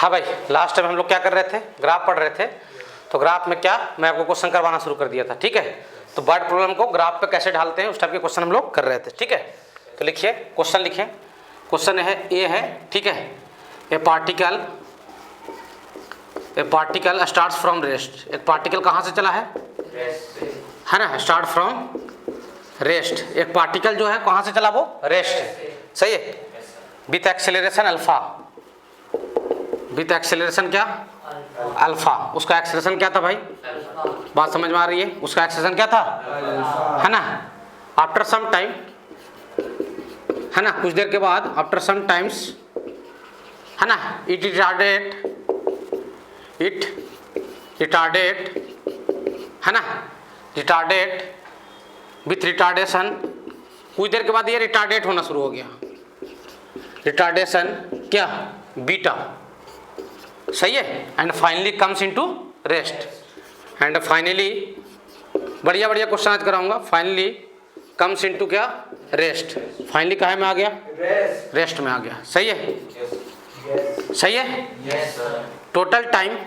हाँ भाई, last time हम लोग क्या कर रहे थे, ग्राफ पढ़ रहे थे। तो ग्राफ में क्या मैं आपको क्वेश्चन करवाना शुरू कर दिया था, ठीक है। तो वर्ड प्रॉब्लम को ग्राफ पे कैसे ढालते हैं उस टाइप के क्वेश्चन हम लोग कर रहे थे, ठीक है। तो लिखिए क्वेश्चन, लिखिए क्वेश्चन है ए है, ठीक है। ए पार्टिकल स्टार्ट्स फ्रॉम रेस्ट। एक पार्टिकल कहाँ से चला है ना, स्टार्ट फ्रॉम रेस्ट। एक पार्टिकल जो है कहाँ से चला, वो रेस्ट, सही है। With acceleration alpha, with acceleration क्या अल्फा। उसका एक्सेलरेशन क्या था भाई, बात समझ में आ रही है, उसका एक्सेलरेशन क्या था, है ना। आफ्टर सम टाइम, है ना, कुछ देर के बाद, आफ्टर सम टाइम्स, है ना, इट रिटार्डेड, है ना, रिटार्डेड विथ रिटार्डेशन। कुछ देर के बाद ये रिटार्डेट होना शुरू हो गया, रिटार्डेशन क्या, बीटा, सही है। And finally comes into rest, and finally, बढ़िया बढ़िया क्वेश्चन आज कराऊंगा। फाइनली कम्स इनटू क्या, रेस्ट। फाइनली कहाँ में आ गया, रेस्ट में आ गया, सही है, सही है। Total time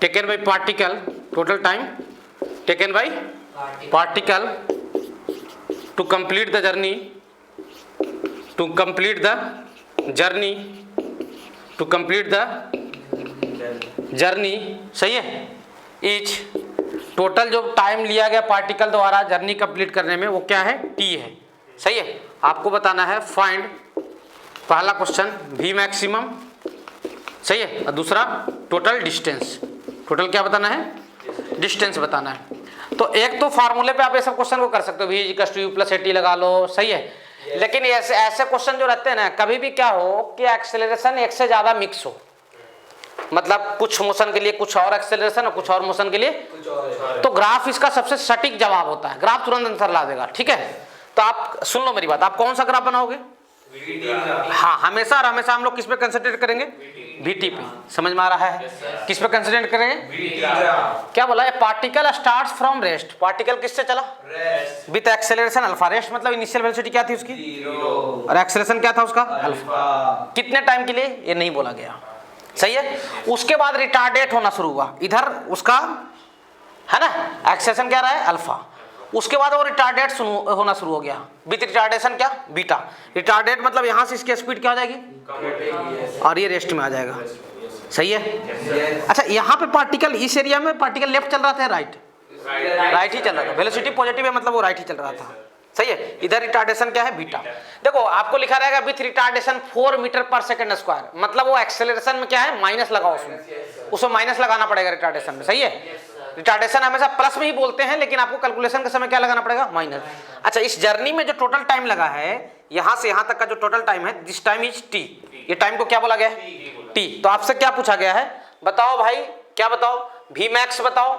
taken by particle, total time taken by particle to complete the journey, सही है। इच टोटल जो टाइम लिया गया पार्टिकल द्वारा जर्नी कंप्लीट करने में वो क्या है, टी है, सही है। आपको बताना है फाइंड, पहला क्वेश्चन वी मैक्सिमम, सही है, और दूसरा टोटल डिस्टेंस। टोटल क्या बताना है, डिस्टेंस बताना है। तो एक तो फार्मूले पे आप ये सब क्वेश्चन को कर सकते हो, v = u + at लगा लो, सही है। लेकिन ऐसे क्वेश्चन जो रहते हैं ना, कभी भी क्या हो कि एक्सेलरेशन एक से ज्यादा मिक्स हो, मतलब कुछ मोशन के लिए कुछ और एक्सेलरेशन और कुछ और मोशन के लिए कुछ और, तो ग्राफ इसका सबसे सटीक जवाब होता है, ग्राफ तुरंत आंसर ला देगा, ठीक है। तो आप सुन लो मेरी बात, आप कौन सा ग्राफ बनाओगे, हाँ, हमेशा और हमेशा हम लोग किस पे कंसंट्रेट करेंगे, VT पे, समझ में आ रहा है। किस पे कंसंट्रेट करेंगे, क्या बोला है, particle starts from rest. Particle किससे चला, विथ एक्सेलरेशन अल्फा। रेस्ट मतलब इनिशियल वेलोसिटी क्या थी उसकी, 0, और एक्सेलरेशन क्या था उसका, अल्फा। कितने टाइम के लिए ये नहीं बोला गया, सही है। उसके बाद रिटार्डेट होना शुरू हुआ, इधर उसका, है ना, एक्सेलरेशन क्या रहा है, अल्फा। उसके बाद वो रिटार्डेट होना शुरू हो गया, विथ रिटार्डेशन क्या, बीटा। रिटार्डेट मतलब यहाँ से इसकी स्पीड क्या हो जाएगी, और ये रेस्ट में आ जाएगा, सही है। अच्छा, यहाँ पे पार्टिकल, इस एरिया में पार्टिकल लेफ्ट चल रहा था, राइट ही चल रहा था, वेलोसिटी पॉजिटिव है मतलब वो राइट ही चल रहा था, सही है। इधर रिटार्डेशन क्या है, बीटा। देखो आपको लिखा रहेगा विथ रिटार्डेशन 4 मीटर/सेकंड², मतलब वो एक्सेलरेशन में क्या है, माइनस लगाओ, उसमें माइनस लगाना पड़ेगा रिटार्डेशन में, सही है। रिटार्डेशन हमेशा प्लस में ही बोलते हैं, लेकिन आपको कैलकुलेशन के समय क्या लगाना पड़ेगा, माइनस। अच्छा, इस जर्नी में जो टोटल टाइम लगा है, यहां से यहां तक का जो टोटल टाइम है, दिस टाइम इज टी। ये टाइम को क्या बोला गया है, टी। तो आपसे क्या पूछा गया है, बताओ भाई, क्या बताओ, वी मैक्स बताओ,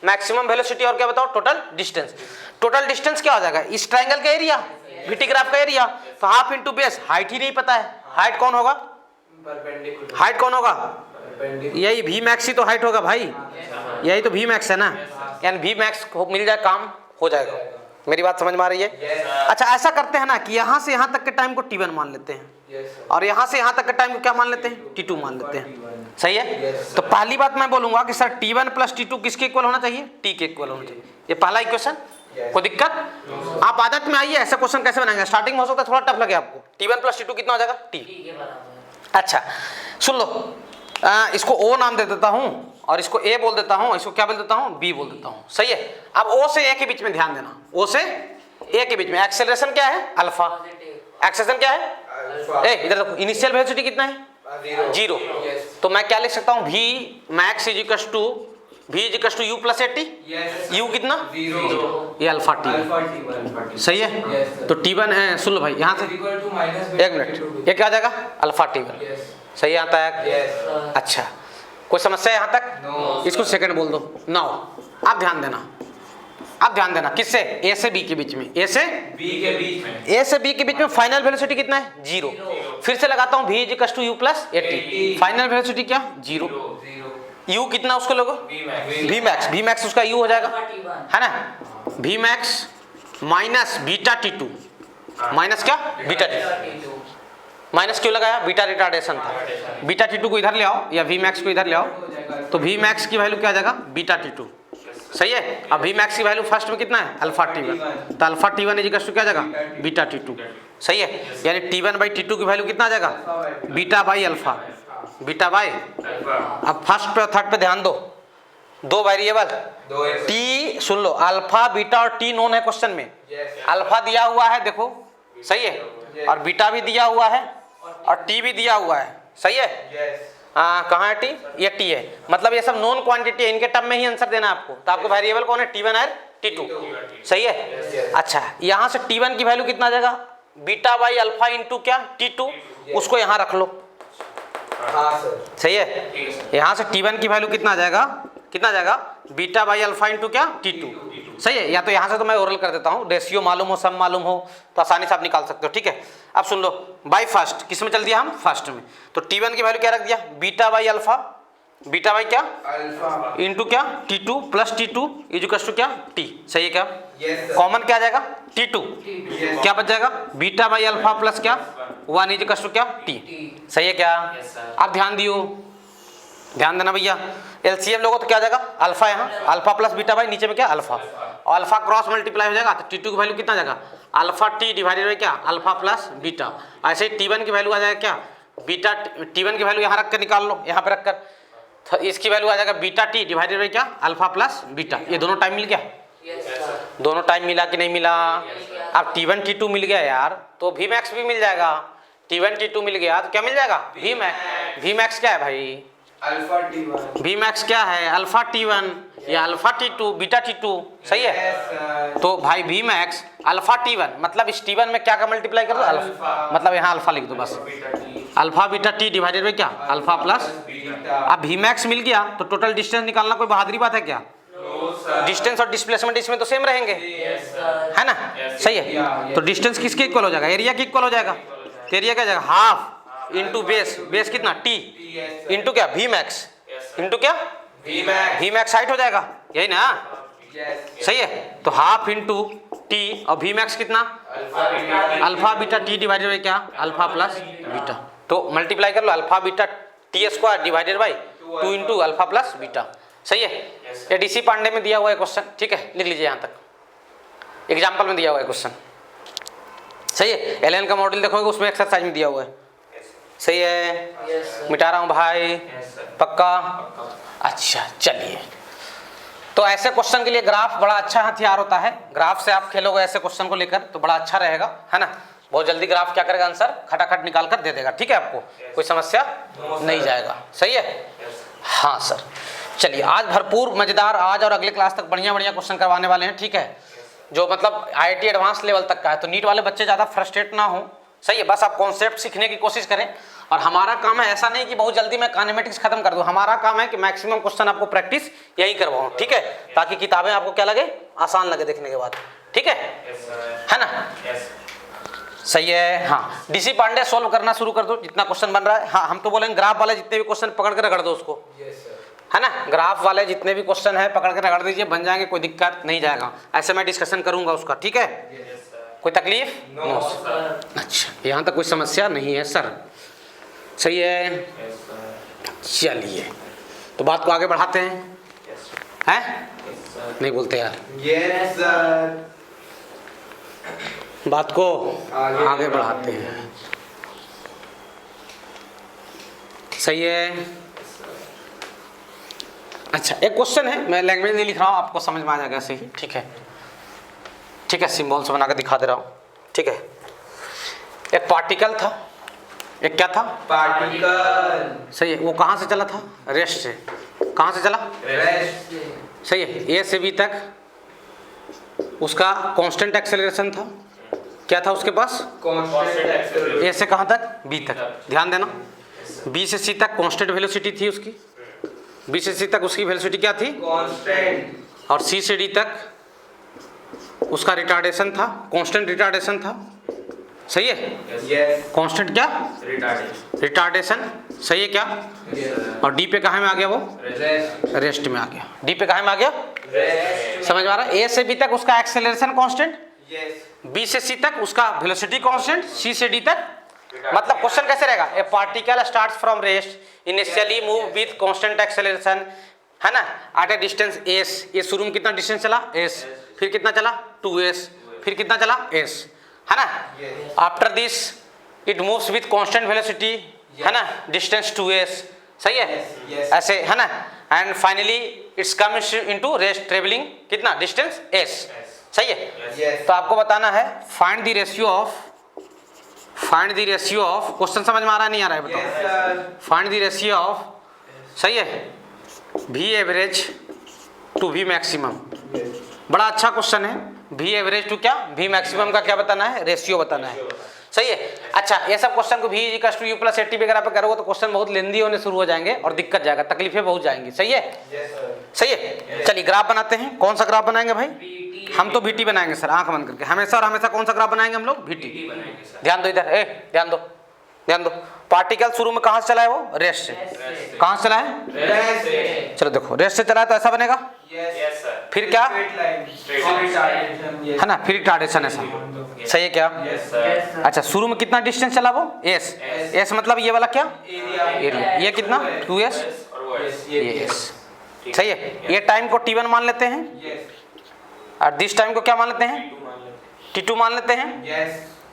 मैक्सिमम वेलोसिटी, और क्या बताओ, टोटल डिस्टेंस। टोटल डिस्टेंस क्या हो जाएगा, इस ट्राइंगल का एरिया, VT ग्राफ का एरिया, तो हाफ इंटू बेस। हाइट ही नहीं पता है, हाइट कौन होगा, हाइट कौन होगा, यही वी मैक्स ही तो हाइट होगा भाई, यही तो वी मैक्स है ना, यानी वी मैक्स मिल जाए, काम हो जाएगा। मेरी बात समझ में आ रही है। अच्छा, ऐसा करते हैं ना कि यहाँ से यहाँ तक के टाइम को T1 मान लेते हैं, और यहाँ से यहाँ तक के टाइम को क्या मान लेते हैं, T2 मान लेते हैं, सही है। तो पहली बात मैं बोलूंगा कि सर T1 + T2 किसके इक्वल होना चाहिए, T के इक्वल होना चाहिए। ये पहला इक्वेशन, कोई दिक्कत, आप आदत में आइए, ऐसे क्वेश्चन कैसे बनाएंगे। स्टार्टिंग में हो सकता है थोड़ा टफ लगे आपको, T1 + T2 कितना हो जाएगा, T। अच्छा सुन लो, इसको O नाम दे देता हूं, और इसको A बोल देता हूं, इसको क्या बोल देता हूं, B बोल देता हूं, सही है। अब O से A के बीच में ध्यान देना, O से A के बीच में एक्सेलरेशन क्या है, अल्फा। एक्सेलरेशन क्या है, इधर देखो, इनिशियल वेलोसिटी कितना है, 0। तो मैं क्या लिख सकता हूं, V max = u + at। u कितना, 0, ये अल्फा T, सही है। तो T1 है, सुन लो भाई, यहाँ से एक मिनट, ये क्या आ जाएगा, अल्फा T1, सही आता है। अच्छा, कोई समस्या यहाँ तक, इसको सेकंड बोल दो। नाउ आप ध्यान देना, किससे, A से B के बीच में, A से B के बीच में फाइनल वेलोसिटी कितना है, 0। फिर से लगाता हूँ, V = u + at, final velocity क्या, 0। u कितना उसको लोगो, V max उसका u हो जाएगा, है ना। V max - β T2, माइनस क्या, बीटा T2, माइनस क्यों लगाया? बीटा रिटार्डेशन था। बीटा T2 को इधर ले आओ या V मैक्स को इधर ले आओ, तो V मैक्स की वैल्यू क्या आ जाएगा? बीटा T2, सही है। अब V मैक्स की वैल्यू फर्स्ट में कितना है? अल्फा T1, तो अल्फा T1 इक्वल टू क्या आ जाएगा? बीटा T2, सही है। यानी T1/T2 की वैल्यू कितना आ जाएगा? Beta by alpha, beta by. अब फर्स्ट पे और थर्ड पे ध्यान दो, दो वेरिएबल T, सुन लो, अल्फा बीटा और T नोन है क्वेश्चन में। अल्फा दिया हुआ है देखो, सही है, और बीटा भी दिया हुआ है और T भी दिया हुआ है, सही है। कहाँ है T? ये T है, मतलब ये सब नोन क्वांटिटी है, इनके टर्म में ही आंसर देना है आपको। तो आपको वेरिएबल कौन है? T1 और T2, सही है। अच्छा, यहाँ से T1 की वैल्यू कितना आ जाएगा? बीटा बाई अल्फा इंटू क्या? T2, उसको यहाँ रख लो, सही है। यहाँ से T1 की वैल्यू कितना आ जाएगा? कितना आ जाएगा? बीटा बाई अल्फा इंटू क्या? T2, सही है। या तो यहाँ से तो मैं ओरल कर देता हूँ, रेशियो मालूम हो, सम मालूम हो, तो आसानी से आप निकाल सकते हो, ठीक है। अब सुन लो, बाई फर्स्ट किस में चल दिया हम? फर्स्ट में। तो T1 की वैल्यू क्या रख दिया? Beta by alpha, beta by क्या? अल्फा इंटू क्या? T2 plus T2 equal to क्या? T, सही है क्या? कॉमन क्या आ जाएगा? T2, क्या बच जाएगा? बीटा बाई अल्फा प्लस क्या? 1 इक्वल टू क्या? T, सही है क्या? अब ध्यान दियो, ध्यान देना भैया, एलसीएम लोगों तो क्या आ जाएगा? अल्फा, यहाँ अल्फा प्लस बीटा बाई, नीचे में क्या? अल्फा, और अल्फा क्रॉस मल्टीप्लाई हो जाएगा, तो T2 की वैल्यू कितना आ जाएगा? अल्फा T डिवाइडेड बाई क्या? Alpha plus beta. ऐसे ही T1 की वैल्यू आ जाएगा क्या? बीटा, T1 की वैल्यू यहाँ रख कर निकाल लो, यहाँ पे रख कर, तो इसकी वैल्यू आ जाएगा बीटा T डिवाइडेड बाई क्या? Alpha plus beta. ये दोनों टाइम मिल गया? दोनों टाइम मिला कि नहीं मिला? अब T1 T2 मिल गया यार, तो V मैक्स भी मिल जाएगा। T1 T2 मिल गया तो क्या मिल जाएगा? V max. V मैक्स क्या है भाई? Alpha T1। V मैक्स क्या है? अल्फा T1 या अल्फा T2, बीटा T2, सही है। तो भाई V मैक्स अल्फा T1, मतलब इस T1 में क्या का मल्टीप्लाई कर दो? अल्फा, मतलब यहाँ अल्फा लिख दो बस, alpha beta T divided by क्या? Alpha plus. अब V मैक्स मिल गया तो टोटल डिस्टेंस निकालना कोई बहादुरी बात है क्या? डिस्टेंस और डिस्प्लेसमेंट इसमें तो सेम रहेंगे, है ना, सही है। तो डिस्टेंस किसके इक्वल हो जाएगा? एरिया के इक्वल हो जाएगा। तो एरिया क्या जाएगा? हाफ इंटू बेस, बेस कितना? T इंटू क्या? V मैक्स इंटू क्या? V मैक्स हाइट हो जाएगा, यही ना, सही है। तो हाफ इंटू T और V मैक्स कितना? Alpha beta T divided by क्या? Alpha plus beta. तो मल्टीप्लाई कर लो, alpha beta T square divided by 2 into alpha plus beta, सही है। ये DC पांडे में दिया हुआ है क्वेश्चन, ठीक है, लिख लीजिए यहाँ तक, एग्जाम्पल में दिया हुआ है क्वेश्चन, सही है। एलएन का मॉडल देखोगे उसमें एक्सरसाइज में दिया हुआ है, सही है। मिटा रहा हूँ भाई, पक्का? अच्छा चलिए, तो ऐसे क्वेश्चन के लिए ग्राफ बड़ा अच्छा हथियार होता है। ग्राफ से आप खेलोगे ऐसे क्वेश्चन को लेकर तो बड़ा अच्छा रहेगा, है ना। बहुत जल्दी ग्राफ क्या करेगा? आंसर खटाखट निकाल कर दे देगा, ठीक है। आपको कोई समस्या नहीं जाएगा, सही है। हाँ सर, चलिए आज भरपूर मजेदार, आज और अगले क्लास तक बढ़िया बढ़िया क्वेश्चन करवाने वाले हैं, ठीक है। जो मतलब IIT एडवांस लेवल तक का है, तो नीट वाले बच्चे ज़्यादा फ्रस्ट्रेट ना हो, सही है। बस आप कॉन्सेप्ट सीखने की कोशिश करें, और हमारा काम है ऐसा नहीं कि बहुत जल्दी मैं काइनेमेटिक्स खत्म कर दूं। हमारा काम है कि मैक्सिमम क्वेश्चन आपको प्रैक्टिस यही करवाऊं, ठीक है, ताकि किताबें आपको क्या लगे? आसान लगे देखने के बाद, ठीक है ना, सही है। हाँ, DC पांडे सोल्व करना शुरू कर दो जितना क्वेश्चन बन रहा है। हाँ, हम तो बोलेंगे ग्राफ वाले जितने भी क्वेश्चन पकड़ कर रगड़ दो उसको, है ना। ग्राफ वाले जितने भी क्वेश्चन है पकड़ कर रगड़ दीजिए, बन जाएंगे, कोई दिक्कत नहीं जाएगा। ऐसे मैं डिस्कशन करूंगा उसका, ठीक है। कोई तकलीफ? No sir. अच्छा, यहाँ तक कोई समस्या नहीं है सर, सही है। चलिए, तो बात को आगे बढ़ाते हैं, हैं? नहीं बोलते यार। यस सर, बात को आगे बढ़ाते हैं, सही है। अच्छा, एक क्वेश्चन है, मैं लैंग्वेज नहीं लिख रहा हूँ, आपको समझ में आ जाएगा ऐसे ही, ठीक है, ठीक है। सिंबल से बना कर दिखा दे रहा हूँ, ठीक है। एक पार्टिकल था, एक क्या था? पार्टिकल, सही है। वो कहाँ से चला था? रेस्ट से। कहाँ से चला? रेस्ट से, सही है। A से B तक उसका कांस्टेंट एक्सेलरेशन था। क्या था उसके पास? Constant acceleration. A से कहाँ तक? B तक। ध्यान देना, B से C तक कांस्टेंट वेलोसिटी थी उसकी। B से C तक उसकी वेलोसिटी क्या थी? कांस्टेंट। और C से D तक उसका रिटार्डेशन था, कांस्टेंट रिटार्डेशन था, सही है। कांस्टेंट क्या? रिटार्डेशन, सही है क्या? और D पे कहाँ में आ गया वो? रेस्ट में आ गया। D पे कहाँ में आ गया? समझ में आ रहा है? A से B तक उसका एक्सेलरेशन कांस्टेंट, B से C तक उसका वेलोसिटी कांस्टेंट, C से D तक मतलब क्वेश्चन कैसे रहेगा, ए particle starts from rest initially move with constant acceleration, है ना, एट ए डिस्टेंस एस। ये शुरू में कितना डिस्टेंस चला, एस, फिर कितना चला 2s, फिर कितना चला s, है ना। After this it moves with constant velocity, है ना, डिस्टेंस 2s, सही है, ऐसे, है ना। And finally it's comes into rest travelling कितना डिस्टेंस s, सही है। तो आपको बताना है find the ratio of, question समझ में आ रहा है नहीं आ रहा है बताओ। फाइंड द रेशियो ऑफ, सही है, V average to V maximum. बड़ा अच्छा क्वेश्चन है। V एवरेज टू क्या, V मैक्सिमम का क्या बताना है, रेशियो बताना है, सही है। अच्छा, ये सब क्वेश्चन को V equals to U plus 80 वगैरह पे करोगे तो क्वेश्चन बहुत लेंदी होने शुरू हो जाएंगे और दिक्कत जाएगा, तकलीफें बहुत जाएंगी, सही है, सही है। चलिए ग्राफ बनाते हैं। कौन सा ग्राफ बनाएंगे भाई, हम तो VT बनाएंगे सर, आंख बंद करके हमेशा और हमेशा। कौन सा ग्राफ बनाएंगे हम लोग, VT। ध्यान दो इधर, ध्यान दो, ध्यान दो। पार्टिकल शुरू में कहाँ से चला है, वो रेस्ट से। कहाँ से चला है, चलो देखो, रेस्ट से चला है तो ऐसा बनेगा, फिर क्या, है ना, फिर रिटार्डेशन ऐसा, सही है क्या। अच्छा, शुरू में कितना डिस्टेंस चला वो, s मतलब ये वाला क्या, एरिया, ये कितना 2s, ये s, सही है। ये टाइम को t1 मान लेते हैं और दिस टाइम को क्या मान लेते हैं, t2 मान लेते हैं,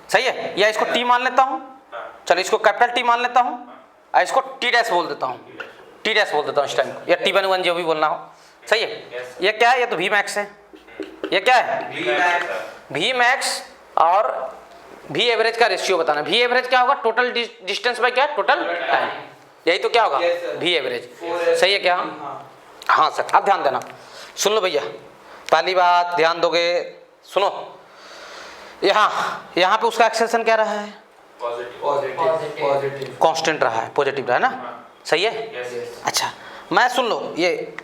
सही है। या इसको t मान लेता हूँ, चलो इसको कैपिटल T मान लेता हूँ और इसको T डैश बोल देता हूँ, T डैश बोल देता हूँ इस टाइम को, या T1 जो भी बोलना हो, सही है। ये क्या है, ये तो V मैक्स है, ये क्या है V मैक्स, और V एवरेज का रेशियो बताना। V एवरेज क्या होगा, टोटल डिस्टेंस बाय क्या, टोटल टाइम, यही तो क्या होगा V एवरेज, सही है क्या। हाँ सर, अब ध्यान देना, सुन लो भैया, पहली बात ध्यान दोगे, सुनो, यहाँ पे उसका एक्सेलेरेशन क्या रहा है, पॉजिटिव, कांस्टेंट रहा है, पॉजिटिव रहा है ना, सही है। अच्छा, मैं सुन लो, ये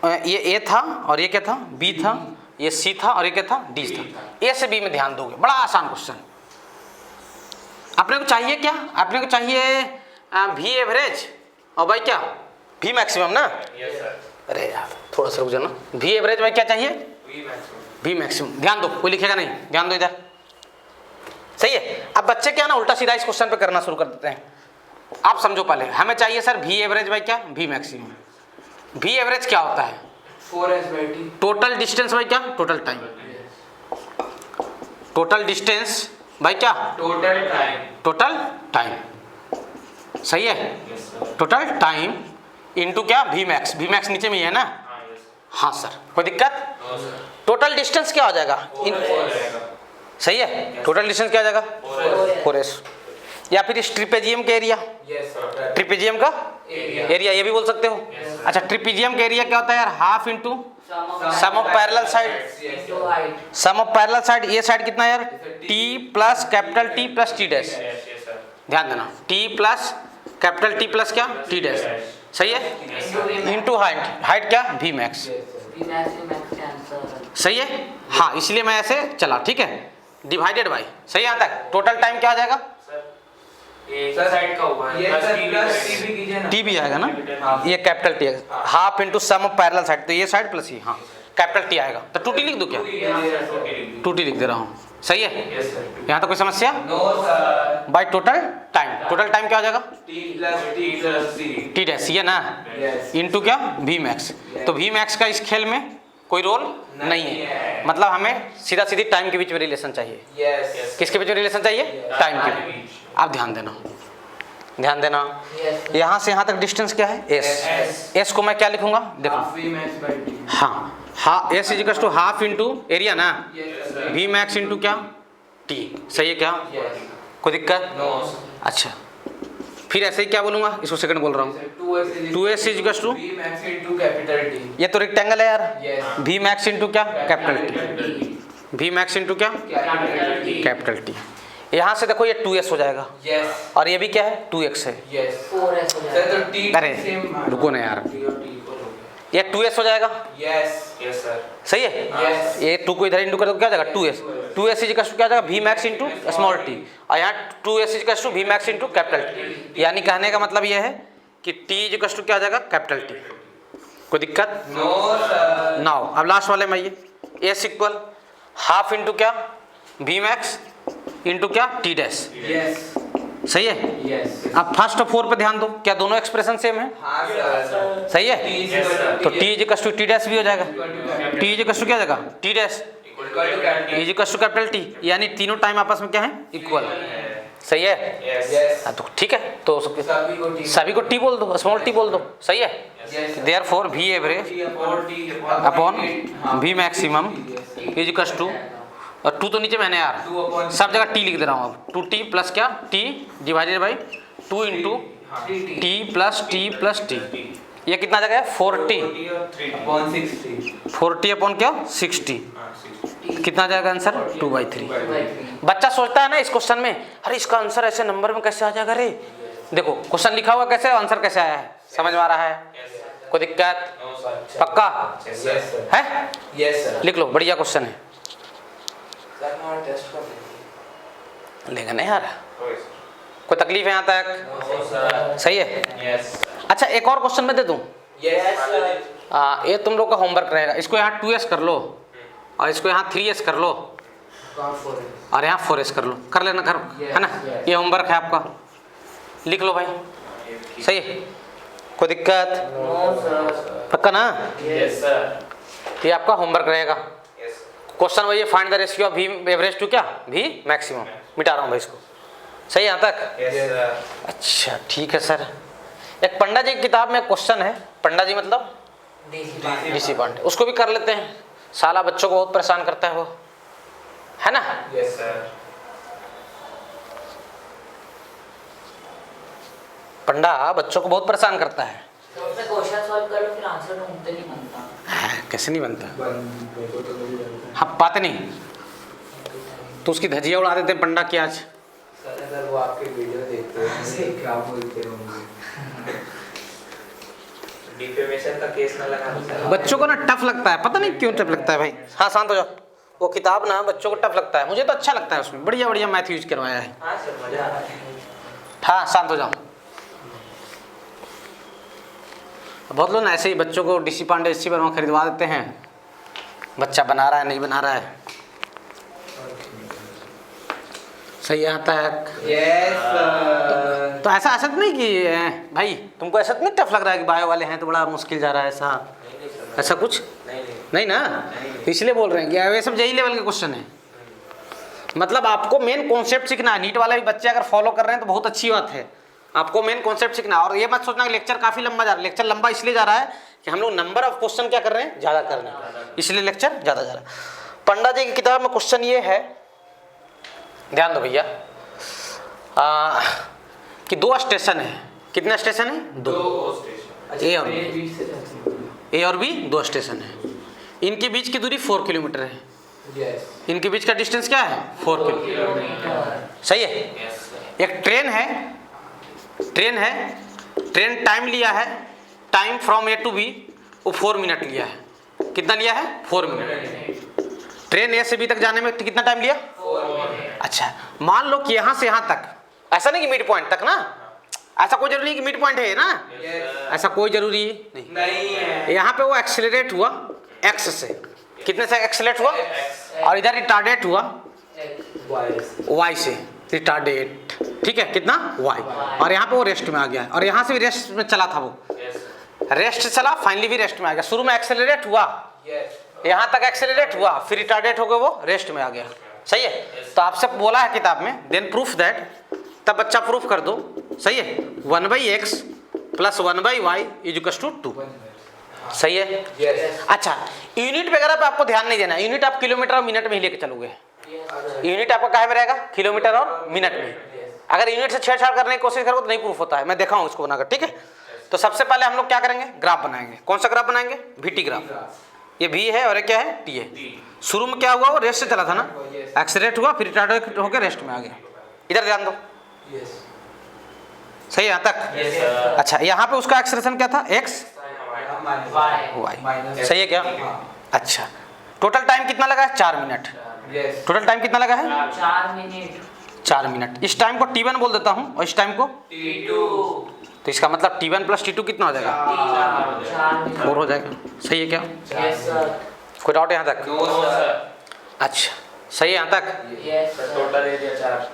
A था और ये क्या था, B था, ये C था और ये क्या था, D था। A से B में ध्यान दोगे, बड़ा आसान क्वेश्चन। अपने को चाहिए क्या, अपने को चाहिए V एवरेज और भाई क्या, V मैक्सिमम ना। अरे यार थोड़ा सा रुक जाना, V एवरेज भाई क्या चाहिए, V मैक्सिमम। ध्यान दो, कोई लिखेगा नहीं, ध्यान दो इधर, सही है। अब बच्चे क्या ना उल्टा सीधा इस क्वेश्चन पे करना शुरू कर देते हैं। आप समझो पहले, हमें चाहिए सर V एवरेज बाई क्या, V मैक्सिमम। V एवरेज क्या होता है, 4s/t, टोटल डिस्टेंस बाई क्या, total time, total distance by क्या, टोटल टाइम, सही है। टोटल टाइम इनटू क्या, V मैक्स, V मैक्स नीचे में ही है ना। हाँ सर, कोई दिक्कत। टोटल डिस्टेंस क्या हो जाएगा, सही है, टोटल डिस्टेंस क्या आ जाएगा 4s, या फिर इस ट्रिपेजियम के एरिया, ट्रिपेजियम का एरिया ये भी बोल सकते हो। अच्छा, ट्रिपेजियम का एरिया क्या होता है यार, half into sum of parallel side, sum of parallel side, ये साइड कितना यार, T plus capital T plus T dash, ध्यान देना, T plus capital T plus क्या, T डैश, सही है, इंटू हाइट, हाइट क्या, V मैक्स, सही है। हाँ, इसलिए मैं ऐसे चला, ठीक है, डिवाइडेड बाई, सही है। यहाँ तक टोटल टाइम क्या आ जाएगा, साइड का होगा, T भी आएगा ना, ये कैपिटल T है, half into sum of parallel side, तो ये साइड प्लस ये, हाँ कैपिटल T आएगा, तो 2T लिख दो क्या, 2T लिख दे रहा हूँ, सही है। यहाँ तो कोई समस्या, by total time, total time क्या हो जाएगा, T डैश, ये ना, इंटू क्या, V मैक्स। तो V मैक्स का इस खेल में कोई रोल नहीं है, मतलब हमें सीधा सीधी टाइम के बीच में रिलेशन चाहिए। किसके बीच में रिलेशन चाहिए, टाइम के बीच। आप ध्यान देना, ध्यान देना, यहाँ से यहाँ तक डिस्टेंस क्या है, s को मैं क्या लिखूंगा, देखो, हाँ s is equal to half into area ना, V मैक्स इंटू क्या, T, सही है क्या, कोई दिक्कत। अच्छा, फिर ऐसे ही क्या बोलूंगा, इसको सेकंड बोल रहा हूँ, 2s इज इक्वल टू, ये तो रेक्टेंगल है यार, V मैक्स इंटू क्या, capital T, V max into क्या, कैपिटल T। यहाँ से देखो ये 2s हो जाएगा, और ये भी क्या है, 2x है, अरे रुको ना यार, ये 2s हो जाएगा, सही है। ये 2 को इधर इंटू कर दो, क्या जाएगा 2s, 2s is equal to क्या जाएगा, V max into small t, और यहाँ 2s is equal to V max into capital T। यानी कहने का मतलब ये है कि T इज इक्वल टू क्या जाएगा, कैपिटल T। कोई दिक्कत, नाउ अब लास्ट वाले में ये s इक्वल हाफ इंटू क्या, V मैक्स इंटू क्या, T डैश, सही है। Yes. अब फर्स्ट और 4 पे ध्यान दो, क्या दोनों एक्सप्रेशन सेम है? हाँ सर। सही है। तो T T is equal to T dash भी हो जाएगा, टी इज इक्वल टू क्या हो जाएगा T dash is equal to capital T, यानी तीनों टाइम आपस में क्या है इक्वल। सही है। Yes. हाँ, तो ठीक है, तो सभी को टी बोल दो, स्मॉल टी बोल दो। सही है। Therefore V average upon V maximum is equal to, और 2 तो नीचे मैंने यार सब जगह टी लिख दे रहा हूँ अब, 2t प्लस क्या T divided by 2 into T plus T, ये कितना जगह है 40 अपॉन क्या 60, कितना जाएगा आंसर 2/3। बच्चा सोचता है ना इस क्वेश्चन में, अरे इसका आंसर ऐसे नंबर में कैसे आ जाएगा रे, देखो क्वेश्चन लिखा हुआ कैसे, आंसर कैसे आया है, समझ में आ रहा है, कोई दिक्कत? पक्का है? लिख लो, बढ़िया क्वेश्चन है, लेगा नहीं यार, कोई तकलीफ है यहाँ तक? सही है। अच्छा एक और क्वेश्चन मैं दे दूँ, ये तुम लोग का होमवर्क रहेगा, इसको यहाँ 2s कर लो और इसको यहाँ 3s कर लो और यहाँ 4s कर लो, कर लेना करो, है ना, ये होमवर्क है आपका, लिख लो भाई। सही है, कोई दिक्कत? पक्का ना? ये आपका होमवर्क रहेगा। क्वेश्चन वही है, find the ratio of V average to क्या वी मैक्सिमम, मिटा रहा हूँ भाई इसको। सही है यहाँ तक? अच्छा ठीक है सर। एक पंडा जी की किताब में क्वेश्चन है, पंडा जी मतलब डीसी पांडे, उसको भी कर लेते हैं, साला बच्चों को बहुत परेशान करता है वो, है ना? पंडा बच्चों को बहुत परेशान करता है। क्वेश्चन सॉल्व कर लो, फिर आंसर ढूंढते नहीं बनता। कैसे नहीं बनता? हाँ बात नहीं, तो उसकी धजिया उड़ा देते हैं पंडा की आज। सर वो आपके वीडियो देखते हैं क्या बोलते होंगे, डिफेमेशन का केस ना लगा। बच्चों को ना टफ लगता है, पता नहीं क्यों टफ लगता है भाई। हाँ शांत हो जाओ, वो किताब ना बच्चों को टफ लगता है, मुझे तो अच्छा लगता है, उसमें बढ़िया बढ़िया मैथ यूज करवाया है। हाँ सर मजा आ रहा है। हाँ शांत हो जाओ। बहुत लोग ना ऐसे ही बच्चों को डीसी पांडे एससी वर्मा खरीदवा देते हैं, बच्चा बना रहा है नहीं बना रहा है। सही आता है। तो ऐसा तो नहीं कि भाई तुमको ऐसा तो नहीं टफ लग रहा है कि बायो वाले हैं तो बड़ा मुश्किल जा रहा है, ऐसा कुछ नहीं ना, तो इसलिए बोल रहे हैं कि वे सब यही लेवल के क्वेश्चन है। मतलब आपको मेन कॉन्सेप्ट सीखना है, नीट वाले भी बच्चे अगर फॉलो कर रहे हैं तो बहुत अच्छी बात है, आपको मेन कॉन्सेप्ट सीखना है। और ये मत सोचना कि लेक्चर काफी लंबा जा रहा है, लेक्चर लंबा इसलिए जा रहा है कि हम लोग नंबर ऑफ क्वेश्चन क्या कर रहे हैं, ज्यादा कर रहे हैं, इसलिए लेक्चर ज्यादा जा रहा है। पंडा जी की किताब में क्वेश्चन ये है, ध्यान दो भैया, कि 2 स्टेशन है, कितने स्टेशन है 2, ए और बी 2 स्टेशन है, इनके बीच की दूरी 4 किलोमीटर है, इनके बीच का डिस्टेंस क्या है 4 किलोमीटर। सही है। एक ट्रेन है, ट्रेन टाइम लिया है, time from A to B वो 4 मिनट लिया है, कितना लिया है 4 मिनट। ट्रेन ए से बी तक जाने में कितना टाइम लिया 4 मिनट। अच्छा मान लो कि यहाँ से यहाँ तक, ऐसा नहीं कि मिड पॉइंट तक ना, ऐसा कोई जरूरी नहीं कि मिड पॉइंट है ना, ऐसा कोई जरूरी नहीं है। यहाँ पे वो एक्सेलरेट हुआ एक्स से, कितने से एक्सेलरेट हुआ, और इधर रिटार्डेट हुआ वाई से, रिटार्डेट, ठीक है कितना वाई, और यहाँ पे वो रेस्ट में आ गया है, और यहाँ से भी रेस्ट में चला था, वो रेस्ट चला फाइनली भी रेस्ट में आ गया। शुरू में एक्सेलरेट हुआ, यहाँ तक एक्सेलरेट हुआ, फिर रिटार्डेट हो गया, वो रेस्ट में आ गया। सही है। तो आपसे बोला है किताब में, देन प्रूफ दैट, तब बच्चा प्रूफ कर दो। सही है। 1/x + 1/y = 2। सही है। अच्छा यूनिट वगैरह पे आपको ध्यान नहीं देना, यूनिट आप किलोमीटर और मिनट में ही लेके चलोगे, यूनिट आपका काहे में रहेगा, किलोमीटर और मिनट में। अगर यूनिट से छेड़छाड़ करने की कोशिश करोगे तो नहीं प्रूफ होता है, मैं देखा हूँ इसको बनाकर। ठीक है, तो सबसे पहले हम लोग क्या करेंगे, ग्राफ बनाएंगे। कौन सा ग्राफ बनाएंगे, VT ग्राफ। ये V है और ये क्या है, T है। शुरू में क्या हुआ, वो रेस्ट से चला था ना, एक्सेलरेट हुआ, फिर रिटार्डेट होकर रेस्ट में आ गया। इधर ध्यान दो, सही है यहाँ तक। अच्छा यहाँ पे उसका एक्सेलरेशन क्या था, x y, सही है क्या। अच्छा टोटल टाइम कितना लगा है, 4 मिनट। टोटल टाइम कितना लगा है, 4 मिनट। इस टाइम को T1 बोल देता हूँ और इस टाइम को T2। तो इसका मतलब T1 + T2 कितना हो जाएगा, 4 हो जाएगा। सही है क्या, कोई डाउट है यहाँ तक? अच्छा सही है यहाँ तक। Total area 4।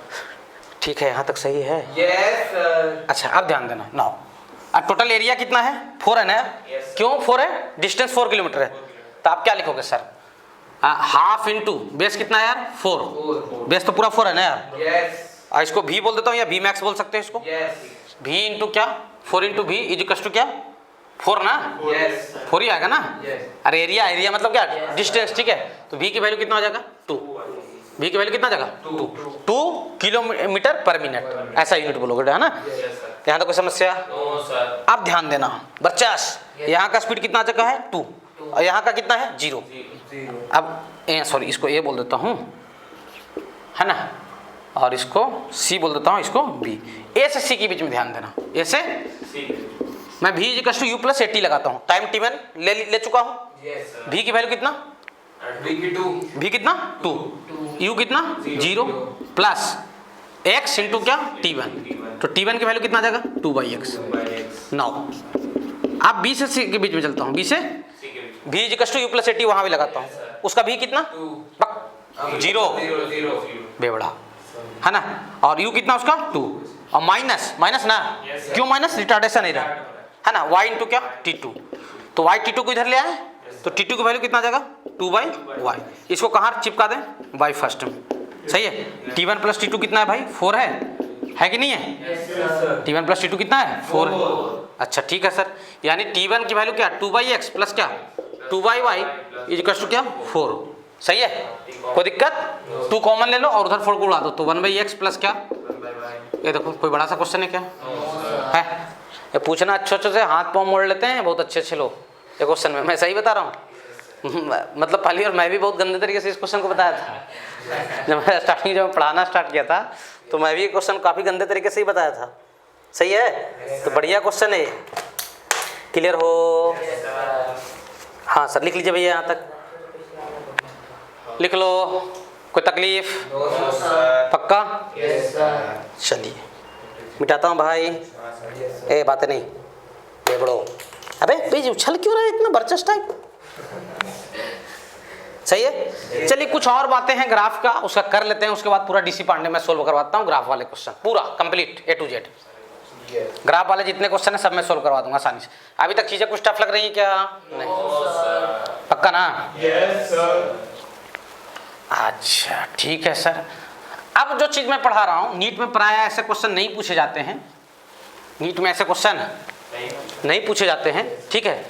ठीक है, यहाँ तक सही है। Yes sir. अच्छा अब ध्यान देना नाउ, अब टोटल एरिया कितना है 4 है ना। क्यों 4 है? डिस्टेंस 4 किलोमीटर है। तो आप क्या लिखोगे सर? हाफ इंटू बेस कितना है यार 4, बेस तो पूरा 4 है ना यार। यस इसको भी बोल देता हूँ या भी मैक्स बोल सकते हैं इसको। यस भी इंटू क्या 4 इंटू भी इज इक्वल टू क्या 4 ना। यस 4 ही आएगा ना। यस अरे एरिया मतलब क्या डिस्टेंस, ठीक है। तो v की वैल्यू कितना हो जाएगा 2, v की वैल्यू कितना जाएगा 2 किलोमीटर पर मिनट, ऐसा यूनिट बोलोगे है ना। यहाँ तो कोई समस्या? अब ध्यान देना बच्चास, यहाँ का स्पीड कितना आ चुका है 2 और यहाँ का कितना है 0। अब सॉरी इसको ए बोल देता हूँ है ना, और इसको सी बोल देता हूँ, इसको बी। ए से सी के बीच में ध्यान देना, ए से मैं v equal to U plus A T लगाता हूँ। टाइम t1 ले चुका हूँ। v की वैल्यू कितना v कितना 2, u कितना 0 प्लस x इंटू क्या t1। तो t1 की वैल्यू कितना आ जाएगा 2/x। नाउ अब b से c के बीच में चलता हूँ, b से v equal to U plus A T वहाँ भी लगाता हूँ। उसका v कितना 0 बेवड़ा है ना, और u कितना उसका 2 और माइनस ना। क्यों माइनस? रिटार्डेशन नहीं रहा है ना। y इंटू क्या t2, तो y t2 को इधर ले आए तो t2 की वैल्यू कितना आ जाएगा 2/y। इसको कहाँ चिपका दें y फर्स्ट में, सही है। t1 प्लस t2 कितना है भाई 4 है कि नहीं है? t1 प्लस t2 कितना है 4 है। अच्छा ठीक है सर, यानी t1 की वैल्यू क्या 2/x प्लस क्या 2/y इज इक्वल टू क्या 4, सही है। कोई दिक्कत? 2 कॉमन ले लो और उधर 4 को उड़ा दो, तो 1/x प्लस क्या, ये देखो कोई बड़ा सा क्वेश्चन है क्या है? ये पूछना अच्छे से हाथ पाँव मोड़ लेते हैं बहुत अच्छे लोग ये क्वेश्चन में, मैं सही बता रहा हूँ। मतलब पहली और मैं भी बहुत गंदे तरीके से इस क्वेश्चन को बताया था। जब मैं पढ़ाना स्टार्ट किया था तो मैं भी ये क्वेश्चन काफ़ी गंदे तरीके से ही बताया था, सही है। तो बढ़िया क्वेश्चन है, क्लियर हो? हाँ सर लिख लीजिए भैया, यहाँ तक लिख लो, कोई तकलीफ? पक्का? चलिए मिटाता हूँ भाई। ए बातें नहीं बेबड़ो, अबे पेज उछल क्यों रहा है इतना बरचस टाइप, सही है। चलिए कुछ और बातें हैं ग्राफ का, उसका कर लेते हैं, उसके बाद पूरा डीसी पांडे में सोल्व करवाता हूँ ग्राफ वाले क्वेश्चन पूरा complete A to Z। Graph वाले जितने क्वेश्चन है सब मैं सोल्व करवा दूंगा आसानी से। अभी तक चीजें कुछ टफ लग रही है क्या? नहीं पक्का ना? Yes sir. अच्छा ठीक है सर। अब जो चीज मैं पढ़ा रहा हूँ, नीट में प्राय ऐसे क्वेश्चन नहीं पूछे जाते हैं, नीट में ऐसे क्वेश्चन नहीं पूछे जाते हैं, ठीक है।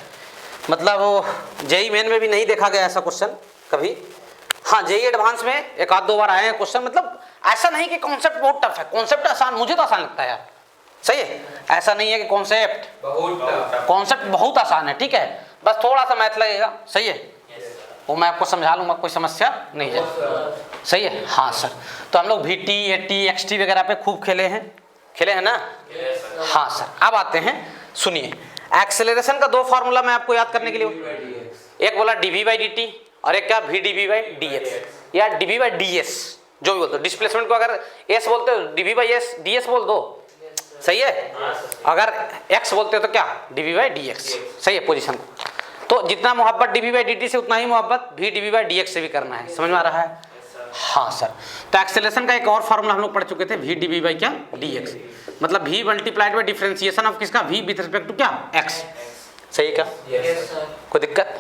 मतलब जेई मेन में भी नहीं देखा गया ऐसा क्वेश्चन कभी। हाँ जेई एडवांस में एक आध दो बार आए हैं क्वेश्चन, मतलब ऐसा नहीं कि कॉन्सेप्ट बहुत टफ है, कॉन्सेप्ट आसान, मुझे तो आसान लगता है यार, सही है। ऐसा नहीं है कि कॉन्सेप्ट बहुत आसान है, ठीक है, बस थोड़ा सा मैथ लगेगा, सही है, वो मैं आपको समझा लूंगा, कोई समस्या नहीं है, सही है। हाँ सर, तो हम लोग VT AT XT वगैरह पे खूब खेले हैं ना। हाँ सर अब आते हैं, सुनिए एक्सेलरेशन का 2 फार्मूला मैं आपको याद करने के लिए, एक बोला dv/dt और एक क्या vdv/dx या dv/ds, जो भी बोलते हो। डिस्प्लेसमेंट को अगर s बोलते हो dv/ds बोल दो, सही है। अगर x बोलते हो तो क्या dv/dx, सही है पोजीशन को। तो जितना मोहब्बत dv/dt से उतना ही मोहब्बत vdv/dx से भी करना है, समझ में आ रहा है? हाँ सर। तो एक्सेलरेशन का एक और फार्मूला हम लोग पढ़ चुके थे, v/dx, मतलब v multiplied by differentiation of किसका v विद रिस्पेक्ट टू क्या x, सही है क्या? कोई दिक्कत?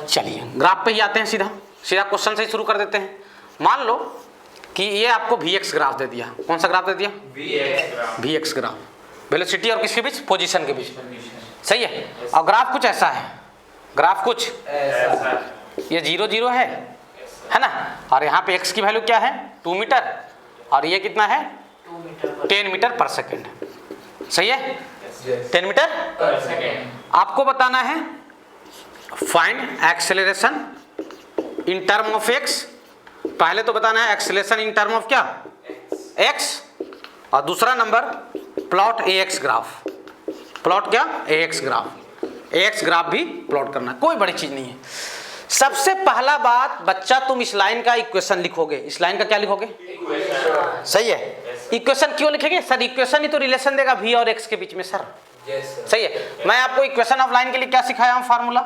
चलिए ग्राफ पे ही आते हैं, सीधा क्वेश्चन से ही शुरू कर देते हैं। मान लो कि ये आपको vx ग्राफ दे दिया, कौन सा ग्राफ दे दिया? vx ग्राफ, वेलोसिटी और किसके बीच? पोजीशन के बीच, सही है। और ग्राफ कुछ ऐसा है, ग्राफ कुछ ये 0 0 है ना, और यहाँ पे x की वैल्यू क्या है 2 मीटर और ये कितना है 10 मीटर पर सेकेंड, सही है, 10 मीटर पर सेकेंड। आपको बताना है find acceleration in term of x, पहले तो बताना है एक्सेलरेशन इन टर्म ऑफ क्या x, और दूसरा number plot ax graph, plot क्या ax ग्राफ, ax ग्राफ भी प्लॉट करना, कोई बड़ी चीज नहीं है। सबसे पहला बात बच्चा, तुम इस लाइन का इक्वेशन लिखोगे, इस लाइन का क्या लिखोगे? सही है। इक्वेशन क्यों लिखेंगे सर? इक्वेशन ही तो रिलेशन देगा v और x के बीच में सर, सही है। मैं आपको इक्वेशन ऑफ लाइन के लिए क्या सिखाया हूँ फार्मूला,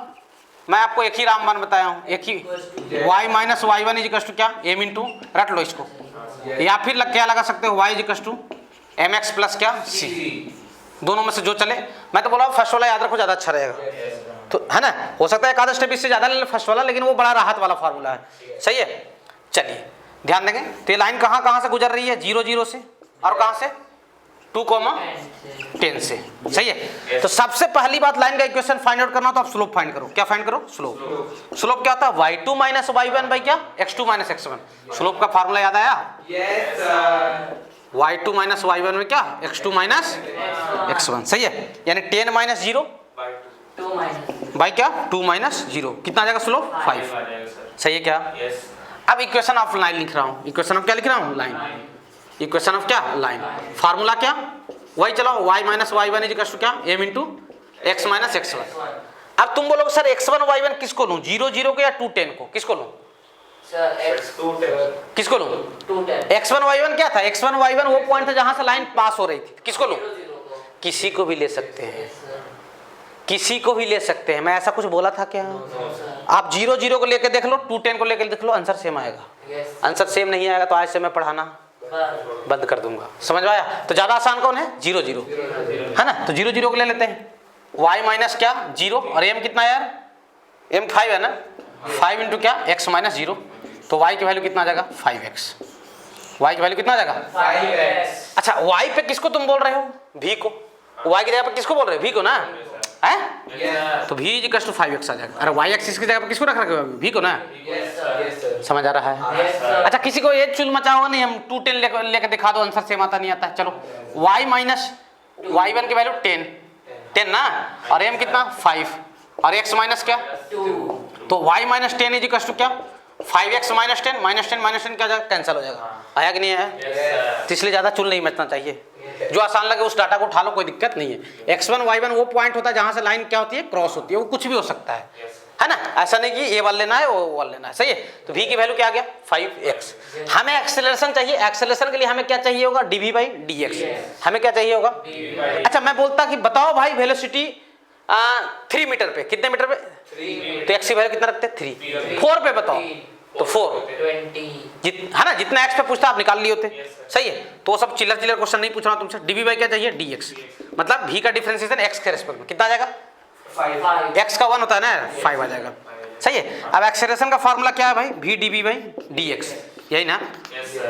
मैं आपको एक ही रामबाण बताया हूँ, एक ही y - y1 is equal to क्या m इंटू, रट लो इसको, या फिर क्या लगा सकते हो, y equal to M X plus क्या c, दोनों में से जो चले। मैं तो बोला फर्स्ट वाला याद रखो, ज़्यादा अच्छा रहेगा, तो है ना। हो सकता है एक आधा स्टेप इससे ज़्यादा ले फर्स्ट वाला, लेकिन वो बड़ा राहत वाला फार्मूला है, सही है। चलिए ध्यान देंगे, तो ये लाइन कहाँ से गुजर रही है, 0 0 से, और कहाँ से 2, 10 से, सही है। तो सबसे पहली बात लाइन का इक्वेशन फाइंड आउट करना, तो आप स्लोप फाइंड करो। क्या फाइंड करो, स्लोप। स्लोप क्या होता है, y2 माइनस y1 बाई क्या x2 माइनस x1। स्लोप का फार्मूला याद आया, yes sir, y2 minus y1 में क्या x2 माइनस x1, सही है। यानी 10 माइनस 0 2 माइनस बाई क्या 2 माइनस 0, कितना आ जाएगा स्लोप 5, सही है क्या। अब इक्वेशन ऑफ लाइन लिख रहा हूँ, इक्वेशन ऑफ क्या लिख रहा हूँ, लाइन, इक्वेशन ऑफ क्या, लाइन। फार्मूला क्या, वही चलो, y minus y1 is equal to क्या m into x minus x1। अब तुम बोलोगे सर x1 y1 किसको लूँ, 0 0 को या 2 10 को, किसको लूँ, सर x किसको लूँ, 2 10 x1 y1 क्या था, x1 y1 वो पॉइंट था जहां से लाइन पास हो रही थी, किसको लूँ, 0 0 को किसी को भी ले सकते हैं, सर किसी को भी ले सकते हैं। मैं ऐसा कुछ बोला था क्या, आप 0 0 को लेकर देख लो, 2 10 को लेकर देख लो, आंसर सेम आएगा। यस आंसर सेम नहीं आएगा तो आज से मैं पढ़ाना सर बंद कर दूंगा, समझ में आया। तो ज्यादा आसान कौन है, 0 0, है ना। तो 0 0 को ले लेते हैं, y माइनस क्या 0, और m कितना यार, m 5 है ना, 5 इंटू क्या x माइनस 0, तो y की वैल्यू कितना आ जाएगा 5x, y की वैल्यू कितना आ जाएगा। 5x। अच्छा y पे किसको तुम बोल रहे हो, v को, y की जगह पे किसको बोल रहे हो, v को ना, है तो v इक्वल टू 5x आ जाएगा। अरे y एक्सिस की जगह पे किसको रख रखे हो, v को ना, यस सर, समझ आ रहा है। यस सर अच्छा किसी को ये चुल मचा होगा नहीं, हम 2 10 लेकर दिखा दो, आंसर सेम आता नहीं आता है। चलो y माइनस y1 की वैल्यू 10 ना, और m कितना 5, और x माइनस क्या 2 तो y minus 10 is equal to क्या 5x माइनस 10 माइनस 10 क्या जाएगा, कैंसिल हो जाएगा, आया कि नहीं आया। तो इसलिए ज़्यादा चुल नहीं मचना चाहिए, जो आसान लगे उस डाटा को उठा लो, कोई दिक्कत नहीं है। x1 y1 वो पॉइंट होता है जहां से लाइन क्या होती है, क्रॉस होती है, वो कुछ भी हो सकता है ना। ऐसा नहीं कि ये वाला लेना है वो वाला लेना है, सही है। तो v की वैल्यू क्या आ गया 5x। हमें एक्सेलरेशन चाहिए, एक्सेलरेशन के लिए हमें क्या चाहिए होगा, dv बाई dx, हमें क्या चाहिए होगा। अच्छा मैं बोलता कि बताओ भाई वेलोसिटी 3 मीटर पे, कितने मीटर पे, तो x की वैल्यू कितना रखते हैं 3, 4 पे बताओ तो 4 20 है ना, जितना x पे पूछता आप निकाल लिए होते, सही है। तो वो सब चिल्लर क्वेश्चन नहीं पूछ रहा तुमसे। dv बाई क्या चाहिए dx, मतलब v का डिफरेंशिएशन x के रेस्पेक्ट में कितना आ जाएगा, 5 x का 1 होता है ना, 5 आ जाएगा, सही है। अब एक्सेलरेशन का फार्मूला क्या है भाई, v dv बाई dx, यही ना।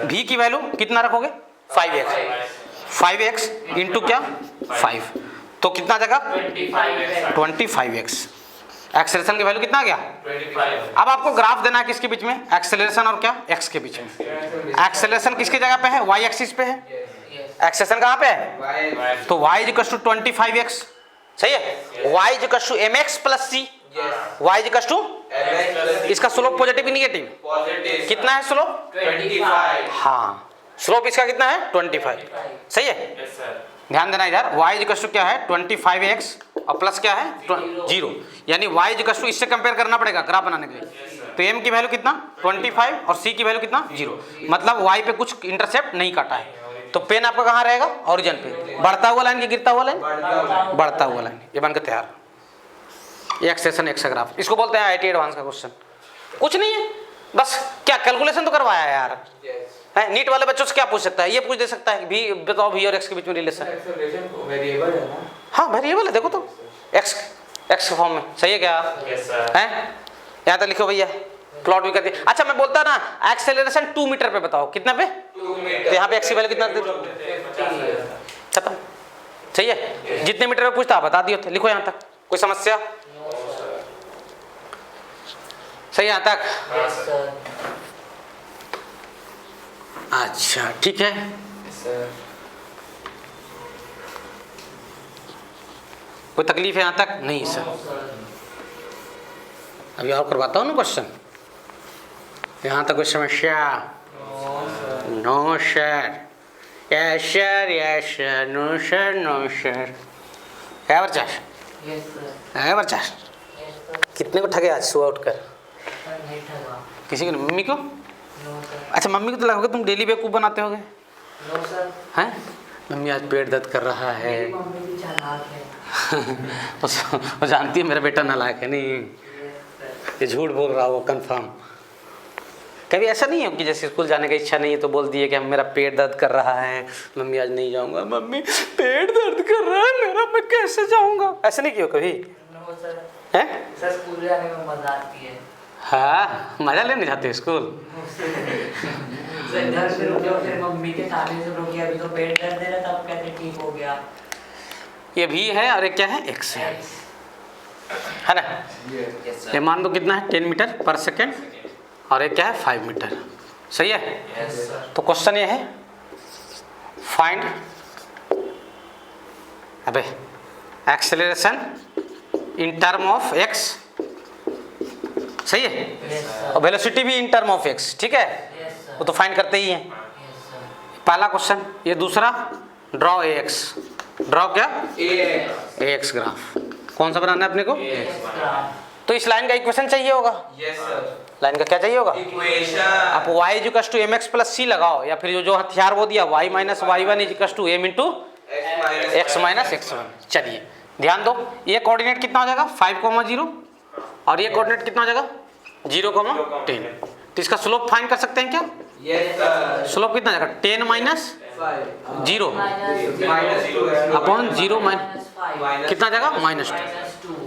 v की वैल्यू कितना रखोगे 5x इंटू क्या 5, तो कितना आ जाएगा 25x। एक्सेलरेशन की वैल्यू कितना आ गया 25। अब आपको ग्राफ देना है किसके बीच में, एक्सेलरेशन और क्या x के बीच में। एक्सेलरेशन किसकी जगह पे है, y एक्सिस पे है, एक्सेलरेशन कहाँ पे है, तो y इक्वल टू 25x, सही है। y equal to mx plus c, y equal to इसका स्लोप पॉजिटिव निगेटिव पॉजिटिव कितना है स्लोप, 25। हाँ स्लोप इसका कितना है 25, सही है। ध्यान देना इधर, y इक्वल टू क्या है 25x और प्लस क्या है 0, यानी y इक्वल टू इससे कंपेयर करना पड़ेगा ग्राफ बनाने के लिए। तो m की वैल्यू कितना 25 और c की वैल्यू कितना 0, मतलब y पे कुछ इंटरसेप्ट नहीं काटा है। तो पेन आपका कहाँ रहेगा, ओरिजिन पे, बढ़ता हुआ लाइन की गिरता हुआ लाइन, बढ़ता हुआ लाइन, ये बनकर तैयार। ये एक्सेशन एक्स ग्राफ, इसको बोलते हैं IIT एडवांस का क्वेश्चन। कुछ नहीं है, बस क्या कैलकुलेशन तो करवाया है यार, है। नीट वाले बच्चों से क्या पूछ सकता है, ये पूछ दे सकता है भी बताओ v और x के बीच में रिलेशन। वेरिएबल है ना, हाँ वेरिएबल है, देखो तो x के फॉर्म में, सही है क्या है। यहाँ तक लिखो भैया, प्लॉट भी कर दिया। अच्छा मैं बोलता ना एक्सेलरेशन 2 मीटर पे बताओ कितना पे, 2 मीटर, तो यहाँ पे x की वैल्यू कितना खत्म, सही है। जितने मीटर पे पूछता बता दिए थे, लिखो यहाँ तक, कोई समस्या, सही यहाँ तक। अच्छा ठीक है, कोई तकलीफ है यहाँ तक, नहीं सर। अभी और करवाता हूँ ना क्वेश्चन, यहाँ तक कोई समस्या, no sir, yes sir, yes sir, no sir, no sir. है बच्चा, है बच्चा, कितने को ठगे आज सुबह उठकर, किसी को, मम्मी को, अच्छा मम्मी को तो लगोगे तुम डेली बेवकूफ़ बनाते होगे, हैं मम्मी आज पेट दर्द कर रहा है। वो जानती है मेरा बेटा नालायक है, नहीं ये झूठ बोल रहा हो कंफर्म। कभी ऐसा नहीं है कि जैसे स्कूल जाने का इच्छा नहीं है तो बोल दिए कि मेरा पेट दर्द कर रहा है, मम्मी आज नहीं जाऊंगा, मम्मी पेट दर्द कर रहा है मेरा, मैं कैसे जाऊंगा, ऐसा नहीं किया कभी? नो सर, हैं? सर स्कूल जाने में मजा आती है। हाँ, मजा लेने जाते हो स्कूल? सर घर से रुके फिर मम्मी के ताने से रुके, अभी तो पेट दर्द दे रहा था, अब कैसे ठीक हो गया? ये भी है और एक क्या है, एक्स है ना? ये मान दो कितना है, 10 मीटर पर सेकेंड, और एक क्या है, 5 मीटर। सही है? Yes sir. तो क्वेश्चन ये है, फाइंड अबे acceleration in term of x. सही है? Yes sir. और वेलोसिटी भी इन टर्म ऑफ एक्स। ठीक है, यस सर। वो तो फाइंड करते ही हैं। Yes sir. पहला क्वेश्चन। ये दूसरा, ड्रॉ ए एक्स। ड्रॉ क्या? ए एक्स ग्राफ। कौन सा बनाना है अपने को? तो इस लाइन का इक्वेशन चाहिए होगा। Yes sir. लाइन का क्या चाहिए होगा? इक्वेशन। आप y equals to mx plus c लगाओ, या फिर जो हथियार वो दिया y minus y1 equals to m into x minus x1। चलिए ध्यान दो, ये कोऑर्डिनेट कितना हो जाएगा, 5,0, और ये कोऑर्डिनेट कितना हो जाएगा, 0,10। तो इसका स्लोप फाइंड कर सकते हैं क्या? Yes sir. स्लोप कितना जाएगा, 10 माइनस 0 -2 अपॉन 0 माइनस कितना जाएगा, -2।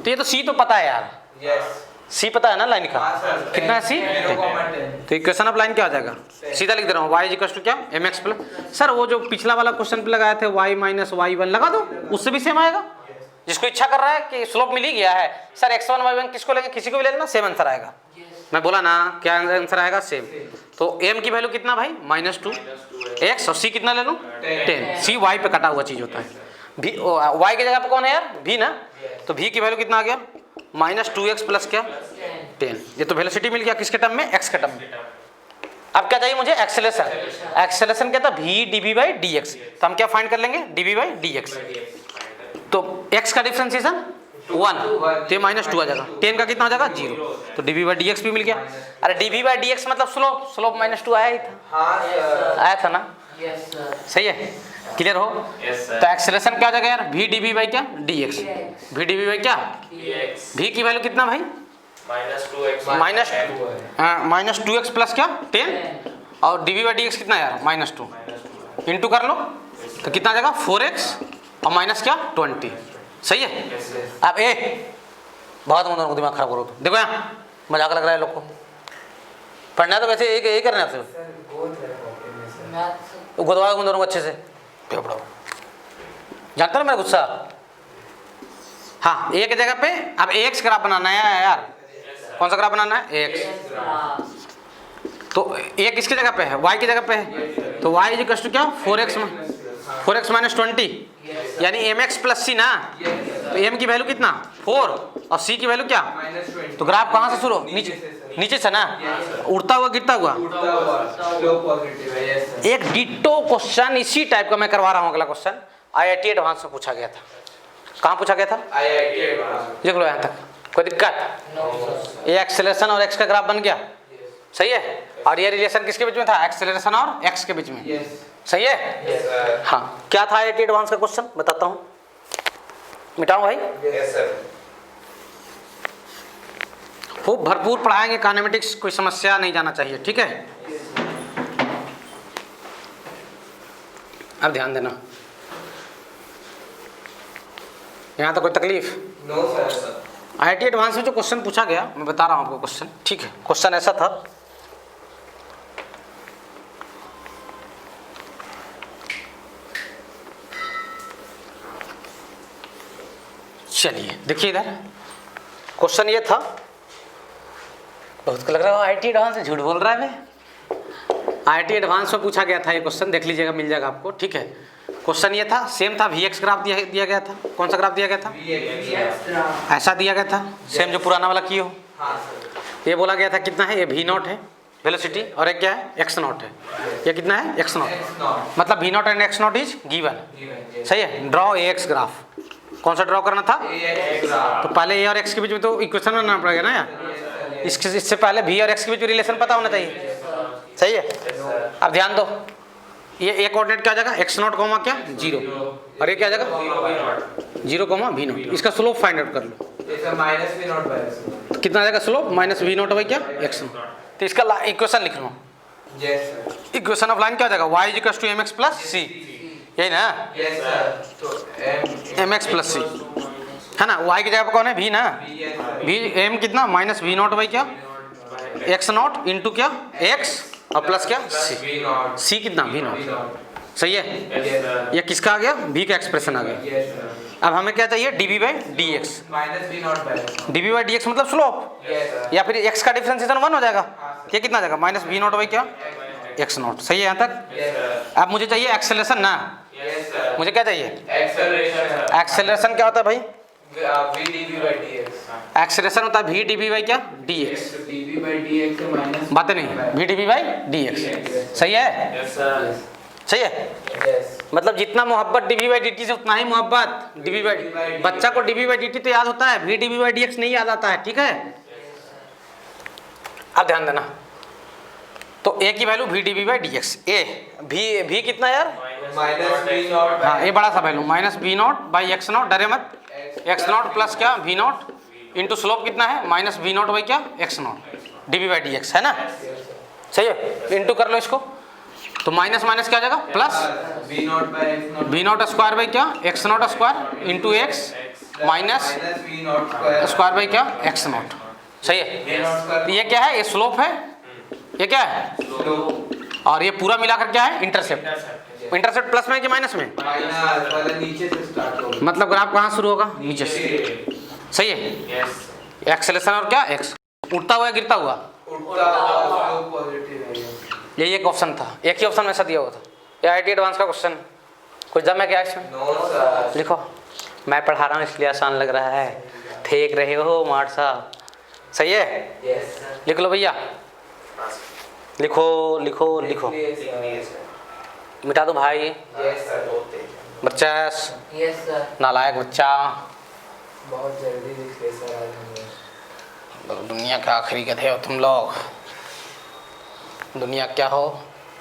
तो ये तो c तो पता है यार, यस c पता है ना लाइन का, हाँ सर। कितना है c? 0,10। तो इक्वेशन ऑफ लाइन क्या हो जाएगा, सीधा लिख दे रहा हूँ, y इक्वल टू क्या, mx प्लस। सर वो जो पिछला वाला क्वेश्चन पे लगाए थे y माइनस y1 लगा दो, उससे भी सेम आएगा। जिसको इच्छा कर रहा है कि स्लोप मिल ही गया है, सर x1 y1 किसको लेंगे, किसी को भी ले लेना, सेम आंसर आएगा। मैं बोला ना क्या आंसर आएगा, सेम। तो m की वैल्यू कितना भाई, -2 x, और c कितना ले लूँ, 10। c y पे कटा हुआ चीज होता है, v y की जगह पे कौन है यार, v ना। तो v की वैल्यू कितना आ गया, -2x प्लस क्या, 10। ये तो वेलोसिटी मिल गया किसके टर्म में, x के टर्म में। अब क्या चाहिए मुझे, एक्सेलरेशन। एक्सेलरेशन क्या था, v dv/dx। तो हम क्या फाइंड कर लेंगे, dv/dx। तो x का डिफरेंशिएशन 1, तो ये -2 आ जाएगा, 10 का कितना हो जाएगा, 0। तो dv/dx भी मिल गया। अरे dv/dx मतलब स्लोप, स्लोप -2 आया ही था, हाँ सर। आया था ना। Yes sir. सही है, क्लियर हो? तो एक्सेलरेशन क्या हो जाएगा यार, v dv क्या, dx। v dv क्या, v की वैल्यू कितना भाई, -2x प्लस क्या, 10, और dv/dx कितना यार, -2। इंटू कर लो तो कितना आ जाएगा, 4x और माइनस क्या, 20। सही है? अब ए बहुत मुझे दिमाग खराब करो, तो देखो यहाँ मजाक लग रहा है लोग को, पढ़ना है तो वैसे एक करना है, सर गोल है पॉकेट में सर। मैथ्स गुदवा उन दोनों को अच्छे से पढ़ो। जानते हो मेरा गुस्सा? हाँ, एक जगह पे अब एक्स ग्राफ बनाना है यार। कौन सा ग्राफ बनाना है, एक्स। तो एक किसकी जगह पे है, वाई की जगह पे है। तो वाई इक्वल टू क्या, 4x माइनस 20, यानी mx प्लस सी ना। तो m की वैल्यू कितना, 4, और c की वैल्यू क्या, -20। तो ग्राफ कहाँ से शुरू, नीचे से ना, उड़ता हुआ गिरता हुआ। उड़ता हुआ स्लो पॉजिटिव है। Yes sir. एक डिटो क्वेश्चन इसी टाइप का मैं करवा रहा हूँ। अगला क्वेश्चन IIT एडवांस में पूछा गया था। कहाँ पूछा गया था, IIT एडवांस। देख लो यहाँ तक, कोई दिक्कत? ये एक्सेलरेशन और x का ग्राफ बन गया, सही है। और ये रिलेशन किसके बीच में था, एक्सेलरेशन और x के बीच में। यस। सही है? Yes sir. हाँ, क्या था IIT एडवांस का क्वेश्चन, बताता हूँ, मिटाऊं भाई? Yes sir. खूब भरपूर पढ़ाएंगे काइनेमेटिक्स, कोई समस्या नहीं जाना चाहिए, ठीक है। अब ध्यान देना, यहाँ तो कोई तकलीफ? No sir. IIT एडवांस में जो क्वेश्चन पूछा गया, मैं बता रहा हूँ आपको क्वेश्चन, ठीक है। क्वेश्चन ऐसा था, चलिए देखिए इधर क्वेश्चन ये था। बहुत को लग रहा है IIT एडवांस से झूठ बोल रहा है मैं। IIT एडवांस में पूछा गया था ये क्वेश्चन, देख लीजिएगा, मिल जाएगा आपको, ठीक है। क्वेश्चन ये था, सेम था, Vx ग्राफ दिया गया था। कौन सा ग्राफ दिया गया था, ऐसा दिया गया था, सेम जो पुराना वाला किए हो। हाँ सर। ये बोला गया था कितना है, ये V0 है वेलोसिटी, और एक क्या है, x0 है। ये कितना है, x0, मतलब V0 and x0 is given. सही है। ड्रॉ AX ग्राफ, कौन सा ड्रॉ करना था, तो पहले A और x के बीच में तो इक्वेशन बनाना पड़ेगा ना यार। इससे पहले V और x के बीच में रिलेशन पता होना चाहिए, सही है। अब ध्यान दो, ये कोऑर्डिनेट क्या आ जाएगा, x0 कॉमा क्या, 0, और ये क्या आ जाएगा 0, V0। इसका स्लोप फाइंड आउट कर लो, -V0 कितना आ जाएगा स्लोप, -V0 बाई क्या, x0। तो इसका इक्वेशन लिख लो। Yes sir. Equation of line क्या हो जाएगा, y equals to mx plus c, यही ना, यस सर। तो mx प्लस c है ना। y की जगह पर कौन है, v ना, v m कितना माइनस v नॉट बाई क्या x नॉट इंटू क्या x और प्लस क्या c, c कितना v नॉट, सही है। ये किसका आ गया, v का एक्सप्रेशन आ गया। अब हमें क्या चाहिए, dv by dx, minus v naught by dv by dx मतलब स्लोप, या फिर x का डिफरेंशिएशन 1 हो जाएगा, ये कितना आ जाएगा माइनस v नॉट बाई क्या x नॉट, सही है यहाँ तक। अब मुझे चाहिए एक्सेलरेशन ना, मुझे क्या चाहिए एक्सेलरेशन, क्या होता है भाई, v dv by dx। Acceleration होता है v dv बाई क्या dx, dv by dx से माइनस बातें नहीं, v dv बाई dx, सही है, सही है। यस मतलब जितना मोहब्बत dv बाई dt से उतना ही मोहब्बत dv बाई, बच्चा को dv बाई dt तो याद होता है, v dv बाई dx नहीं याद आता है, ठीक है। अब ध्यान देना, तो a की value v dv by dx, a v कितना यार, माइनस v नॉट हाँ ये बड़ा सा value minus v not by x not, डरे मत, x नॉट प्लस क्या v नॉट इंटू स्लोप कितना है माइनस v नॉट बाई क्या x not dv by dx, है ना, सही है। इंटू कर लो इसको, तो माइनस माइनस क्या आ जाएगा plus v naught by x naught, v naught square by क्या x naught square into x minus v naught square square by क्या x नॉट, सही है। v नॉट स्क्वायर, ये क्या है, ये स्लोप है, ये क्या है, और ये पूरा मिलाकर क्या है इंटरसेप्ट, इंटरसेप्ट प्लस में कि माइनस में, माइनस वाला नीचे से स्टार्ट होगा, मतलब ग्राफ कहाँ शुरू होगा, नीचे से, सही है। एक्सेलेरेशन और क्या x, उठता हुआ गिरता हुआ, उल्टा हुआ पॉजिटिव है। यही एक ऑप्शन था, एक ही ऑप्शन में ऐसा दिया हुआ था, ये IIT एडवांस का क्वेश्चन, कुछ जब मैं क्या इसमें नो सर, लिखो, मैं पढ़ा रहा हूँ इसलिए आसान लग रहा है, फेंक रहे हो मार साहब, सही है। यस लिख लो भैया, लिखो लिखो लिखो, मिटा दो भाई, यस सर, बच्चा यस सर, नालायक बच्चा, बहुत जल्दी लिख ले सर आज हमने। दुनिया का आखिरी गधे हो तुम लोग, दुनिया क्या हो,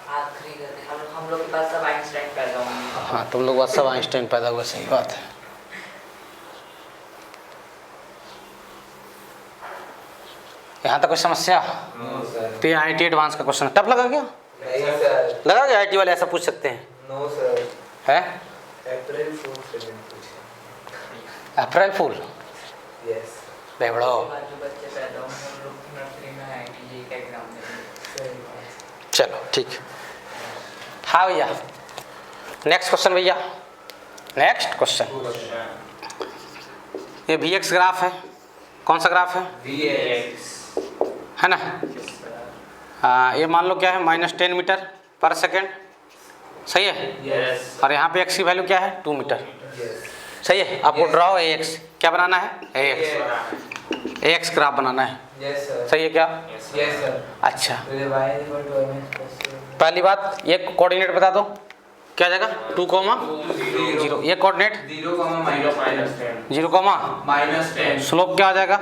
आखिरी गधे, हम लोग के पास सब आइंस्टाइन पैदा होंगे। हाँ तुम लोग बस सब आइंस्टाइन पैदा हुए, सही बात है। यहाँ तक कोई समस्या, नो सर, तो ये IIT एडवांस का क्वेश्चन टफ लगा क्या, नहीं सर, लगा क्या IIT वाले ऐसा पूछ सकते हैं, नो सर, है अप्रैल फूल से दिन पूछे। अप्रैल फूल, यस बेवड़ो, जो बच्चे पैदा होंगे उन लोग की नर्सरी में आएंगे, ये एग्जाम देंगे। सही बात। चलो ठीक। हाँ भैया, नेक्स्ट क्वेश्चन भैया, नेक्स्ट क्वेश्चन, ये VX ग्राफ है, कौन सा ग्राफ है, Vx है ना, ये मान लो क्या है -10 मीटर पर सेकेंड, सही है, यस और यहाँ पे x की वैल्यू क्या है 2 मीटर, यस सही है। आपको ड्रॉ AX क्या बनाना है, AX ग्राफ बनाना है, यस सर, सही है क्या, यस सर। अच्छा। तो ये y equal to mx plus पहली बात ये कोऑर्डिनेट बता दो, क्या जाएगा 2,0, ये कोऑर्डिनेट 0 माइनस 0, माइनस 10 स्लोप क्या आ जाएगा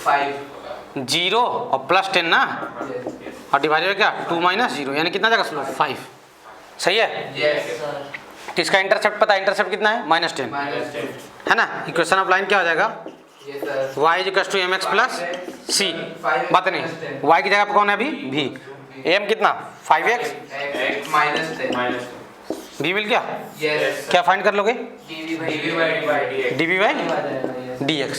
5 0 और +10 ना, और डिवाइडेड बाय क्या 2 - 0, यानी कितना जाएगा स्लोप 5, सही है। यस सर, इसका इंटरसेप्ट पता है, इंटरसेप्ट कितना है -10, माइनस 10 है ना। इक्वेशन ऑफ लाइन क्या हो जाएगा, ये sir y = mx plus c, बात नहीं, y की जगह पर कौन है अभी v, m कितना 5x, x माइनस 10 v मिल गया, यस क्या फाइंड कर लोगे dv by dv by dx dv by dx,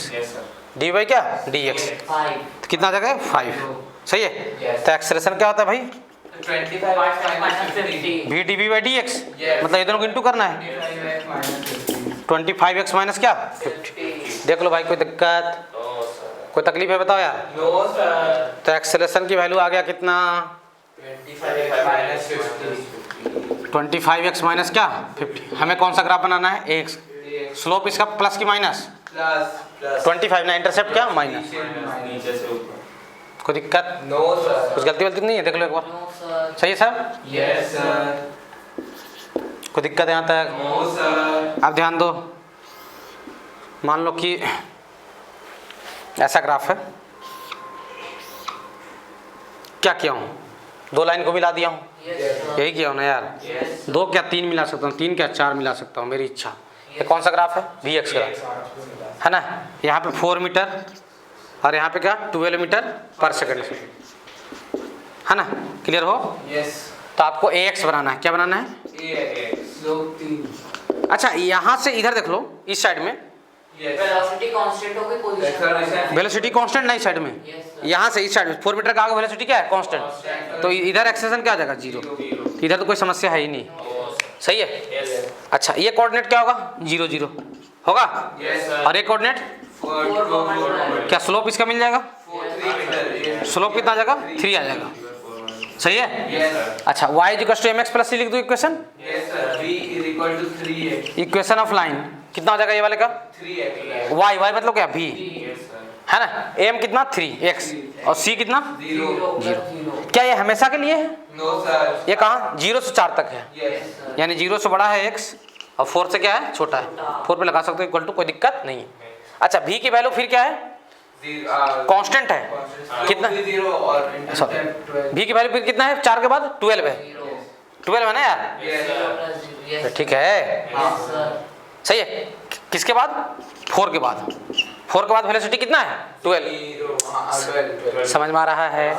dv by क्या dx, 5 तो कितना आ जाएगा 5, सही है। Yes. तो एक्सेलरेशन क्या होता है भाई 25 minus 50 v dv by dx, Yes. मतलब ये दोनों को इंटू करना है, 25x माइनस 50 25x माइनस क्या 50, देख लो भाई कोई दिक्कत कोई तकलीफ है बताओ यार। नो सर तो एक्सेलरेशन की वैल्यू आ गया कितना 25x माइनस 50 25x माइनस क्या 50, हमें कौन सा ग्राफ बनाना है x, स्लोप इसका प्लस की माइनस प्लस 25 ना, इंटरसेप्ट क्या माइनस, नीचे से ऊपर कोई दिक्कत नो सर कुछ गलती वलती नहीं है, देख लो एक बार, नो सर, सही है सर, यस सर कोई दिक्कत यहाँ तक। नो सर अब ध्यान दो, मान लो कि ऐसा ग्राफ है, क्या किया हूँ 2 लाइन को मिला दिया हूँ, यस सर, यही किया हूँ ना यार, यस 2 क्या 3 मिला सकता हूँ, 3 क्या 4 मिला सकता हूँ, मेरी इच्छा। ये कौन सा ग्राफ है VX ग्राफ, है ना। यहाँ पे 4 मीटर और यहाँ पे क्या 12 मीटर पर सेकंड, है ना, क्लियर हो। यस तो आपको ax बनाना है, क्या बनाना है, स्लोप 3 अच्छा यहाँ से इधर देख लो, इस साइड में वेलोसिटी कांस्टेंट होगी, पोजीशन वेलोसिटी कांस्टेंट नहीं, साइड में Yes, sir. यहाँ से इस साइड में 4 मीटर का आगे वेलोसिटी क्या है, कांस्टेंट। तो इधर एक्सेलेरेशन क्या आ जाएगा, 0। इधर तो कोई समस्या है ही नहीं, सही है। अच्छा ये कोऑर्डिनेट क्या होगा, 0 0 होगा, और ये कोऑर्डिनेट क्या, स्लोप इसका मिल जाएगा, स्लोप कितना आ जाएगा, 3 आ जाएगा, सही है। अच्छा y equal to mx plus c लिख दो इक्वेशन, इक्वेशन ऑफ लाइन कितना हो जाएगा ये वाले का, y मतलब क्या, v है ना, m कितना 3x और c कितना 0। क्या ये हमेशा के लिए है, ये कहाँ 0 से 4 तक है, यानी 0 से बड़ा है x और 4 से क्या है, छोटा है, 4 पे लगा सकते हो इक्वल टू, कोई दिक्कत नहीं है। अच्छा v की वैल्यू फिर क्या है, कांस्टेंट है, कितना, सॉरी v की वैल्यू फिर कितना है, 4 के बाद 12 है, 12 है ना यार, ठीक है, सही है। किसके बाद, 4 के बाद, 4 के बाद वेलोसिटी कितना है, 12, समझ में आ रहा है।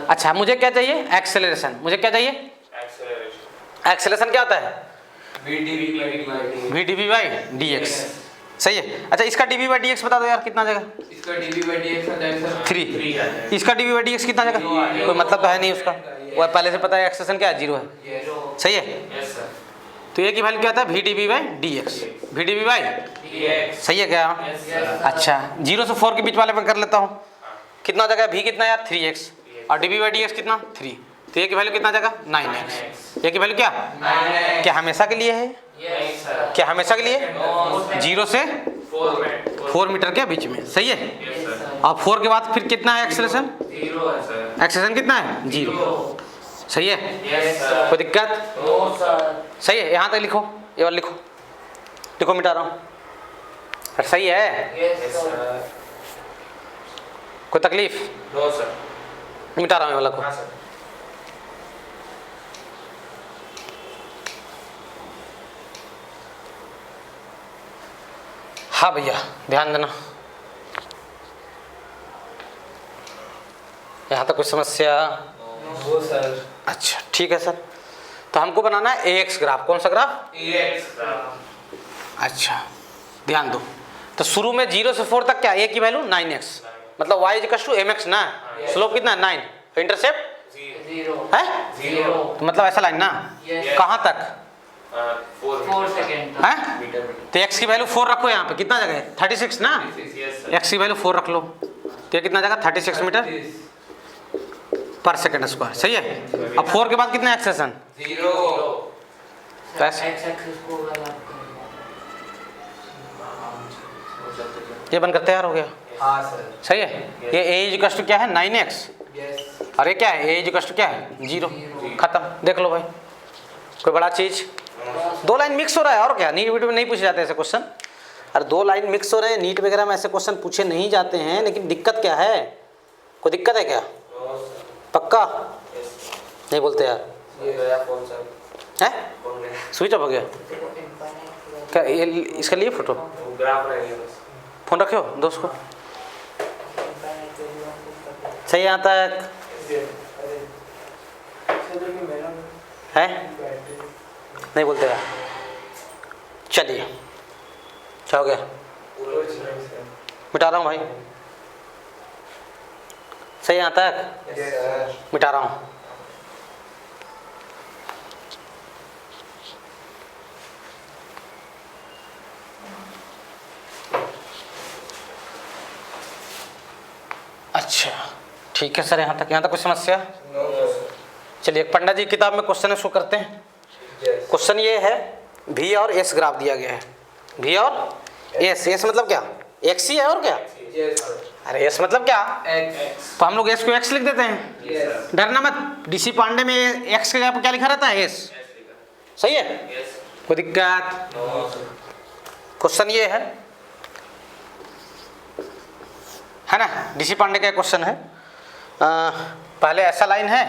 अच्छा मुझे क्या चाहिए, एक्सेलरेशन, मुझे क्या चाहिए, एक्सेलरेशन क्या होता है, v dv by dx, सही है। अच्छा इसका dv by dx बता दो यार, कितना जगह, इसका dv by dx आ जाएगा 3, इसका dv by dx कितना जगह, कोई मतलब तो है नहीं उसका, वो पहले से पता है एक्सेलरेशन क्या है, 0 है, सही है। तो ये की वैल्यू क्या आता है, v dv by dx, v dv by सही है क्या, अच्छा 0 से 4 के बीच वाले में कर लेता हूँ, कितना जगह v कितना यार 3x और dv by dx कितना 3, तो ये की वैल्यू कितना जगह 9x, ये की वैल्यू क्या, क्या हमेशा के लिए है, क्या हमेशा के लिए, 0 से 4 मीटर के बीच में, सही है। और 4 के बाद फिर कितना है एक्सेलरेशन, एक्सेलरेशन कितना है 0, सही है, कोई दिक्कत, सही है। यहाँ तक लिखो, ये वाला लिखो, लिखो मिटा रहा हूँ, सही है, कोई तकलीफ, मिटा रहा हूँ ये वाला को, हाँ भैया ध्यान देना, यहाँ तक कुछ समस्या, वो सर, अच्छा ठीक है सर। तो हमको बनाना है ax ग्राफ, कौन सा ग्राफ, अच्छा ध्यान दो। तो शुरू में 0 से 4 तक क्या, a की वैल्यू 9x, मतलब y इक्वल टू mx ना, स्लोप कितना 9, इंटरसेप्ट 0 है, 0, तो मतलब ऐसा लाइन ना, कहाँ तक 4 सेकंड है, तो x की वैल्यू 4 रखो, यहाँ पे कितना जगह है 36 ना, x की वैल्यू 4 रख लो, तो ये कितना जगह 36 मीटर पर सेकंड स्क्वायर, सही है। अब 4 के बाद कितना एक्सेशन, 0, तो ऐसे x एक्सिस को अगर आप ये बनकर तैयार हो गया, हाँ सर, सही है। ये a इक्वल टू क्या है 9x, यस और ये क्या है a इक्वल टू क्या है 0, खत्म, देख लो भाई, कोई बड़ा चीज, 2 लाइन मिक्स हो रहा है और क्या, नीट वीट में नहीं पूछे जाते ऐसे क्वेश्चन, अरे 2 लाइन मिक्स हो रहे हैं, नीट वगैरह में ऐसे क्वेश्चन पूछे नहीं जाते हैं, लेकिन दिक्कत क्या है, कोई दिक्कत है क्या, पक्का नहीं बोलते यार, ये गया फोन सर, है स्विच ऑफ हो गया क्या, ये इसका लिए फोटो, ग्राफ रह गया बस, फोन रखे हो दोस्त को, सही यहाँ तक है, नहीं बोलते यार, चलिए क्या हो गया, मिटा रहा हूँ भाई, सही यहाँ तक मिटा रहा हूँ, अच्छा ठीक है सर, यहाँ तक कुछ समस्या, चलिए एक पंडा जी किताब में क्वेश्चन इसको करते हैं। क्वेश्चन ये है, v और s ग्राफ दिया गया है, v और s मतलब क्या, x ही है और क्या, अरे s मतलब क्या, तो हम लोग s को x लिख देते हैं, डरना मत, डीसी पांडे में x के जगह पर क्या लिखा रहता है, s, सही है, कोई दिक्कत, क्वेश्चन ये है ना, डीसी पांडे का क्वेश्चन है, पहले ऐसा लाइन है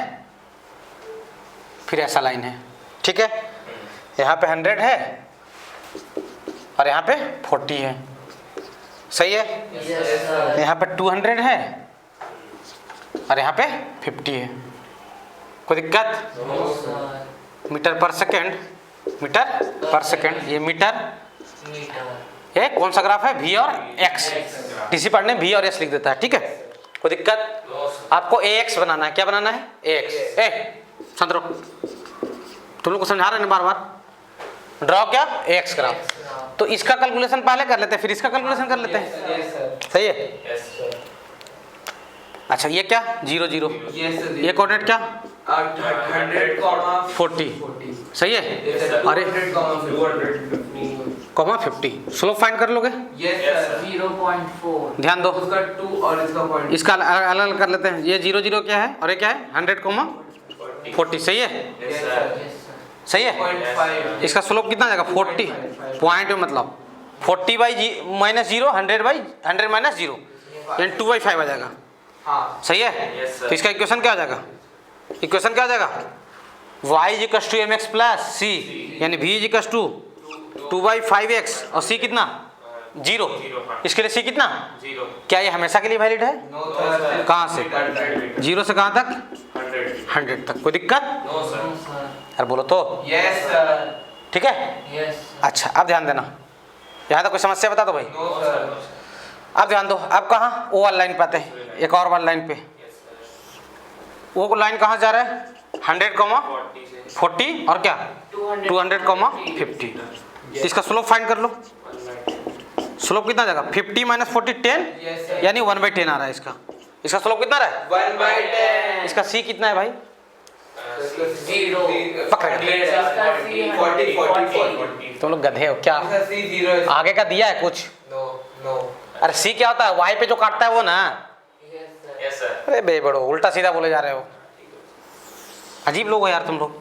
फिर ऐसा लाइन है, ठीक है, यहाँ पे 100 है और यहाँ पे 40 है, सही है, यहाँ पे 200 है और यहाँ पे 50 है, कोई दिक्कत? No sir. Metre per second, metre per second, ये मीटर, मीटर। ये कौन सा ग्राफ है? V और X। टीसी पढ़ने V और S लिख देता है, ठीक है, कोई दिक्कत? आपको AX बनाना है, क्या बनाना है? AX। शांत रहो, तुम लोग को समझा रहे हैं बार बार। ड्रॉ क्या? AX graph. तो इसका कैलकुलेशन पहले कर लेते हैं, फिर इसका कैलकुलेशन कर लेते हैं, यस सर। सही है? Yes sir. अच्छा ये क्या? 0 0, यस सर। ये कोऑर्डिनेट क्या? 100, 40, सही है? अरे 200, कॉमा 50, स्लोप फाइंड कर लोगे? Yes sir. 0.4। ध्यान दो, उसका 2 और इसका पॉइंट। इसका अलग अलग कर लेते हैं। ये 0 0 क्या है और ये क्या है? 100 कॉमा 40, सही है? Yes sir. सही है? 0.5। इसका स्लोप कितना आ जाएगा? 40 पॉइंट में, मतलब 40 बाई माइनस 0, 100 बाई 100 माइनस 0, यानी 2/5 आ जाएगा, हाँ। सही है? तो इसका इक्वेशन क्या आ जाएगा? इक्वेशन क्या आ जाएगा? y equals to mx plus c, यानी v इक्वल्स टू 2/5x और c कितना? 0। इसके लिए c कितना? 0। क्या ये हमेशा के लिए वैलिड है? No sir. कहाँ से? 0 से कहाँ तक? 100 तक। कोई दिक्कत? No sir. यार बोलो तो, यस सर। ठीक है? यस। अच्छा अब ध्यान देना, यहाँ तक कोई समस्या बता दो भाई। No sir. अब ध्यान दो, अब कहाँ? ओ वाली लाइन पे आते हैं, एक और वाली लाइन पे। वो लाइन कहाँ जा रहा है? 100 कॉमा 40 और क्या? 200 कॉमा 50। इसका स्लोप फाइंड कर लो। स्लोप कितना जाएगा? 50 माइनस 40 10, यस सर। यानी 1/10 आ रहा है इसका। इसका स्लोप कितना रहा है? 1/10। इसका c कितना है भाई? 0। पकड़। 40। तुम लोग गधे हो क्या? इसका C 0 है। आगे का दिया है कुछ? No no. अरे c क्या होता है? y पे जो काटता है वो ना। Yes sir. अरे बे बड़ो उल्टा सीधा बोले जा रहे हो, अजीब लोग हो यार तुम लोग।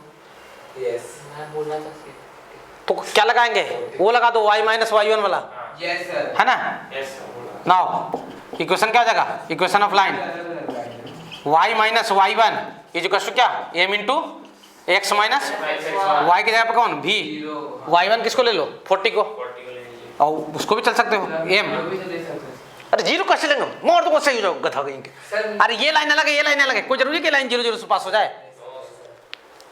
यस। मैं बोला था तो क्या लगाएंगे? वो लगा दो y माइनस y1 वाला, यस सर। है ना? नाउ इक्वेशन क्या आ जाएगा? Equation of line y minus y1 is equal to क्या? m into x minus y की जगह पे कौन? v। y1 किसको ले लो? 40 को, और उसको भी चल सकते हो m। अरे 0 कैसे लेंगे? मोड़ तो सही हो जाओ गधा कहीं के। अरे ये लाइन अलग है, ये लाइन अलग है, कोई जरूरी है कि लाइन 0 0 से पास हो जाए?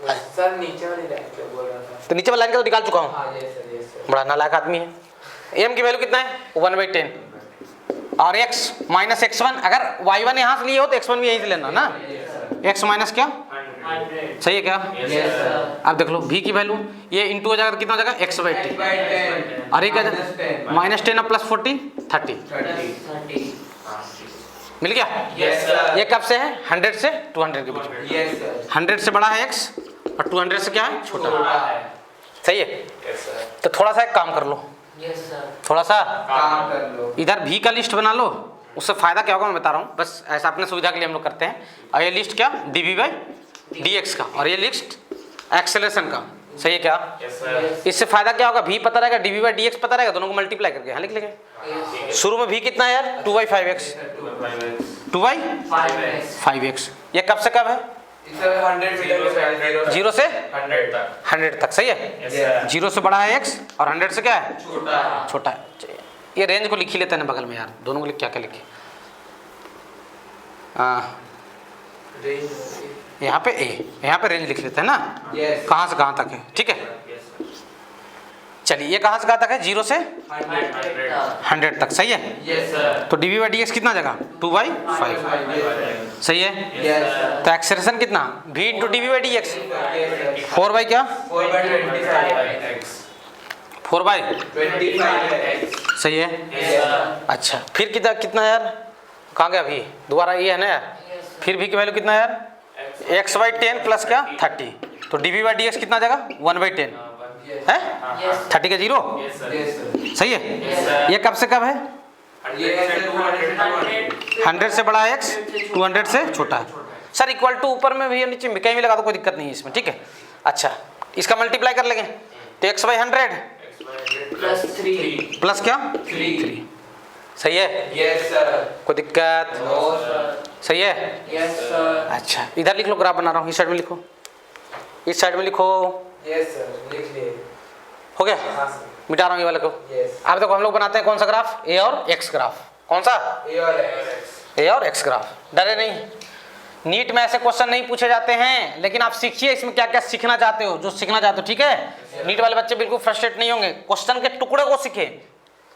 सर नीचे वाली लाइन पे बोल रहा था। तो नीचे वाली लाइन का तो निकाल चुका हूँ। हाँ यस सर। Yes sir. बड़ा नालायक आदमी है। m की वैल्यू कितना है? 1/10, और x माइनस x1, अगर y1 यहाँ से लिए हो तो x1 भी यहीं से लेना ना। x माइनस क्या? 100। सही है क्या? Yes sir. अब देख लो v की वैल्यू, ये इंटू हो जाएगा तो कितना हो जाएगा? x/10, 10। और ये क्या जाएगा? माइनस 10 और प्लस 40 30, 30। मिल गया? Yes sir. ये कब से है? 100 से 200 के बीच में। Yes sir. 100 से बड़ा है x और 200 से क्या है? छोटा। छोटा है। सही है? Yes sir. तो थोड़ा सा एक काम कर लो, यस सर। थोड़ा सा काम कर लो। इधर v का लिस्ट बना लो। उससे फायदा क्या होगा मैं बता रहा हूँ, बस ऐसा अपने सुविधा के लिए हम लोग करते हैं। और ये लिस्ट क्या? dv/dx का, और ये लिस्ट एक्सेलरेशन का, सही है क्या? इससे फायदा क्या होगा? v पता रहेगा, dv/dx पता रहेगा, दोनों को मल्टीप्लाई करके यहाँ लिख लेंगे। शुरू में v कितना है यार? 2/5x, 2/5x। ये कब से कब है? 100 मीटर के पहले 0 से 100 100 तक, सही है? Yes, 0 से बड़ा है x और 100 से क्या है? छोटा है। छोटा है। ये रेंज को लिख ही लेते हैं बगल में यार, दोनों को लिख क्या क्या लिखे? यहाँ पे a, यहाँ पे रेंज लिख लेते हैं ना, Yes. कहाँ से कहाँ तक है, ठीक है? चलिए ये कहाँ से कहाँ तक है? 0 से 100 तक, सही है? Yes sir. तो dv/dx कितना जाएगा? 2/5, सही है? Yes sir. तो एक्सेलरेशन कितना? v इंटू dv/dx 4 क्या? 4/25, सही है? अच्छा फिर कितना कितना यार? कहाँ गया भी? दोबारा ये है ना यार। फिर भी की वैल्यू कितना यार? x/10 प्लस क्या? 30। तो dv/dx कितना जाएगा? 1/10 है? 30 का 0, सही है? ये कब से कब है? 100 से बड़ा है x, 200 से छोटा है। सर इक्वल टू ऊपर में भी नीचे में कहीं भी लगा दो, कोई दिक्कत नहीं है इसमें, ठीक है? अच्छा इसका मल्टीप्लाई कर लेंगे तो x/100 प्लस 3। प्लस क्या? 3, सही है? Yes sir. कोई दिक्कत? No sir. सही है? Yes sir. अच्छा इधर लिख लो, ग्राफ बना रहा हूँ, इस साइड में लिखो, इस साइड में लिखो। यस सर लिख लिए। हो गया? हाँ सर। मिटा रहा हूँ ये वाले को। यस। अब देखो हम लोग बनाते हैं कौन सा ग्राफ? ए और एक्स ग्राफ। कौन सा? ए और एक्स। ए और एक्स ग्राफ। डरे नहीं, नीट में ऐसे क्वेश्चन नहीं पूछे जाते हैं, लेकिन आप सीखिए इसमें क्या क्या सीखना चाहते हो, जो सीखना चाहते हो, ठीक है। नीट वाले बच्चे बिल्कुल फ्रस्ट्रेट नहीं होंगे, क्वेश्चन के टुकड़े को सीखे,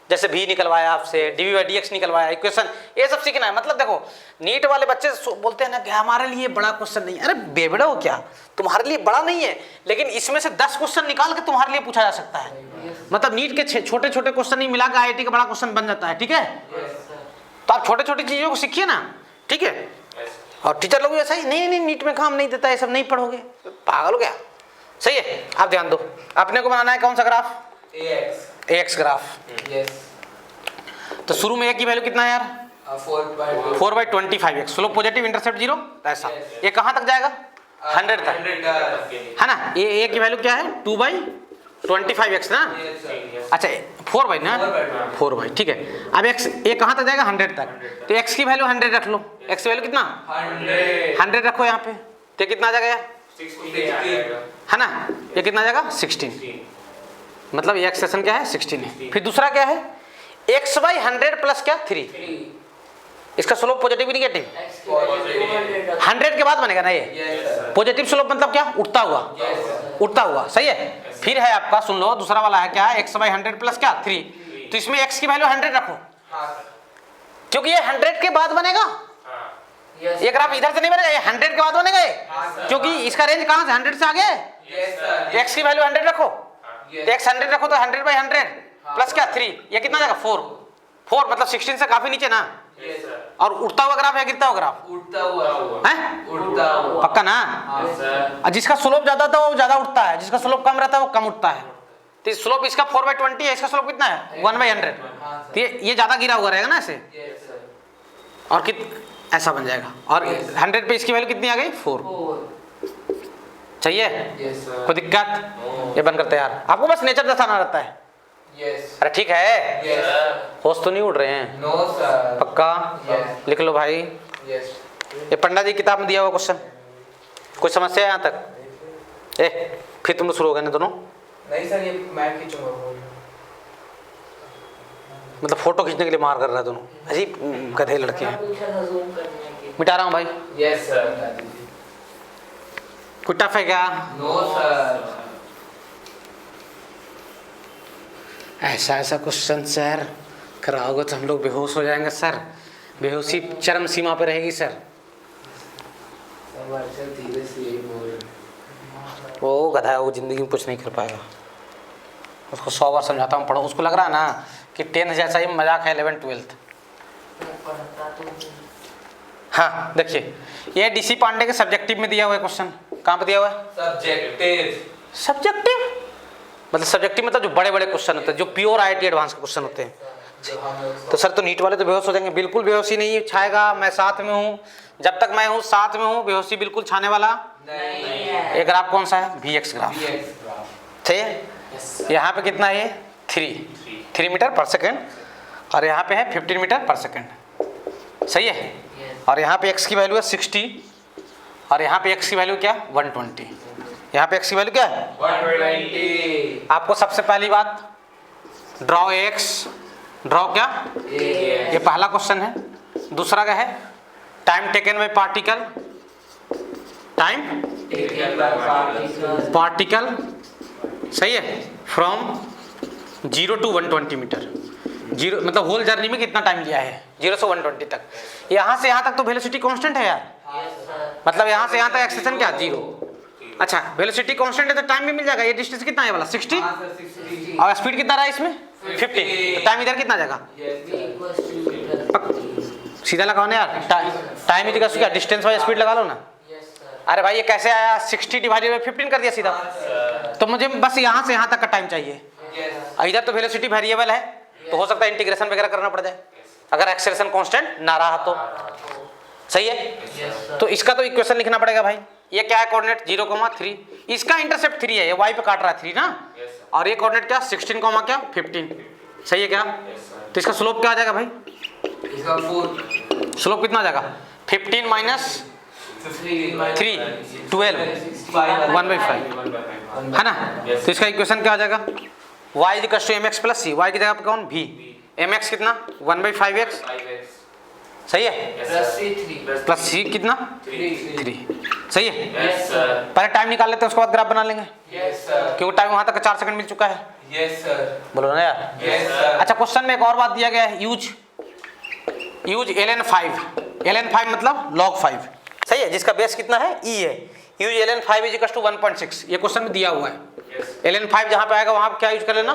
जैसे भी निकलवाया आपसे, dv/dx निकलवाया, इक्वेशन, ये सब सीखना है। मतलब देखो नीट वाले बच्चे बोलते हैं ना कि हमारे लिए बड़ा क्वेश्चन नहीं, अरे बेवड़े हो क्या, तुम्हारे लिए बड़ा नहीं है, लेकिन इसमें से 10 क्वेश्चन निकाल के तुम्हारे लिए पूछा जा सकता है। मतलब नीट के छोटे छोटे क्वेश्चन नहीं मिला के IIT का बड़ा क्वेश्चन बन जाता है, ठीक है। तो आप छोटे छोटी चीजों को सीखिए ना, ठीक है। और टीचर लोग भी ऐसा ही, नहीं नीट में काम नहीं देता, ये सब नहीं पढ़ोगे, पागल हो गया, सही है। आप ध्यान दो, अपने को बनाना है कौन सा ग्राफ, AX ग्राफ। तो शुरू में A की वैल्यू कितना है यार, 4/25x, स्लोप पॉजिटिव, इंटरसेप्ट 0, ऐसा। ये कहाँ तक जाएगा, 100 तक, है ना। ये A की वैल्यू क्या है, 2/25x ना, अच्छा 4 ना, 4, ठीक है। अब x ये कहाँ तक जाएगा, 100 तक, तो x की वैल्यू 100 रख लो, x की वैल्यू कितना, 100 रखो यहाँ पे, तो कितना आ जाएगा यार, 16 है ना। ये कितना आ जाएगा, 16, मतलब ये एक्सप्रेशन क्या है, 16 है। फिर दूसरा क्या है, x/100 प्लस क्या, 3, इसका स्लोप पॉजिटिव निगेटिव, 100 के बाद बनेगा ना ये, पॉजिटिव स्लोप मतलब क्या, उठता हुआ, उठता हुआ, सही है। फिर है आपका, सुन लो, दूसरा वाला है क्या, x/100 प्लस क्या, 3, तो इसमें x की वैल्यू 100 रखो, क्योंकि ये 100 के बाद बनेगा, ये ग्राफ इधर से नहीं बनेगा, ये 100 के बाद बनेगा ये, क्योंकि इसका रेंज कहाँ से, 100 से आगे है। x की वैल्यू 100 रखो, x 100 रखो तो 100/100 प्लस क्या, 3, ये कितना जाएगा, 4 मतलब 16 से काफी नीचे ना। और उठता हुआ ग्राफ है, गिरता हुआ ग्राफ, उठता हुआ है, उठता हुआ, पक्का ना। और जिसका स्लोप ज्यादा था वो ज्यादा उठता है, जिसका स्लोप कम रहता है वो कम उठता है। तो स्लोप इसका 4/20 है, इसका स्लोप कितना है, 1/100, तो ये ज्यादा गिरा हुआ रहेगा ना ऐसे, और ऐसा बन जाएगा। और 100 पे इसकी वैल्यू कितनी आ गई, 4, चाहिए, कोई दिक्कत, ये बन करते यार, आपको बस नेचर दर्शाना रहता है। अरे ठीक है, होश तो नहीं उड़ रहे हैं, नो सर, पक्का, लिख लो भाई। ये पंडा जी किताब में दिया हुआ क्वेश्चन, कोई समस्या है यहाँ तक, फिर तुम लोग शुरू हो गए ना दोनों, नहीं सर, ये मैं खींचूंगा, मतलब फोटो खींचने के लिए मार कर रहा है दोनों, अजीब गधे लड़के हैं। मिटा रहा हूँ भाई, यस सर, कोई टफ है क्या, नो सर, ऐसा क्वेश्चन सर कराओगे तो हम लोग बेहोश हो जाएंगे सर, बेहोशी चरम सीमा पे रहेगी सर। धीरे से यही बोल, वो गधा है, वो जिंदगी में कुछ नहीं कर पाएगा, उसको 100 बार समझाता हूँ, पढ़ो, उसको लग रहा है ना कि 10th जैसा ही मजाक है 11th 12th। हाँ देखिए, ये DC पांडे के सब्जेक्टिव में दिया हुआ है क्वेश्चन, कहाँ पे दिया हुआ है, सब्जेक्टिव मतलब सब्जेक्टिव मतलब जो बड़े बड़े क्वेश्चन होते हैं, जो प्योर IIT एडवांस के क्वेश्चन होते हैं। तो सर तो नीट वाले तो बेहोश हो जाएंगे, बिल्कुल बेहोशी नहीं छाएगा, मैं साथ में हूँ, जब तक मैं हूँ साथ में हूँ, बेहोशी बिल्कुल छाने वाला नहीं है। ये ग्राफ कौन सा है, VX ग्राफ, ठीक है। यहाँ पे कितना है, 3 मीटर पर सेकेंड, और यहाँ पे है 15 मीटर पर सेकेंड, सही है। और यहाँ पे x की वैल्यू है 60, और यहाँ पे x की वैल्यू क्या, 120, यहाँ पे x की वैल्यू क्या है, 120। आपको सबसे पहली बात ड्रॉ AX, ड्रॉ क्या, ये पहला क्वेश्चन है। दूसरा क्या है, time taken by particle, time particle, सही है, फ्रॉम 0 to 120 मीटर, 0 मतलब होल जर्नी में कितना टाइम लिया है, 0 से 120 तक। यहाँ से यहाँ तक तो वेलोसिटी कांस्टेंट है यार, मतलब यहाँ से यहाँ तक एक्सेलेरेशन क्या, 0। अच्छा वेलोसिटी कांस्टेंट है तो टाइम भी मिल जाएगा, ये डिस्टेंस कितना है वाला 60, और स्पीड कितना रहा इसमें 50, टाइम इधर कितना जाएगा, सीधा लगाओ ना यार, टाइम इधर क्या, डिस्टेंस बाय स्पीड लगा लो ना। अरे भाई ये कैसे आया, 60 डिवाइडेड बाय 15 कर दिया सीधा, तो मुझे बस यहाँ से यहाँ तक का टाइम चाहिए। इधर तो वेलोसिटी वेरिएबल है, तो हो सकता है इंटीग्रेशन वगैरह करना पड़ जाए, अगर एक्सेलरेशन कांस्टेंट ना रहा तो, सही है। तो इसका तो इक्वेशन लिखना पड़ेगा भाई, ये क्या है कोऑर्डिनेट 0,3, इसका इंटरसेप्ट 3 है, ये y पे काट रहा है 3 ना, और ये कोऑर्डिनेट क्या 16, क्या 15, सही है क्या। तो इसका स्लोप क्या आ जाएगा भाई, इसका 4, स्लोप कितना आ जाएगा, 15 माइनस 3 12 1/5 है ना। तो इसका इक्वेशन क्या आ जाएगा, y = mx + c, y की जगह पे कौन v, mx कितना 1/5x, सही है। प्लस सी 3 प्लस सी कितना 3 3 सही है। यस सर पहले टाइम निकाल लेते हैं उसके बाद ग्राफ बना लेंगे यस सर क्योंकि टाइम वहां तक 4 सेकंड मिल चुका है। यस सर बोलो ना यार। यस सर अच्छा क्वेश्चन में एक और बात दिया गया है यूज ln5 मतलब log 5 सही है जिसका बेस कितना है e है। Use ln5 is equal to 1.6 ये क्वेश्चन में दिया हुआ है। ln5 जहां पे आएगा वहां पे क्या यूज कर लेना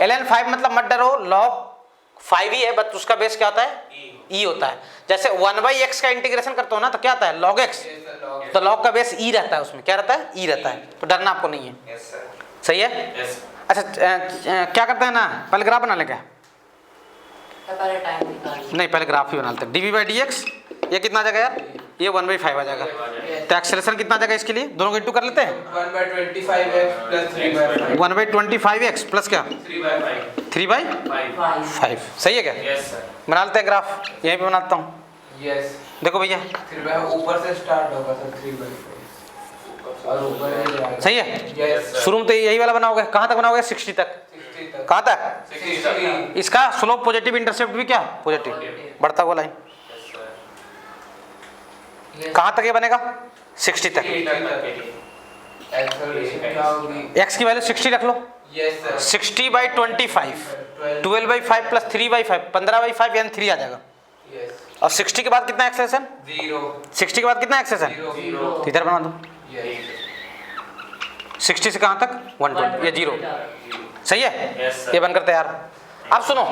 ln5 मतलब मत डरो log 5 ही है बट उसका बेस क्या होता है e होता है। जैसे 1/x का इंटीग्रेशन करते हो ना तो क्या आता है log x तो log का बेस e रहता है उसमें क्या रहता है e रहता है तो डरना आपको नहीं है। यस सर सही है। यस अच्छा क्या करते हैं ना पहले ग्राफ बना लेंगे पहले टाइम निकाल नहीं पहले ग्राफ ही बना लेते हैं dv/dx ये कितना आ जाएगा यार ये 1/5 आ जाएगा तो एक्सेलरेशन कितना आ जाएगा इसके लिए दोनों को इंटू कर लेते हैं 1/25x प्लस 3/5 1/25x प्लस क्या 3/5 3/5 सही है क्या यस सर बना लेते हैं ग्राफ यहीं पे बनाता हूँ यस देखो भैया 3/5 ऊपर से स्टार्ट होगा सर 3/5 और ऊपर ही जाएगा सही है। यस सर शुरू में तो यही वाला बनाओगे कहाँ तक बनाओगे 60 तक 60 तक कहाँ तक 60 इसका स्लोप पॉजिटिव इंटरसेप्ट भी क्या पॉजिटिव बढ़ता हुआ लाइन कहाँ तक ये बनेगा 60 तक एक्सेलरेशन क्या होगी x की वैल्यू 60 रख लो यस सर 60/25 12/5 प्लस 3/5 15/5 यानी 3 आ जाएगा यस और 60 के बाद कितना एक्सेलेरेशन 0 60 के बाद कितना एक्सेलेरेशन 0 तो इधर बना दो यस 60 से कहाँ तक 120 ये 0 सही है Yes, sir. ये बनकर तैयार। अब सुनो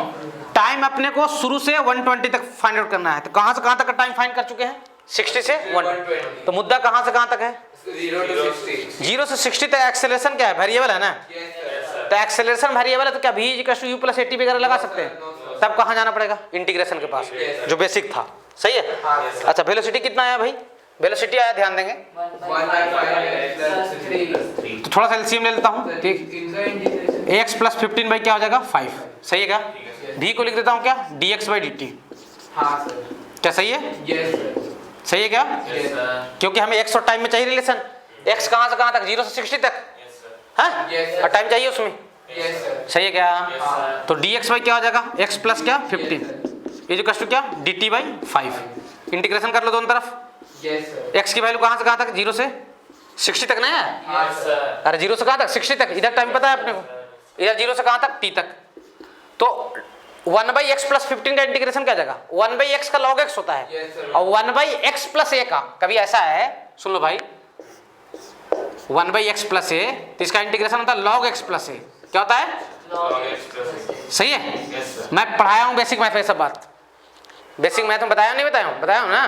टाइम अपने को शुरू से 120 तक फाइंड आउट करना है तो कहाँ से कहाँ तक का टाइम फाइंड कर चुके हैं 60 से 120 तो मुद्दा कहाँ से कहाँ तक है 0 to 60 0 से 60 तक एक्सेलरेशन क्या है वेरिएबल है ना यस सर तो एक्सेलरेशन वेरिएबल है तो क्या v = u + at वगैरह लगा सकते हैं तब कहाँ जाना पड़ेगा इंटीग्रेशन के पास जो बेसिक था सही है। अच्छा वेलोसिटी कितना आया भाई वेलोसिटी आया ध्यान देंगे 1/5 प्लस 3 तो थोड़ा सा एलसीएम ले लेता हूँ ठीक इनका इंटीग्रेशन ax + 15 बाई क्या हो जाएगा 5 सही है क्या v को लिख देता हूँ क्या dx/dt हां सर क्या सही है यस सर सही है क्या यस सर क्योंकि हमें x और टाइम में चाहिए रिलेशन x कहाँ से कहाँ तक 0 से 60 तक है Yes, sir. और टाइम चाहिए उसमें यस सर सही है क्या हाँ तो dx क्या हो जाएगा x प्लस क्या 15 ये जो कस्ट क्या dt/5 इंटीग्रेशन कर लो दोनों तरफ यस सर x की वैल्यू कहाँ से कहाँ तक 0 से 60 तक नहीं है हां सर अरे 0 से कहाँ तक 60 तक इधर टाइम पता है अपने को इधर 0 से कहाँ तक t तक तो 1/x + 15 का इंटीग्रेशन क्या जाएगा 1/x का log x होता है Yes, sir. और 1/x + a का कभी ऐसा है सुन लो भाई 1/x + a तो इसका इंटीग्रेशन होता है log x + a क्या होता है सही है। यस सर मैं पढ़ाया हूँ बेसिक मैथ में सब बात बेसिक मैथ में बताया नहीं बताया हूँ ना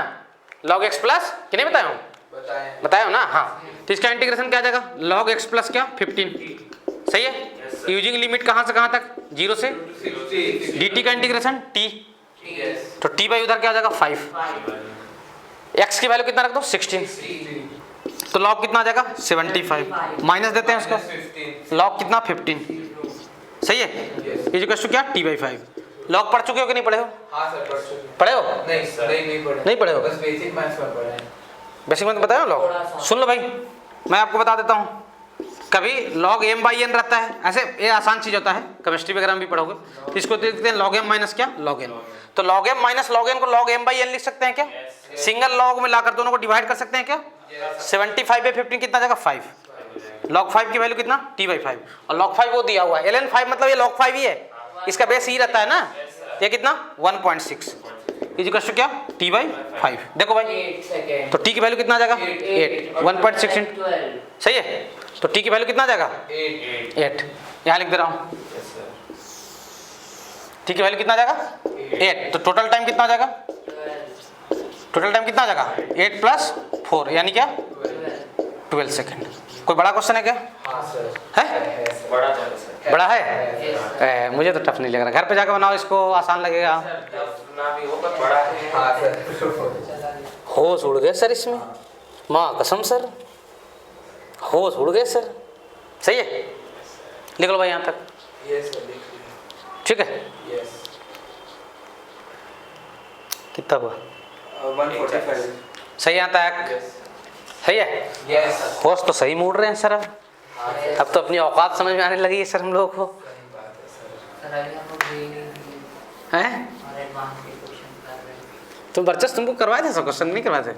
log x प्लस कि नहीं बताया हूँ बताएं बताया हूँ ना हाँ तो इसका इंटीग्रेशन क्या आ जाएगा log x प्लस क्या 15 सही है यूजिंग लिमिट कहाँ से कहाँ तक 0 से 60 dt का इंटीग्रेशन t यस तो t बाई उधर क्या हो जाएगा 5 x की वैल्यू कितना रख दो 16 तो log कितना आ जाएगा 75 माइनस देते हैं उसको 15 log कितना 15 सही है ये जो कस्ट क्या t/5 log पढ़ चुके हो कि नहीं पढ़े हो हां सर पढ़ चुके पढ़े हो नहीं पढ़े नहीं पढ़े हो बस बेसिक मैथ्स में पढ़े हैं बेसिक में बताया log सुन लो भाई मैं आपको बता देता हूँ कभी log m/n रहता है ऐसे ये आसान चीज होता है केमिस्ट्री वगैरह में भी पढ़ोगे इसको देखते हैं log m माइनस क्या log n तो log m minus log n को log m/n लिख सकते हैं क्या सिंगल log में लाकर दोनों को डिवाइड कर सकते हैं क्या 75/15 कितना जाएगा 5 log 5 की वैल्यू कितना t/5 और log 5 वो दिया हुआ है ln5 मतलब ये log 5 ही है इसका बेस ही रहता है ना ये कितना 1.6 इज क्या t/5 देखो भाई 8 सेकंड तो t की वैल्यू कितना आ जाएगा 8 1.6 सही है तो t की वैल्यू कितना आ जाएगा 8 यहाँ लिख दे रहा हूँ t की वैल्यू कितना आ जाएगा 8 तो टोटल टाइम कितना आ जाएगा टोटल टाइम कितना आ जाएगा 8 + 4 यानी क्या 12 सेकंड कोई बड़ा क्वेश्चन है क्या हां सर है बड़ा सर बड़ा है मुझे तो टफ नहीं लग रहा घर पे जाकर बनाओ इसको आसान लगेगा ना भी हो पर बड़ा है हां सर होश उड़ गए सर इसमें माँ कसम सर होश उड़ गए सर सही है लिख लो भाई यहाँ तक यस सर लिख लीजिए ठीक है यस कितना हुआ 145 सही यहाँ तक यस सही है यस होश तो सही मूड रहे हैं सर अब तो अपनी औकात समझ में आने लगी है सर हम लोगों को सर अभी हम लोग ये नहीं हैं और एडवांस के क्वेश्चन कर रहे हैं तुम वर्चस्व तुमको करवाए थे सब क्वेश्चन नहीं करवाए थे?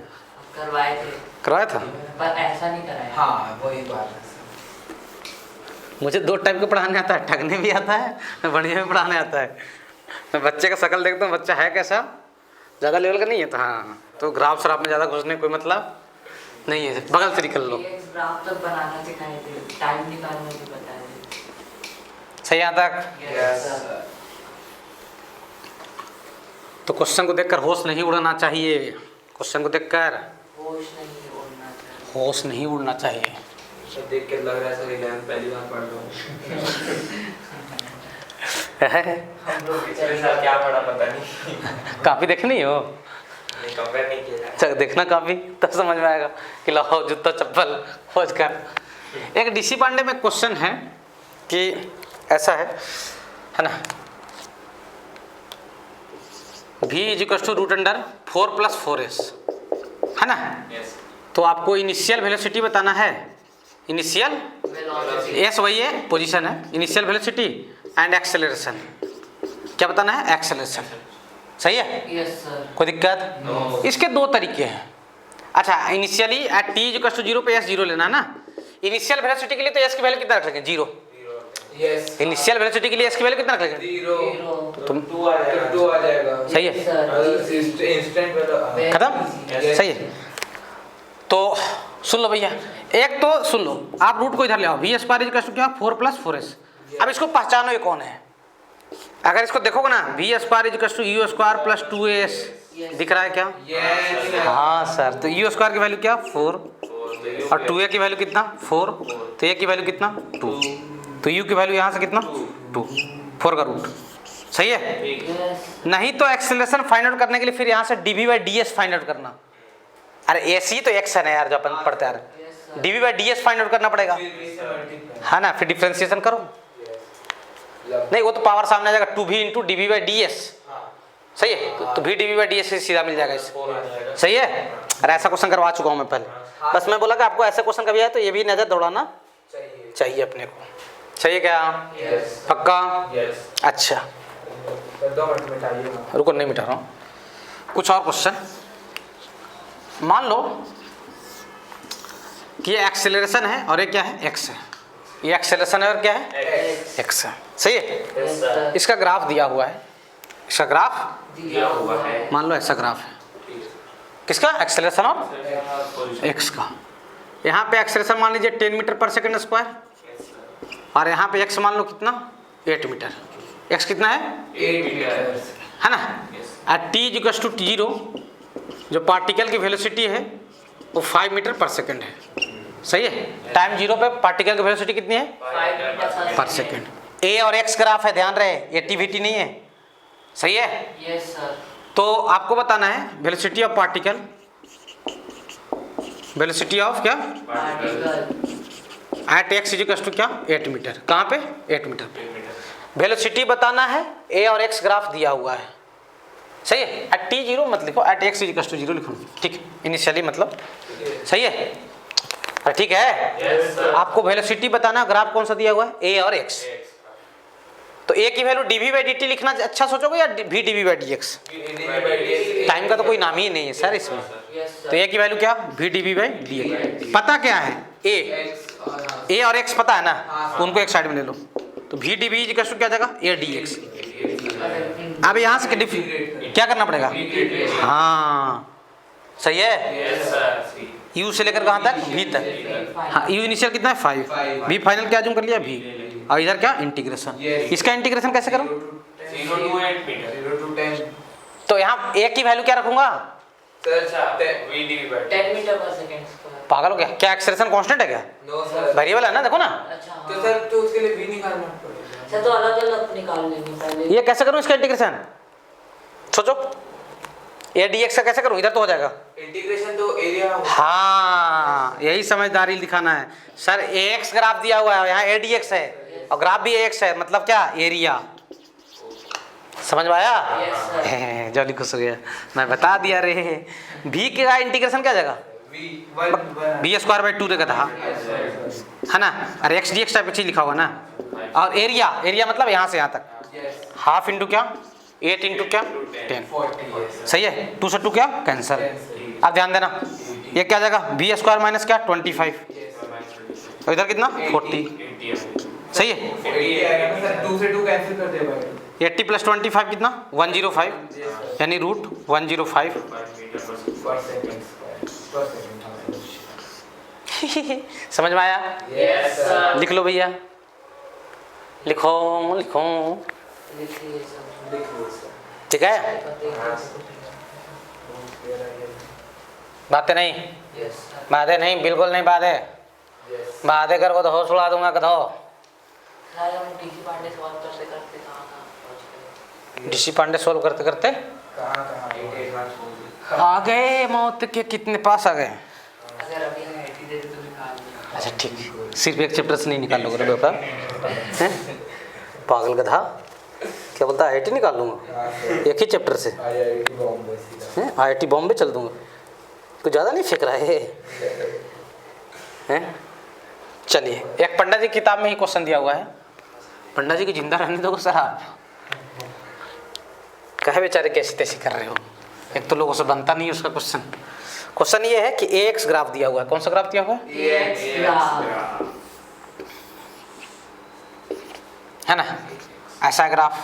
करवाए थे करवाया था। पर ऐसा नहीं कराया। हाँ वही बात है। मुझे 2 टाइप का पढ़ाने आता है, ठगने भी आता है, बढ़िया भी पढ़ाने आता है। मैं बच्चे का शक्ल देखता हूँ, बच्चा है कैसा, ज़्यादा लेवल का नहीं है तो हाँ, तो ग्राफ शराफ में ज़्यादा घुसने कोई मतलब नहीं है, बगल से निकल लो। ग्राफ तक बनाना सिखाए थे, टाइम निकालना भी बताया थे। सही यहाँ तक? Yes, sir. तो क्वेश्चन को देखकर होश नहीं उड़ना चाहिए, क्वेश्चन को देखकर होश नहीं उड़ना चाहिए। होश नहीं उड़ना चाहिए। तो देख के लग रहा है सर 11 पहली बार पढ़ रहा हूँ। हम लोग पिछले साल क्या पढ़ा पता नहीं। काफी देखनी हो, नहीं कंपेयर नहीं किया। चल देखना काफी, तब समझ में आएगा कि लाओ जूता चप्पल खोज कर। एक डीसी पांडे में क्वेश्चन है कि ऐसा है ना, v is root under 4 + 4s है ना। यस। तो आपको इनिशियल वेलोसिटी बताना है, इनिशियल वेलोसिटी एस वही है, पोजीशन है, इनिशियल वेलोसिटी एंड एक्सेलरेशन। क्या बताना है? एक्सेलरेशन। सही है? Yes sir. कोई दिक्कत? नो। इसके 2 तरीके हैं। अच्छा, इनिशियली एट t = 0 पे s 0 लेना है ना। इनिशियल वेलोसिटी के लिए तो s की वैल्यू कितना रख लेंगे? 0। यस। इनिशियल वेलोसिटी के लिए s की वैल्यू कितना रख लेंगे? 0 तुम 2 आ जाएगा। 2 आ जाएगा। सही है, इंस्टेंट वाला खत्म। सही है। तो सुन लो भैया, एक तो सुन लो, आप रूट को इधर ले आओ, v² = क्या? 4 + 4s। अब इसको पहचानो ये कौन है। अगर इसको देखोगे ना, v² = u² + 2as दिख रहा है क्या? यस। हाँ सर, तो u² की वैल्यू क्या? 4 और 2a की वैल्यू कितना? 4। तो a की वैल्यू कितना? 2। तो u की वैल्यू यहाँ से कितना? 2। 4 का रूट। सही है? यस। नहीं तो एक्सेलरेशन फाइंड आउट करने के लिए फिर यहाँ से dv/ds फाइंड आउट करना। अरे ac तो x है ना यार, जो अपन पढ़ते आ रहे, dv/ds फाइंड आउट करना पड़ेगा, है ना। फिर डिफरेंशिएशन करो, नहीं वो तो पावर सामने आ जाएगा, 2v × dv/ds। सही है? तो v dv/ds से सीधा मिल जाएगा इससे। सही है? अरे ऐसा क्वेश्चन करवा चुका हूँ मैं पहले, बस मैं बोला कि आपको ऐसा क्वेश्चन कभी आए तो ये भी नजर दौड़ाना चाहिए अपने को। चाहिए क्या? यस। पक्का? यस। अच्छा 2 मिनट में टाइम। रुको, नहीं मिटा रहा हूँ। कुछ और क्वेश्चन, मान लो कि ये एक्सेलरेशन है और ये क्या है? एक्स है। ये एक्सेलरेशन है और क्या है? एक्स है। सही है? Yes sir. इसका ग्राफ दिया हुआ है, इसका ग्राफ दिया हुआ है। मान लो ऐसा ग्राफ है, किसका? एक्सेलरेशन और एक्स का। यहाँ पे एक्सेलरेशन मान लीजिए 10 मीटर/s² और यहाँ पे एक्स मान लो कितना? 8 मीटर। एक्स कितना है? 8 मीटर है ना। एट t = 0 जो पार्टिकल की वेलोसिटी है वो 5 मीटर/सेकंड है। सही है? टाइम 0 पे पार्टिकल की वेलोसिटी कितनी है? 5 मीटर/सेकंड। a और x ग्राफ है, ध्यान रहे, ये टीवीटी नहीं है। सही है? Yes sir. तो आपको बताना है velocity of particle, velocity of क्या? पार्टिकल एट x = क्या? 8 मीटर। कहाँ पे? 8 मीटर पे। वेलोसिटी बताना है, a और x ग्राफ दिया हुआ है। सही है? एट t 0 मत लिखो, एट x = 0 लिखो। ठीक है, इनिशियली मतलब। सही है? अरे ठीक है। आपको वेलोसिटी बताना, ग्राफ कौन सा दिया हुआ है? a और x। तो a की वैल्यू dv/dt लिखना अच्छा सोचोगे या v dv/dx? टाइम का तो कोई नाम ही नहीं है सर इसमें। यस तो a की वैल्यू क्या? v dv/dx। पता क्या है? a और x पता है ना, तो उनको एक साइड में ले लो। तो v dv = क्या जाएगा? a dx। अब यहाँ से क्या करना पड़ेगा? हाँ सही है। u से लेकर कहाँ तक? v तक। हाँ, u इनिशियल कितना है? 5। v फाइनल क्या जूम कर लिया? v। और इधर क्या? इंटीग्रेशन। इसका इंटीग्रेशन कैसे करूँ? 0 to 8 मीटर 0 to 10। तो यहाँ a की वैल्यू क्या रखूंगा? Sir v dv/dt 10 metre per second. पागल हो गया क्या? एक्सेलरेशन कांस्टेंट है क्या? No sir. वेरिएबल है ना, देखो ना। अच्छा तो हाँ। सर तो उसके लिए v निकालना पड़ेगा। अच्छा तो अलग-अलग निकाल लेंगे पहले। ये कैसे करूँ इसका इंटीग्रेशन? सोचो, a dx का कैसे करूँ? इधर तो हो जाएगा। इंटीग्रेशन तो एरिया। हाँ, यही समझदारी दिखाना है सर। ax ग्राफ दिया हुआ है, यहाँ a dx है और ग्राफ भी ax है, मतलब क्या? एरिया। समझ में आया? Yes sir. जल्दी खुश हो गया, मैं बता दिया रे। v का इंटीग्रेशन क्या जाएगा? b²/2 देखा था, है ना। अरे x dx टाइप की चीज लिखा हुआ ना। और एरिया, एरिया मतलब यहाँ से यहाँ तक, हाफ इंटू क्या? 8 इंटू क्या 10, 40 सही है। 2 से 2 क्या कैंसिल। अब ध्यान देना ये क्या आ जाएगा बी स्क्वायर माइनस क्या 25, और इधर कितना 40, सही है। 80 आएगा ना सर, 2 से 2 कैंसिल कर दे भाई। 80 प्लस 25 कितना 105, यानी रूट 105। पर सेकंड समझ में आया? Yes sir. लिख लो भैया, लिखो लिखो, लिखिए सब। लिख लो सर। ठीक है। बातें नहीं, यस सर। बातें नहीं, बिल्कुल नहीं बातें। यस बातें करो तो होश उड़ा दूंगा कदो। सर हम डीसी पांडे सवाल करते करते कहाँ पहुँच गए? डीसी पांडे सोल्व करते करते कहाँ 88 मार्क्स बोल दिए। आ गए मौत के कितने पास आ गए। अगर अभी हमें 80 दे दे तो निकाल देंगे। अच्छा ठीक, सिर्फ एक चैप्टर से नहीं निकालोगे रे बेटा, हैं? पागल गधा, क्या बोलता है IIT निकाल लूँगा हाँ सर। एक ही चैप्टर से, IIT बॉम्बे सीधा। हैं? IIT बॉम्बे चल दूँगा, कुछ ज़्यादा नहीं फेंक रहा है, हैं? चलिए, एक पंडा जी की किताब में ही क्वेश्चन दिया हुआ है, पंडा जी की जिंदा रहने दो सर आप, कहे बेचारे कैसे तैसे कर रहे हो। एक तो लोगों से बनता नहीं है उसका क्वेश्चन। क्वेश्चन ये है कि AX ग्राफ दिया हुआ है, कौन सा ग्राफ दिया हुआ है? AX graph. है ना, ऐसा ग्राफ,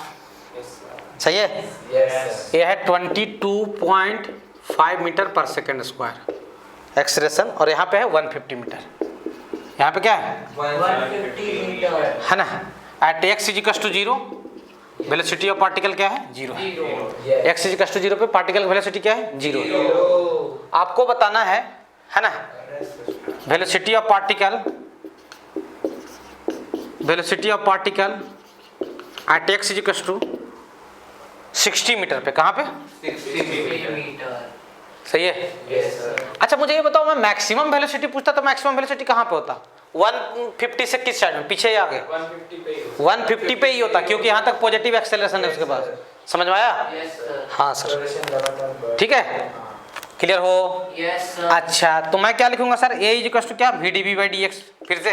सही है। Yes sir. ये है 22.5 metre per second square acceleration, और यहाँ पे है 150 मीटर। यहाँ पे क्या है 150 मीटर। है ना। At x is equals to 0 velocity of particle क्या है 0 है। यस x इजिकल्स टू 0 पे पार्टिकल वेलोसिटी क्या है 0 है। आपको बताना है ना, velocity of particle at x is equals to 60 metre पे, कहाँ पे 60 मीटर। सही है। Yes sir. अच्छा मुझे ये बताओ, मैं मैक्सिमम वेलोसिटी पूछता तो मैक्सिमम वेलोसिटी कहाँ पे होता? 150 से किस साइड में, पीछे या आगे? 150 पे 150 पे ही होता, क्योंकि यहाँ तक पॉजिटिव एक्सेलरेशन है उसके पास। समझ में आया? Yes sir. हाँ सर, एक्सेलरेशन लगातार बढ़। ठीक है, क्लियर हो? Yes sir. अच्छा तो मैं क्या लिखूंगा सर, A इज टू क्या VdV/dx, फिर से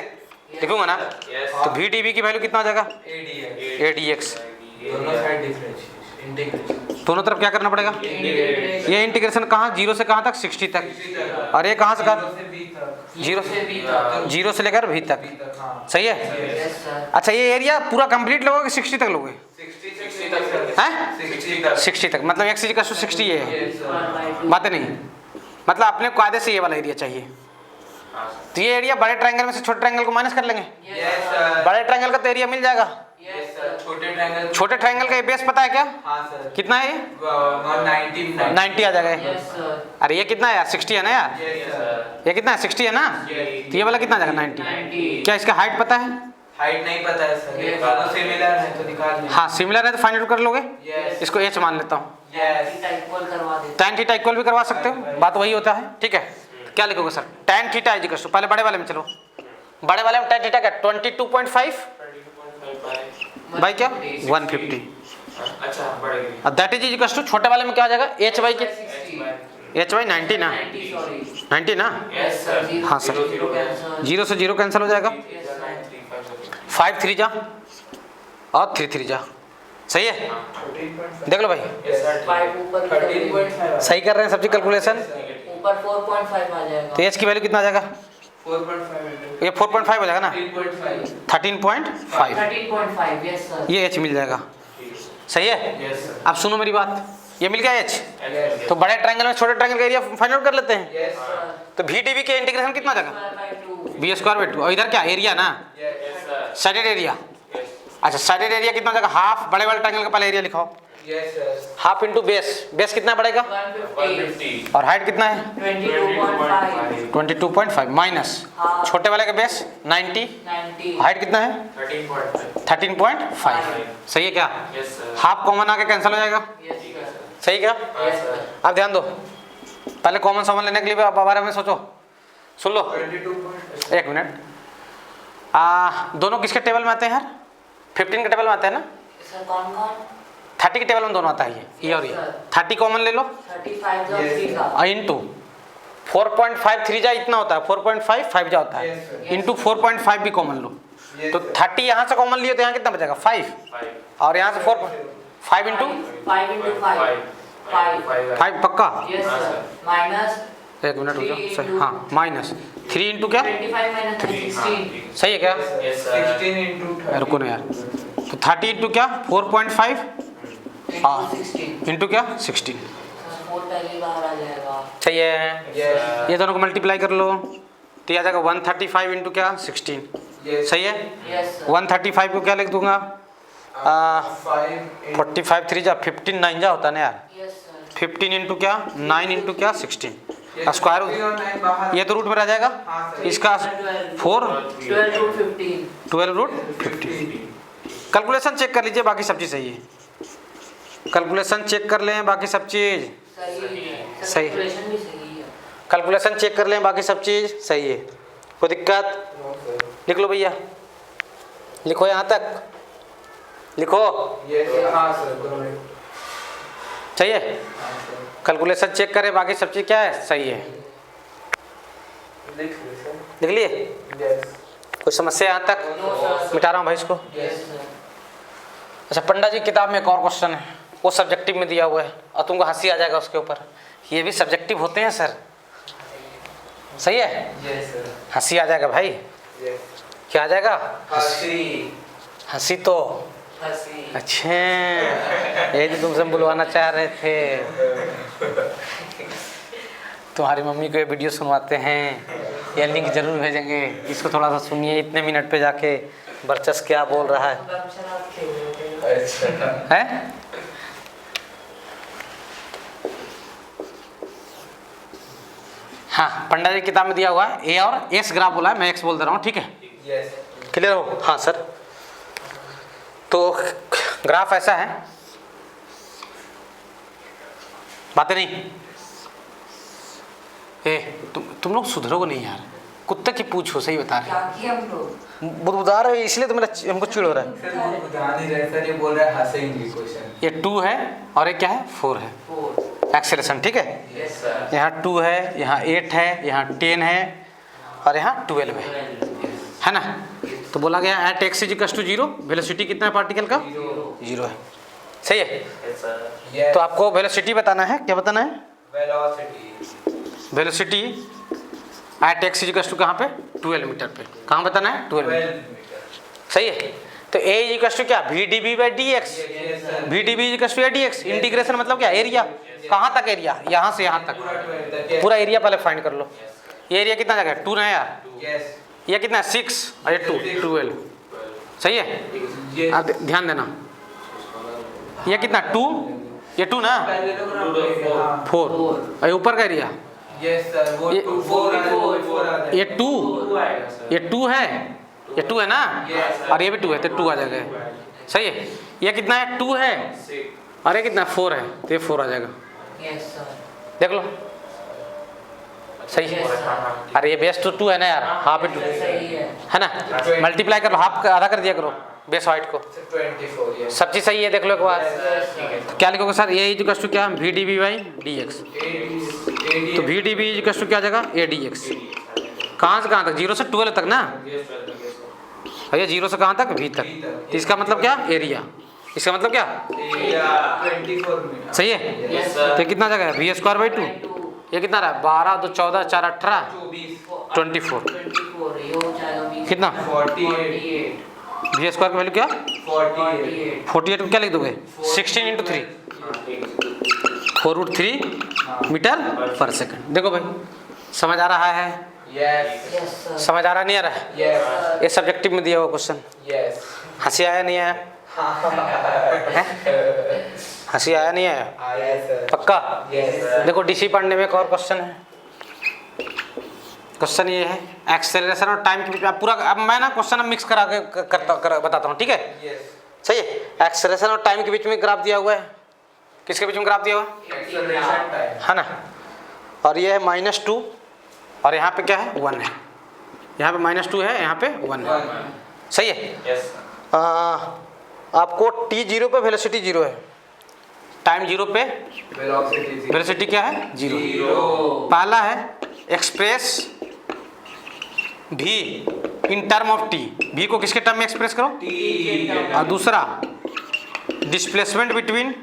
लिखूंगा ना, तो VdV की वैल्यू कितना हो जाएगा ADX AdX। दोनों साइड डिफरेंशिएशन इंटीग्रेशन दोनों तरफ क्या करना पड़ेगा, ये इंटीग्रेशन कहाँ 0 से कहाँ तक 60 तक, और ये कहाँ से कहाँ 0 से बी तक। 0 से लेकर V तक, हाँ सही है। Yes sir. अच्छा ये एरिया पूरा कंप्लीट लोगे कि 60 तक लोगे? 60 तक हैं 60 तक 60 तक, मतलब x इक्वल टू 60 ये है, यस सर। बातें नहीं, मतलब अपने कायदे से ये वाला एरिया चाहिए। तो ये एरिया बड़े ट्रायंगल में से छोटे ट्रायंगल को माइनस कर लेंगे, यस सर। बड़े ट्रायंगल का तो एरिया मिल जाएगा। Yes sir. छोटे ट्रायंगल छोटे ट्रायंगल का बेस पता है क्या हाँ सर। कितना है? ये 90 आ जाएगा। Yes sir. अरे ये कितना है यार 60 है ना यार, यस सर। ये कितना है 60 है ना, तो ये वाला कितना आ जाएगा 90। 90। क्या इसका हाइट पता है? हाइट नहीं पता है सर, Yes, दोनों sir. सिमिलर है तो निकाल लें। हाँ सिमिलर है तो फाइंड आउट कर लोगे, यस इसको h मान लेता हूँ। यस इक्वल करवा देते। tan थीटा इक्वल भी करवा सकते हो, बात वही होता है, ठीक है। क्या लिखोगे sir, tan theta is equal to, पहले बड़े वाले में चलो, बड़े वाले में tan थीटा क्या 22.5 बाई क्या 150, अच्छा बढ़ेगी। और दैट इज इक्वल टू छोटे वाले में क्या आ जाएगा h बाई के 60। h बाई 90 ना, 90 सॉरी। 90 ना, यस सर। हाँ, सर। 0 से 0 कैंसिल हो जाएगा, 5 3 जा और 3 3 जा, सही है। देख लो भाई, यस सर। 5 ऊपर 13.5 सही कर रहे हैं सबकी कैलकुलेशन। ऊपर 4.5 आ जाएगा। तो h की वैल्यू कितना आ जाएगा, 4.5 ये 4.5 हो जाएगा ना, 3.5 13.5, 13.5 यस सर। ये h मिल जाएगा, सही है। Yes sir. अब सुनो मेरी बात, ये मिल गया h, यस तो बड़े ट्रायंगल में छोटे ट्रायंगल का एरिया फाइंड आउट कर लेते हैं। Yes sir. तो VdV के इंटीग्रेशन कितना आ जाएगा ² b²/2, और इधर क्या एरिया ना, यस सर। Shaded area. अच्छा साइडेड एरिया कितना हो जाएगा, हाफ बड़े वाले ट्रायंगल का पहले एरिया लिखाओ, yes sir. Half into base, base कितना बढ़ेगा 150 और हाइट कितना है 22.5 22.5 माइनस हाँ। छोटे वाले का बेस 90, 90 हाइट कितना है 13.5, सही है क्या। हाफ कॉमन आके कैंसिल हो जाएगा, यस सर। सही क्या। Yes sir. अब ध्यान दो, पहले कॉमन सॉमन लेने के लिए आप बारे में सोचो, सुन लो 22. एक मिनट। दोनों किसके टेबल में आते हैं यार, 15 के टेबल में आते हैं ना, सर कौन कौन 30 के टेबल में दोनों आता है, ये और ये 30 कॉमन ले लो 35 जो Yes, 3 का और इंटू 4.53 जा इतना होता है, 4.55 जा होता Yes, है, sir. इंटू 4.5 भी कॉमन लो, Yes, तो sir. 30 यहाँ से कॉमन लिए तो यहाँ कितना बचेगा 5, और यहाँ से 4, 5 इंटू 5 into 5 5 पक्का। yes sir minus एक मिनट रुक जाओ, 3 सही into हाँ, माइनस 3 इंटू क्या 25 minus 16 सही है क्या? 16 into 30 रुको ना यार, तो 30 इंटू क्या 4.5 हाँ। into 16 इंटू क्या 16 4 पहले बाहर आ जाएगा। सही है। Yes. ये दोनों को मल्टीप्लाई कर लो तो ये आ जाएगा 135 इंटू क्या 16 Yes. सही है। yes sir 135 को क्या लिख दूंगा 5 into 45 3 जा 15 9 जा होता है ना यार, yes sir 15 इंटू क्या 9 इंटू क्या 16 स्क्वायर ये तो रूट में रह जाएगा, हाँ, सही। इसका 4 12 root 15 12 रूट 50। कैलकुलेशन चेक कर लीजिए, बाकी सब चीज़ सही है। कैलकुलेशन चेक कर लें, बाकी सब चीज़ सही है सही। कैलकुलेशन भी सही है। कैलकुलेशन चेक कर लें, बाकी सब चीज़ सही है। कोई दिक्कत? No, sir. लिख लो भैया, लिखो यहाँ तक लिखो, Yes. हाँ सर करो। सही है। हाँ सर कैलकुलेशन चेक करें, बाकी सब चीज़ क्या है सही है। लिख लो सर। लिख लिए? Yes. कोई समस्या यहाँ तक? No, sir. मिटा रहा हूँ भाई इसको। yes sir अच्छा, पंडा जी किताब में एक और क्वेश्चन है, वो सब्जेक्टिव में दिया हुआ है और तुमको हंसी आ जाएगा उसके ऊपर। ये भी सब्जेक्टिव होते हैं सर, सही है। Yes sir. हंसी आ जाएगा भाई। Yes. क्या आ जाएगा? हंसी। हंसी तो हंसी अच्छा, यही तो तुमसे हम बुलवाना चाह रहे थे। तुम्हारी मम्मी को ये वीडियो सुनवाते हैं, ये लिंक जरूर भेजेंगे, इसको थोड़ा सा सुनिए इतने मिनट पे जाके वर्चस्व क्या बोल रहा है। अच्छा। हैं? हाँ, पंडा जी किताब में दिया हुआ है, ए और एस ग्राफ बोला है, मैं एक्स बोल दे रहा हूँ, ठीक है। Yes. क्लियर हो? हाँ सर। तो ग्राफ ऐसा है, बातें नहीं ए तुम लोग सुधरोगे नहीं यार, कुत्ते की पूछ हो, सही बता रहे क्या किया हम लोग बुदबुदा रहे हो, इसलिए तो मेरा हमको चिढ़ हो रहा है। सर वो बता नहीं रहे सर, ये बोल रहा है हंसेंगे क्वेश्चन। ये 2 है और ये क्या है 4 है 4 एक्सेलेरेशन, ठीक है। yes sir यहाँ 2 है, यहाँ 8 है, यहाँ 10 है और यहाँ 12 है ना। तो बोला गया at X is equal to 0, velocity कितना है पार्टिकल का 0 है, सही है। Yes sir. Yes. तो आपको वेलोसिटी बताना है, क्या बताना है? Velocity. Velocity at X is equal to कहाँ पे 12 मीटर पे, कहाँ बताना है 12 मीटर, 12 meter. सही है। तो ए इज इक्वल टू क्या V D B by D X, Yes sir. V D B is equal to D X. Integration मतलब क्या एरिया, कहाँ तक एरिया, यहाँ से यहाँ तक पूरा 12 तक है. पूरा एरिया पहले फाइंड कर लो। ये एरिया कितना जगह है 2 ना यार, Yes. ये कितना है 6 और ये 2 12, सही है। Yes. आप ध्यान देना, ये कितना 2, ये 2 ना पहले लोग हाँ. 4 और ये ऊपर का एरिया Yes sir. वो ये- 4 आ जाए. ये 2, ये 2 है, ये 2 है ना Yes. और ये भी 2 है, तो 2 आ जाएगा, सही है। ये कितना है 2 है और ये कितना 4 है, तो ये 4 आ जाएगा, yes sir देख लो सही है। yes sir अरे ये बेस तो 2 है ना यार, हाफ yes sir, सही है ना, मल्टीप्लाई कर लो, हाफ का आधा कर दिया करो बेस हाइट को, 24. Yes. सब चीज़ सही है, देख लो एक बार। Yes, sir. तो क्या लिखोगे sir, A is equal to क्या V D B by D X, तो V D B is equal to क्या जगह ए डी एक्स, कहाँ से कहाँ तक 0 से 12 तक ना भैया, 0 से कहाँ तक वी तक, तो इसका मतलब क्या एरिया, इसका मतलब क्या 24 मिनट. सही है। yes तो sir ये कितना जगह है वी स्क्वायर बाई 2, ये कितना रहा 12 2 14 4 18 24 24 ये हो जाएगा 20 कितना 48. वी स्क्वायर की वैल्यू क्या 48. 48 को क्या लिख दोगे 16 इंटू 3 4√3 मीटर पर सेकंड। देखो भाई समझ आ रहा है, Yes. yes sir समझ आ रहा नहीं आ रहा है? Yes. ये सब्जेक्टिव में दिया हुआ क्वेश्चन, Yes. हंसी आया नहीं आया है? हंसी आया नहीं आया Yes sir. पक्का। Yes sir. देखो डीसी पढ़ने में एक और क्वेश्चन है, क्वेश्चन ये है एक्सेलरेशन और टाइम के बीच में, अब पूरा अब मैं ना क्वेश्चन अब मिक्स करा के बताता हूँ, ठीक है Yes. सही है। एक्सेलरेशन और टाइम के बीच में ग्राफ दिया हुआ है, किसके बीच में ग्राफ दिया हुआ Acceleration time. है ना, और ये है -2 और यहाँ पे क्या है 1 है, यहाँ पे -2 है, यहाँ पे 1 है, 1. सही है। Yes. आपको t 0 पे वेलोसिटी 0 है, टाइम 0 पे Velocity is वेलोसिटी क्या है 0। 0. पहला है express v in term of t, v को किसके टर्म में एक्सप्रेस करो, T. और दूसरा डिस्प्लेसमेंट बिटवीन,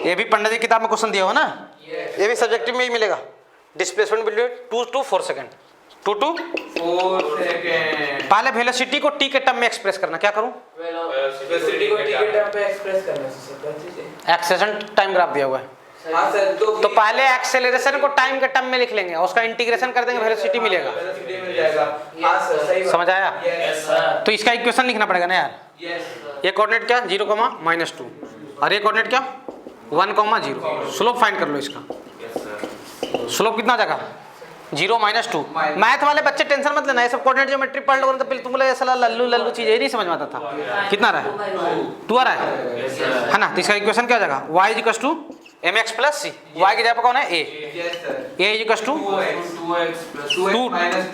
ये भी पंडित जी किताब में क्वेश्चन दिया हो ना, ये भी सब्जेक्टिव में ही मिलेगा। Displacement between 2 to 4 second, 2 to 4 second. पहले वेलोसिटी को टी के टर्म में एक्सप्रेस करना, क्या करूं? वेलोसिटी को टी के टर्म पे एक्सप्रेस करना है। एक्सेलेरेशन टाइम ग्राफ दिया हुआ है, हाँ सर, तो पहले एक्सेलरेशन को टाइम के टर्म में लिख लेंगे, उसका इंटीग्रेशन कर देंगे, वेलोसिटी मिलेगा। वेलोसिटी मिल जाएगा। हाँ सर, सही बात। समझ आया? Yes sir. तो इसका इक्वेशन लिखना पड़ेगा ना यार। Yes sir. ये कोऑर्डिनेट क्या 0,-2 और ये कोऑर्डिनेट क्या 1,0। स्लोप फाइंड कर लो इसका। स्लोप कितना हो जाएगा 0-2। मैथ वाले बच्चे टेंशन मत लेना, ये सब कोऑर्डिनेट ज्योमेट्री पढ़ लोगे तो फिर तुम लोग ऐसा लल्लू चीज ये नहीं समझ में आता था। कितना रहा है 2 आ रहा है ना। तो इसका इक्वेशन क्या हो जाएगा y = mx + c। y की जगह पर कौन है a, yes sir. a = 2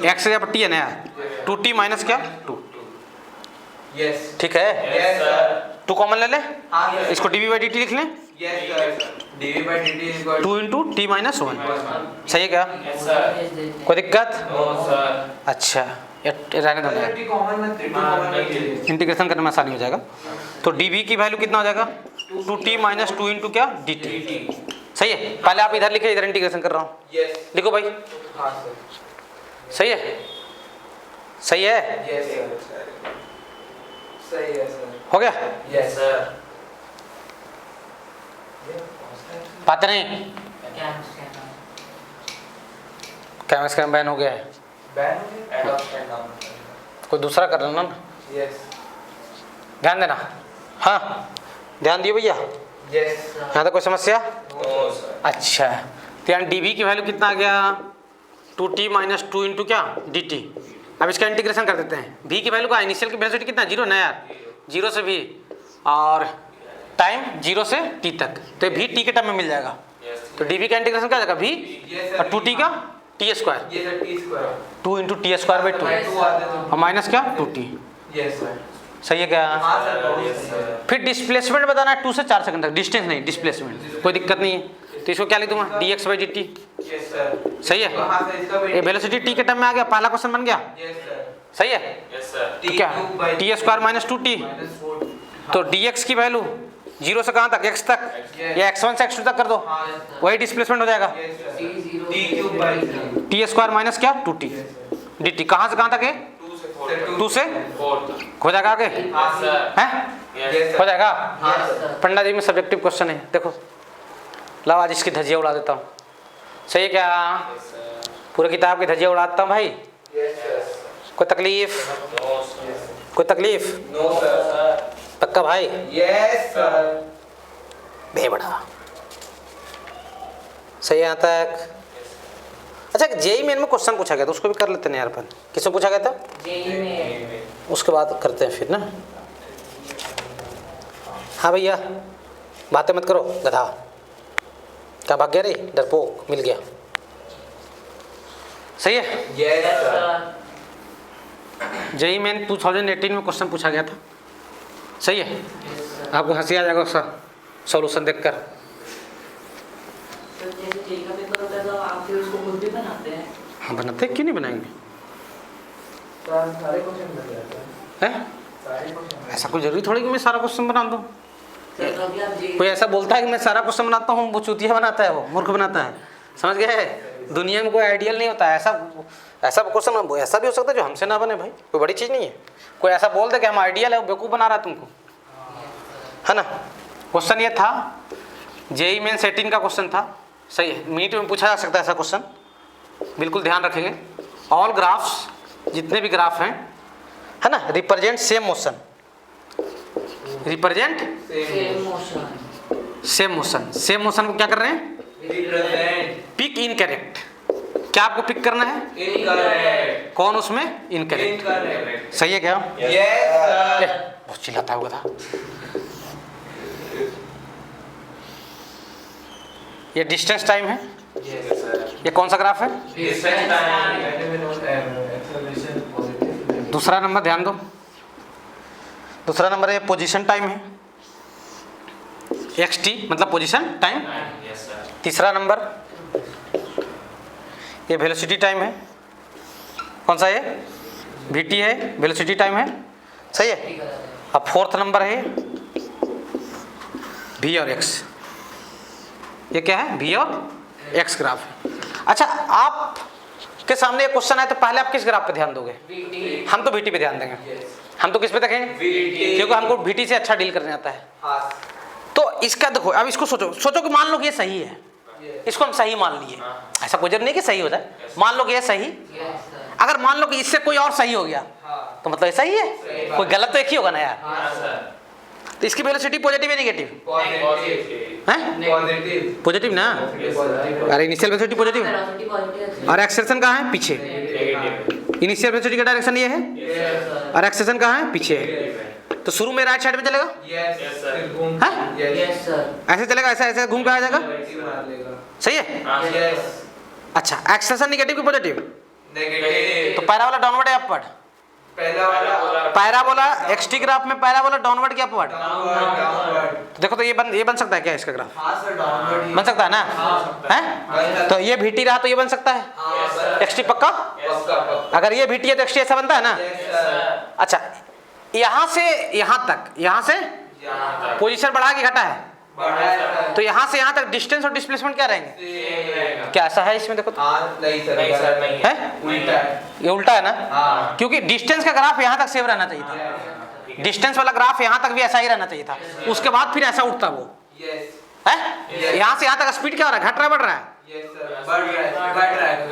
x की जगह पर t है ना यार, 2t माइनस क्या 2। यस। ठीक है, यस सर। 2 कॉमन ले ले, हाँ सर। इसको dv/dt लिख लें, यस सर। dv/dt = 2 × t - 1। सही है क्या? कोई दिक्कत? No sir. अच्छा ये रहने दो, टी कॉमन मत, टी कॉमन मत लीजिए। इंटीग्रेशन करने में आसानी हो जाएगा। तो dv की वैल्यू कितना हो जाएगा 2t - 2 × क्या dt। सही है, पहले आप इधर लिखे, इधर इंटीग्रेशन कर रहा हूँ, यस। लिखो भाई। हाँ सर। सही है, सही है, यस सर। सही है सर। हो गया? Yes sir. बात नहीं, कैमरा स्क्रीन बैन हो गया है, ban add of stand down. कोई दूसरा कर लेना ना, यस। ध्यान देना। हाँ ध्यान दियो भैया, यस। यहाँ तक कोई समस्या? No sir. अच्छा, तो यहाँ dv की वैल्यू कितना आ गया 2t - 2 × क्या dt। अब इसका इंटीग्रेशन कर देते हैं। v की वैल्यू का इनिशियल की वेलोसिटी कितना 0 ना यार, 0 से v और टाइम 0 से t तक, तो ये v t के टर्म में मिल जाएगा। तो dv का इंटीग्रेशन क्या आ जाएगा v और 2t का t², ये सर t²। 2 × t²/2 2 आते तो। और माइनस क्या 2t। Yes sir. सही है क्या? हाँ सर, बहुत सही है। फिर डिस्प्लेसमेंट बताना है 2 से 4 सेकंड तक, डिस्टेंस नहीं डिस्प्लेसमेंट, कोई दिक्कत नहीं है। तो इसको क्या लिख दूंगा dx/dt। Yes sir. सही है, हाँ सर, इसका ये वेलोसिटी t के टर्म में आ गया, पहला क्वेश्चन बन गया। Yes sir. सही है, यस सर। तो क्या t² - 2t, -4। तो dx की वैल्यू 0 से कहाँ तक x तक, या x1 से x2 तक कर दो, हाँ वही डिस्प्लेसमेंट हो जाएगा। Yes sir. t³ t² minus क्या 2t dt, कहाँ से कहाँ तक है 2 से हो जाएगा आगे हाँ सर। हैं, यस हो जाएगा। हाँ सर। पंडा जी में सब्जेक्टिव क्वेश्चन है, देखो लाओ आज इसकी धज्जियाँ उड़ा देता हूँ। सही है क्या? पूरे किताब की धज्जियाँ उड़ाता हूँ भाई। Yes sir. कोई तकलीफ? कोई तकलीफ? No sir. पक्का भाई? Yes sir. बेबड़ा सही है यहाँ तक? अच्छा जेई मेन में क्वेश्चन पूछा गया था, उसको भी कर लेते हैं यार अपन। किसको पूछा गया था? जेई में उसके बाद करते हैं फिर ना। हाँ भैया बातें मत करो गधा, क्या भाग गया रे डरपोक, मिल गया। सही है, यस सर। जेई मेन 2018 में क्वेश्चन पूछा गया था। सही है, आपको हंसी आ जाएगा उसका सॉल्यूशन देखकर। तो जैसे जेई का पेपर होता है तो आप फिर उसको खुद भी बनाते हैं? हाँ बनाते हैं, क्यों नहीं बनाएंगे? सारे क्वेश्चन बन जाते हैं। हैं? सारे क्वेश्चन ऐसा कोई जरूरी थोड़ी कि मैं सारा क्वेश्चन बना दूँ। सर तो अभी आप जेई कोई ऐसा बोलता है कि मैं सारा क्वेश्चन बनाता हूँ, वो चूतिया बनाता है, वो मूर्ख बनाता है। समझ गए? दुनिया में कोई आइडियल नहीं होता है। ऐसा क्वेश्चन ऐसा भी हो सकता है जो हमसे ना बने भाई, कोई बड़ी चीज़ नहीं है। कोई ऐसा बोल दे कि हम आइडियल है, वो बेवकूफ़ बना रहा है तुमको, है ना। क्वेश्चन ये था, जेई मेन 18 का क्वेश्चन था। सही है, मिनट में पूछा जा सकता है ऐसा क्वेश्चन, बिल्कुल ध्यान रखेंगे। ऑल ग्राफ्स, जितने भी ग्राफ हैं, है ना, represent same motion, represent same motion. Same motion. Same motion को क्या कर रहे हैं? Represent pick incorrect. क्या आपको पिक करना है? इनकरेक्ट। कौन उसमें? इनकरेक्ट। इनकरेक्ट। सही है क्या? Yes sir. बहुत चिल्लाता हुआ था। ये डिस्टेंस टाइम है। Yes sir. ये कौन सा ग्राफ है? Distance time. Acceleration positive. दूसरा नंबर ध्यान दो, दूसरा नंबर है पोजीशन टाइम है, xt मतलब पोजीशन टाइम। तीसरा नंबर ये वेलोसिटी टाइम है, कौन सा है? vt है, वेलोसिटी टाइम है। सही है। अब फोर्थ नंबर है V और X। ये क्या है? V और X ग्राफ है। अच्छा, आप के सामने ये क्वेश्चन है तो पहले आप किस ग्राफ पे ध्यान दोगे? हम तो VT पे ध्यान देंगे। हम तो किस पे देखेंगे? क्योंकि हमको VT से अच्छा डील करने आता है। तो इसका देखो, अब इसको सोचो कि मान लो कि ये सही है, इसको हम सही मान लिए, ऐसा कोई जरूरी नहीं कि सही हो जाए, मान लो कि ये सही। अगर मान लो कि इससे कोई और सही हो गया तो मतलब ये सही है, कोई गलत तो एक ही होगा ना यार। तो इसकी वेलोसिटी पॉजिटिव है नेगेटिव? पॉजिटिव ना। अरे इनिशियल वेलोसिटी पॉजिटिव है और एक्सेलरेशन कहाँ है? पीछे। इनिशियल वेलोसिटी का डायरेक्शन ये है और एक्सेलरेशन कहाँ है? पीछे है। तो शुरू में राइट साइड में चलेगा? ऐसे चलेगा, ऐसे ऐसे घूम के आ जाएगा, सही है? अच्छा, एक्सेलरेशन नेगेटिव की पॉजिटिव? तो पैराबोला डाउनवर्ड है अपवर्ड? पैराबोला XT ग्राफ में पैराबोला डाउनवर्ड की अपवर्ड? देखो तो ये बन सकता है क्या इसका ग्राफ? बन सकता है ना? है? तो ये VT रहा तो ये बन सकता है XT पक्का? अगर ये VT है तो XT ऐसा बनता है ना? अच्छा, यहाँ से यहाँ तक, यहाँ से पोजीशन बढ़ा के घटा है, तो यहाँ से यहाँ तक डिस्टेंस और डिस्प्लेसमेंट क्या रहेंगे? क्या ऐसा है इसमें? देखो तो है, ये उल्टा है ना, क्योंकि डिस्टेंस का ग्राफ यहाँ तक सेव रहना चाहिए था, डिस्टेंस वाला ग्राफ यहाँ तक भी ऐसा ही रहना चाहिए था, उसके बाद फिर ऐसा उठता वो है। यहाँ से यहाँ तक स्पीड क्या हो रहा है? घट रहा है बढ़ रहा है?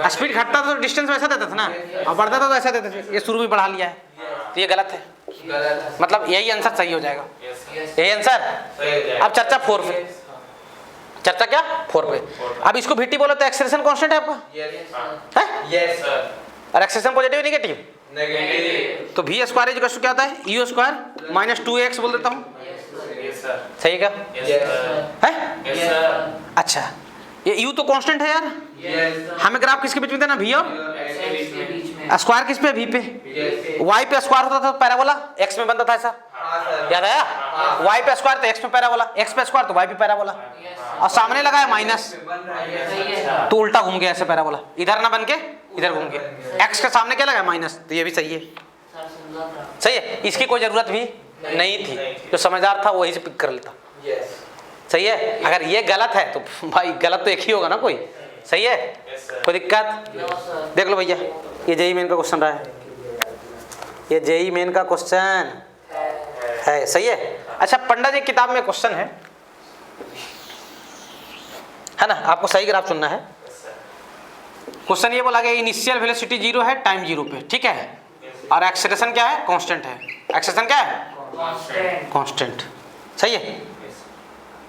स्पीड घटता तो डिस्टेंस वैसा देता था ना, और बढ़ता था तो ऐसा देता था। ये शुरू भी बढ़ा लिया है तो ये गलत है, मतलब यही आंसर सही हो जाएगा, यही आंसर। अब चर्चा 4 पे, चर्चा क्या 4 पे। अब इसको VT बोलो तो एक्सेलरेशन कांस्टेंट है आपका, है? और एक्सेलरेशन पॉजिटिव नेगेटिव? तो V स्क्वायर इज क्या होता है? U स्क्वायर माइनस 2x बोल देता हूँ, सही क्या है? अच्छा, ये U तो कांस्टेंट है यार, हमें ग्राफ किसके बीच में देना? V और स्क्वायर किस पे? V पे। Y पे स्क्वायर होता था तो पैराबोला X में बनता था, ऐसा याद आया? Y पे स्क्वायर तो X में पैराबोला, X पे स्क्वायर तो Y पे पैराबोला, और सामने लगा है माइनस तो उल्टा घूम गया ऐसे पैराबोला, इधर ना बन के इधर घूम गया। X के सामने क्या लगा है? माइनस, तो ये भी सही है, सही है। इसकी कोई जरूरत भी नहीं थी, जो समझदार था वही से पिक कर लेता, सही है। अगर ये गलत है तो भाई गलत तो एक ही होगा ना कोई, सही है? कोई दिक्कत? देख लो भैया, ये JEE मेन का क्वेश्चन रहा है, ये JEE मेन का क्वेश्चन है, सही है। अच्छा, पंडा जी किताब में क्वेश्चन है ना, आपको सही ग्राफ चुनना है। क्वेश्चन ये बोला गया इनिशियल वेलोसिटी 0 है, टाइम 0 पे, ठीक है, और एक्सेलरेशन क्या है? कांस्टेंट है। एक्सेलरेशन क्या है? कांस्टेंट, सही है।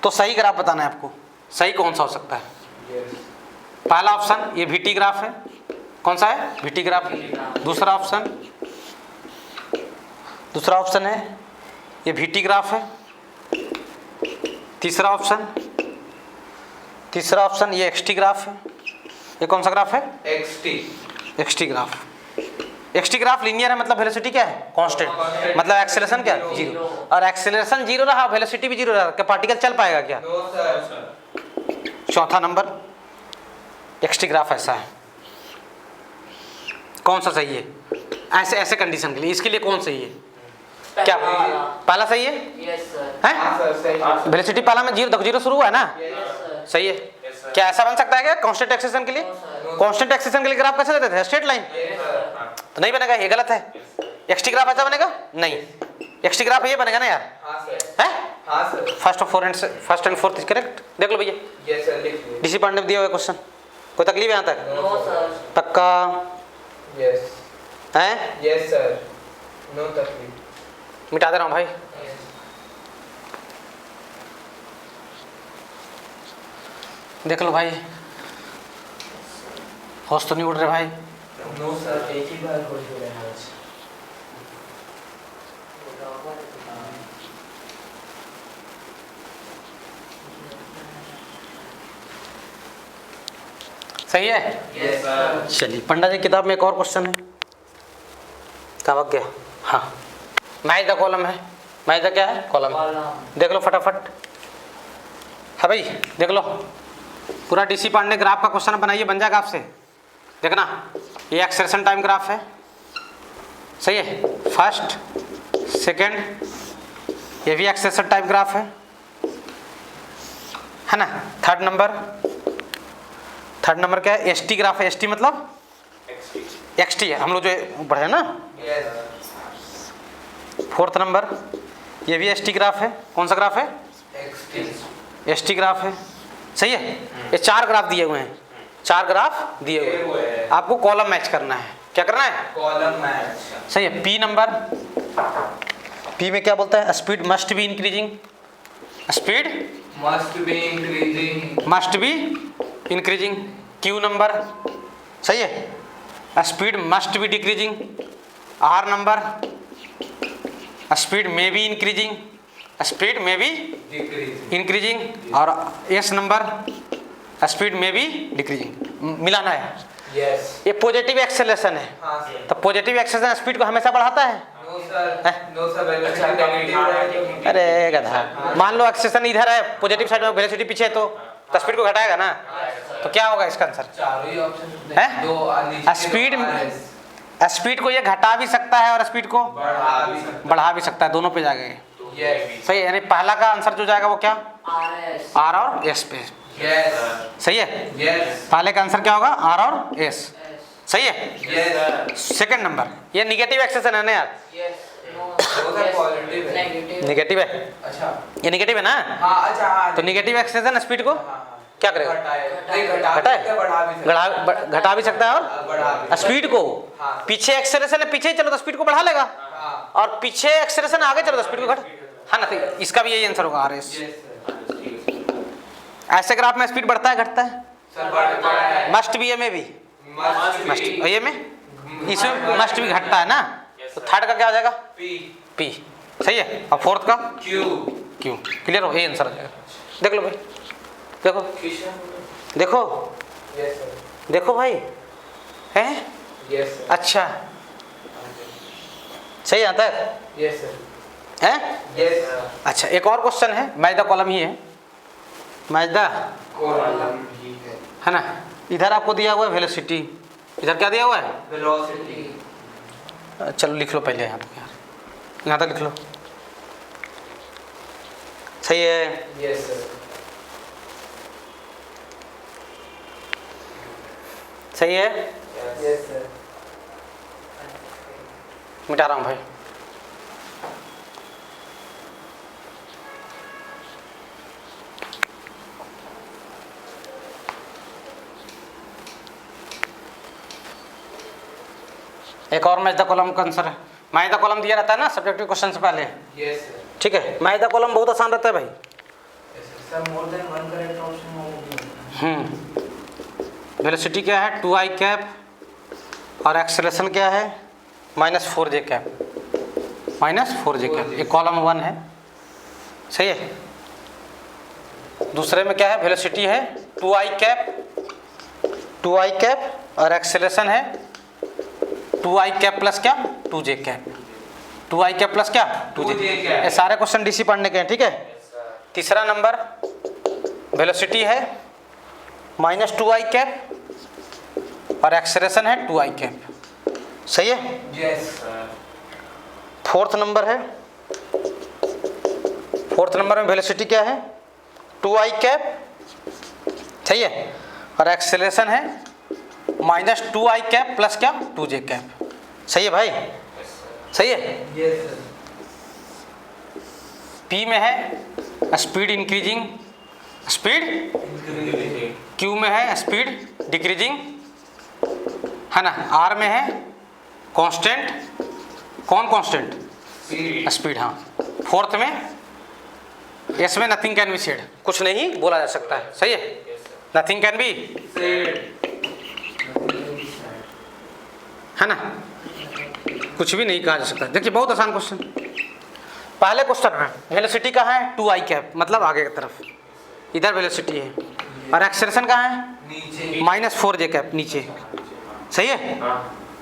तो सही ग्राफ बताना है आपको, सही कौन सा हो सकता है? पहला ऑप्शन ये VT ग्राफ है, कौन सा है? VT graph. दूसरा ऑप्शन है ये VT ग्राफ है। तीसरा ऑप्शन ये XT ग्राफ है। ये कौन सा ग्राफ है? XT graph. XT graph linear है, मतलब वेलोसिटी क्या है? कांस्टेंट, मतलब एक्सेलरेशन क्या? 0, और एक्सेलरेशन 0 रहा, वेलोसिटी भी 0 रहा, क्या पार्टिकल चल पाएगा क्या? चौथा नंबर XT ग्राफ ऐसा है, कौन सा सही है? ऐसे कंडीशन के लिए, इसके लिए कौन सही है? क्या पहला सही है? हैं? वेलोसिटी पहला में 0 शुरू हुआ है ना, सही है। क्या ऐसा बन सकता है क्या कांस्टेंट एक्सेलरेशन के लिए? कांस्टेंट एक्सेलरेशन के लिए ग्राफ कैसे देते थे? स्ट्रेट लाइन, तो नहीं बनेगा, ये गलत है। XT ग्राफ ऐसा बनेगा? नहीं, XT ग्राफ ये बनेगा ना यार, है? First and fourth is correct. देख लो भैया, DC पांडे में दिया हुआ क्वेश्चन, कोई तकलीफ है यहाँ तक? पक्का है? यस सर, नो तकलीफ। मिटा दे रहा हूँ भाई। देख लो भाई, होश तो नहीं उड़ रहे भाई? नो सर, एक ही बार हो रहा है आज। सही है? Yes sir. चलिए, पंडा जी किताब में एक और क्वेश्चन है, कहाँ गया? हाँ, मैच द कॉलम है। मैच द क्या है? कॉलम। देख लो फटाफट। हाँ भाई देख लो, पूरा DC पांडे ग्राफ का क्वेश्चन बनाइए, बन जाएगा आपसे। देखना, ये एक्सेलरेशन टाइम ग्राफ है, सही है, फर्स्ट, सेकंड, ये भी एक्सेलेरेशन टाइप ग्राफ है ना। थर्ड नंबर क्या है? एसटी ग्राफ है। एसटी मतलब एक्सटी है, हम लोग जो बढ़े ना। फोर्थ नंबर ये भी एसटी ग्राफ है। कौन सा ग्राफ है? एसटी ग्राफ है। सही है। ये 4 ग्राफ दिए हुए हैं, 4 ग्राफ दिए हुए हैं, आपको कॉलम मैच करना है। क्या करना है? Column match. सही है। पी नंबर, पी में क्या बोलता है? Speed must be increasing, speed must be increasing. Q number, सही है, speed must be decreasing. R number, speed में बी इंक्रीजिंग, स्पीड में बी इंक्रीजिंग। और एस नंबर, स्पीड में बी डिक्रीजिंग। मिलाना है। यस। ये पॉजिटिव एक्सेलरेशन है। हाँ सर। तो पॉजिटिव एक्सेलरेशन स्पीड को हमेशा बढ़ाता है। नो सर वेलोसिटी नेगेटिव है। अरे गधा, मान लो एक्सेलरेशन इधर है, पॉजिटिव साइड में, वेलोसिटी पीछे है, तो स्पीड को घटाएगा ना। तो क्या होगा इसका आंसर? चारों ही ऑप्शन है? दो। स्पीड को ये घटा भी सकता है और स्पीड को बढ़ा भी सकता है, दोनों पे जाएगा ये। सही है। यानी पहला का आंसर जो जाएगा वो क्या? आर और एस पे। सही है। पहले का आंसर क्या होगा? आर और एस। सही है। सेकंड नंबर ये निगेटिव एक्सेशन है ना यार? निगेटिव है। अच्छा, ये निगेटिव है ना? हाँ अच्छा हाँ। तो निगेटिव एक्सेशन स्पीड को क्या करेगा? घटा भी सकता है और स्पीड को। पीछे एक्सेलरेशन है, पीछे ही चलो तो स्पीड को बढ़ा लेगा, और पीछे एक्सेलरेशन आगे चलो तो स्पीड को घट, है ना। तो इसका भी यही आंसर होगा, आर एस। ऐसे ग्राफ में स्पीड बढ़ता है घटता है? मस्ट भी, में भी मस्ट, ये में इसमें मस्ट भी घटता है ना। तो थर्ड का क्या हो जाएगा? पी। सही है। और फोर्थ का क्यू। क्लियर हो? ये आंसर हो जाएगा। देख लो भाई, देखो देखो भाई, है? अच्छा, सही आता है? अच्छा, एक और क्वेश्चन है, मैच द कॉलम ही है, मैच द कॉलम है ना। इधर आपको दिया हुआ है वेलोसिटी, इधर क्या दिया हुआ है? वेलोसिटी। चलो लिख लो पहले यहाँ तक, यार यहाँ तक लिख लो। सही है। Yes sir. सही है। Yes sir. मिटा रहा हूँ भाई। एक और मैच द कॉलम का आंसर है। मैच द कॉलम दिया रहता है ना सब्जेक्टिव क्वेश्चन से पहले। Yes sir. ठीक है। मैच द कॉलम बहुत आसान रहता है भाई। Sir more than one correct option होगा। वेलोसिटी क्या है? 2i कैप, और एक्सेलरेशन क्या है? -4j cap, -4j cap. ये कॉलम 1 है। सही है। दूसरे में क्या है? वेलोसिटी है 2i कैप, और एक्सेलरेशन है 2i कैप प्लस क्या? 2j cap. 2i cap plus क्या? 2j। ये सारे क्वेश्चन डीसी पढ़ने के हैं। ठीक है। तीसरा नंबर वेलोसिटी है -2i कैप, और एक्सेलरेशन है 2i कैप। सही है। यस। फोर्थ नंबर है, फोर्थ नंबर में वेलोसिटी क्या है? 2i cap. सही है। और एक्सेलरेशन है -2i कैप प्लस क्या? 2j cap. सही है भाई। सही है। Yes sir. पी में है स्पीड इंक्रीजिंग, स्पीड। क्यू में है स्पीड डिक्रीजिंग, है ना। आर में है कांस्टेंट। कौन कांस्टेंट? स्पीड। हाँ। फोर्थ में एस में नथिंग कैन बी सेड, कुछ नहीं बोला जा सकता है। सही है। नथिंग कैन बी, है ना, कुछ भी नहीं कहा जा सकता। देखिए बहुत आसान क्वेश्चन। पहले क्वेश्चन में वेलोसिटी कहाँ है? 2i कैप, मतलब आगे की तरफ, इधर वेलोसिटी है। और एक्सेलरेशन कहाँ है? नीचे। -4j कैप, नीचे। सही है।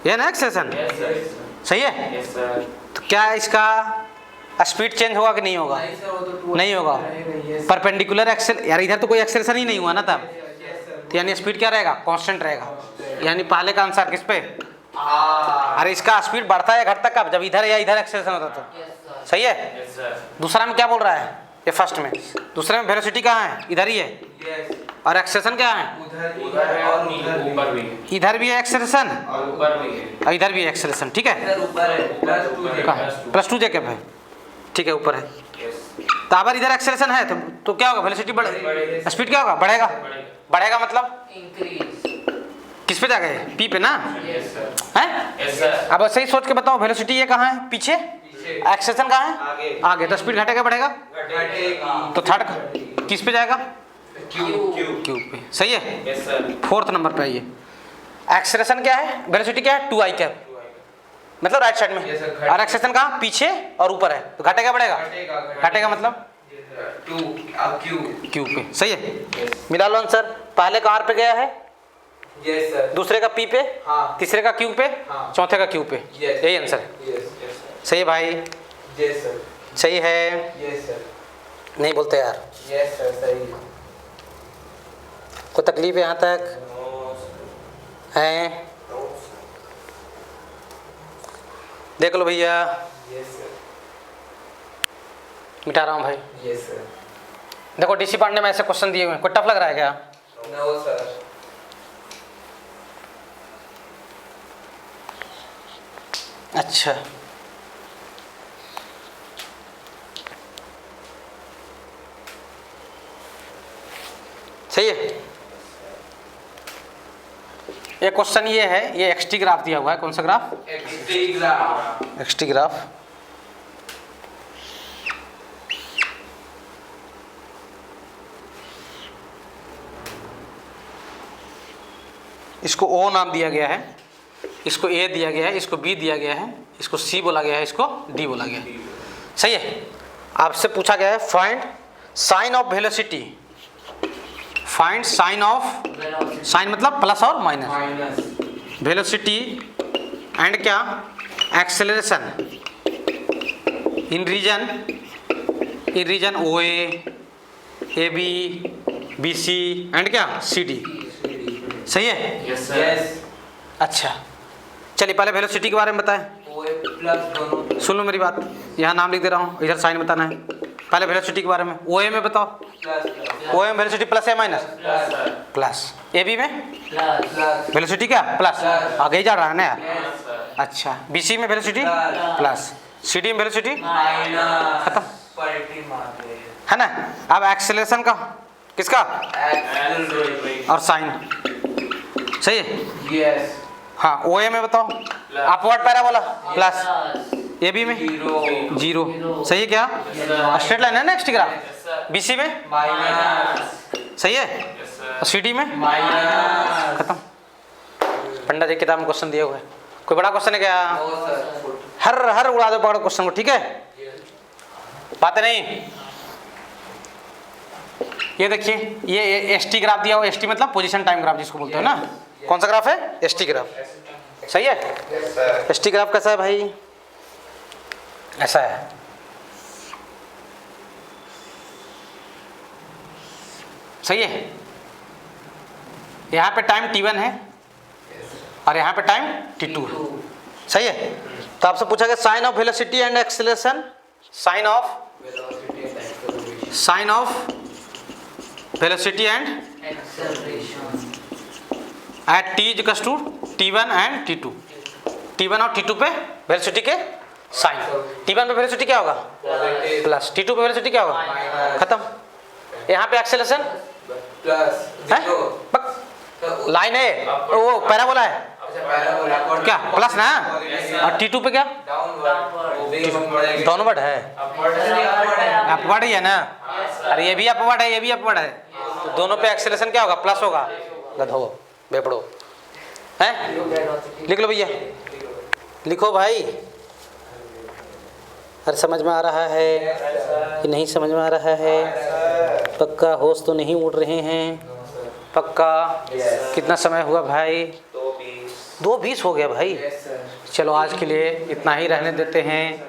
ये ना एक्सेलरेशन। सही है। तो क्या इसका स्पीड चेंज होगा कि नहीं होगा? नहीं होगा। परपेंडिकुलर एक्सेल, यार इधर तो कोई एक्सेलरेशन ही नहीं हुआ ना तब, तो यानी स्पीड क्या रहेगा? कांस्टेंट रहेगा। यानी पहले का आंसर किस पे? अरे इसका स्पीड बढ़ता है घटता कब? जब इधर या इधर एक्सेलरेशन होता तो। सही है। Yes sir. दूसरा में क्या बोल रहा है, ये फर्स्ट में, दूसरे में वेलोसिटी कहाँ है, इधर ही है, यस। और एक्सेलरेशन क्या है, उधर है और ऊपर भी है। इधर भी है एक्सेलरेशन और ऊपर भी है। और इधर भी है एक्सेलरेशन, ठीक है। इधर ऊपर है +2 कहाँ? +2 जैकब है, ठीक है, ऊपर है। यस। तो अगर इधर एक्सेलरेशन है तो क्या होगा, वेलोसिटी बढ़ेगा, स्पीड क्या होगा, बढ़ेगा, बढ़ेगा मतलब इंक्रीज। किस पे जाएगा, ये पी पे ना, यस सर। है। Yes sir. अब ऐसे ही सोच के बताओ, वेलोसिटी ये कहाँ है, पीछे, पीछे। एक्सेलरेशन कहाँ है, आगे। आगे, तो स्पीड घटेगा बढ़ेगा, घटेगा। तो थर्ड किस पे जाएगा, क्यू। क्यू पे, सही है। Yes sir. फोर्थ नंबर पे आइए, एक्सेलरेशन क्या है, वेलोसिटी क्या है, 2i कैप, मतलब राइट साइड में, Yes, sir. और एक्सेलरेशन कहाँ, पीछे और ऊपर है, तो घटेगा बढ़ेगा, घटेगा मतलब 2 अब क्यू। क्यू पे, सही है। यस। मिला लो आंसर, पहले का आर पे गया है, यस सर। दूसरे का पी पे, हाँ। तीसरे का क्यू पे, हाँ। चौथे का क्यू पे, Yes. यही आंसर है। यस यस सही है भाई, यस सर। सही है, यस सर। नहीं बोलते यार, यस सर सही। कोई तकलीफ है यहाँ तक है, देख लो भैया, यस सर। मिटा रहा हूँ भाई। Yes sir. देखो डीसी पांडे में ऐसे क्वेश्चन दिए हुए हैं, कोई टफ लग रहा है क्या, नो सर। अच्छा सही है। एक क्वेश्चन ये है, ये एक्सटी ग्राफ दिया हुआ है, कौन सा ग्राफ, एक्सट्रीग्राफ। एक्सटी ग्राफ, इसको ओ नाम दिया गया है, इसको ए दिया गया है, इसको बी दिया गया है, इसको सी बोला गया है, इसको डी बोला गया है, सही है। आपसे पूछा गया है find sign of velocity, find sign of, sign मतलब प्लस और माइनस, माइनस वेलोसिटी एंड क्या, acceleration in region O A B B C and क्या सी डी, सही है। Yes sir. अच्छा चलिए पहले वेलोसिटी के बारे में बताएं, ओए प्लस दोनों। सुन लो मेरी बात, यहाँ नाम लिख दे रहा हूँ, इधर साइन बताना है। पहले वेलोसिटी के बारे में, ओ ए में बताओ, प्लस ओ ए में वेलोसिटी प्लस है minus, plus plus, A B में प्लस प्लस। वेलोसिटी क्या प्लस, प्लस। आगे ही जा रहा है ना यार। Yes sir. अच्छा बी सी में velocity plus. Plus, C D में वेलोसिटी माइनस। खत्म। पलटी मार दे। है ना। अब एक्सेलरेशन का किसका, एक्सेलरेट। और साइन, सही है। यस। हाँ ओ ए में बताओ, upward parabola plus, A B में जीरो। जीरो, सही है क्या, स्ट्रेट लाइन है ना नेक्स्ट ग्राफ, बी सी में माइनस। सही है, और सी डी में माइनस। खत्म। पंडित जी किताब में क्वेश्चन दिए हुए हैं, कोई बड़ा क्वेश्चन है क्या, नो सर। हर उड़ा दो पकड़ो क्वेश्चन को, ठीक है, बातें नहीं। ये देखिए ये एस टी ग्राफ दिया हुआ, एस टी मतलब पोजीशन टाइम ग्राफ जिसको बोलते हो ना, कौन सा ग्राफ है, एस टी ग्राफ, सही है। Yes sir. S T graph कैसा है भाई, ऐसा है, सही है। यहाँ पे टाइम t1 है और यहाँ पे टाइम t2 है, सही है। तो आपसे पूछा गया sign of velocity and acceleration, sign of velocity and acceleration at t equals to t1 and t2, t1 और t2 पे वेलोसिटी के साइन, t1 पे वेलोसिटी क्या होगा प्लस, t2 पे वेलोसिटी क्या होगा खत्म। यहाँ पे एक्सेलरेशन प्लस है, जीरो। लाइन है, वो पैराबोला है अच्छा पैराबोला क्या प्लस ना, और t2 पे क्या डाउनवर्ड। वो भी बढ़ेगा। डाउनवर्ड है, अपवर्ड है। अपवर्ड ही है ना, अरे ये भी अपवर्ड है, ये भी अपवर्ड है, तो दोनों पे एक्सेलरेशन क्या होगा प्लस होगा, गधो बेपड़ो है। लिख लो भैया, लिखो भाई, अरे समझ में आ रहा है कि नहीं समझ में आ रहा है, पक्का होश तो नहीं उड़ रहे हैं, पक्का। कितना समय हुआ भाई, 2:20 हो गया भाई। चलो आज के लिए इतना ही रहने देते हैं।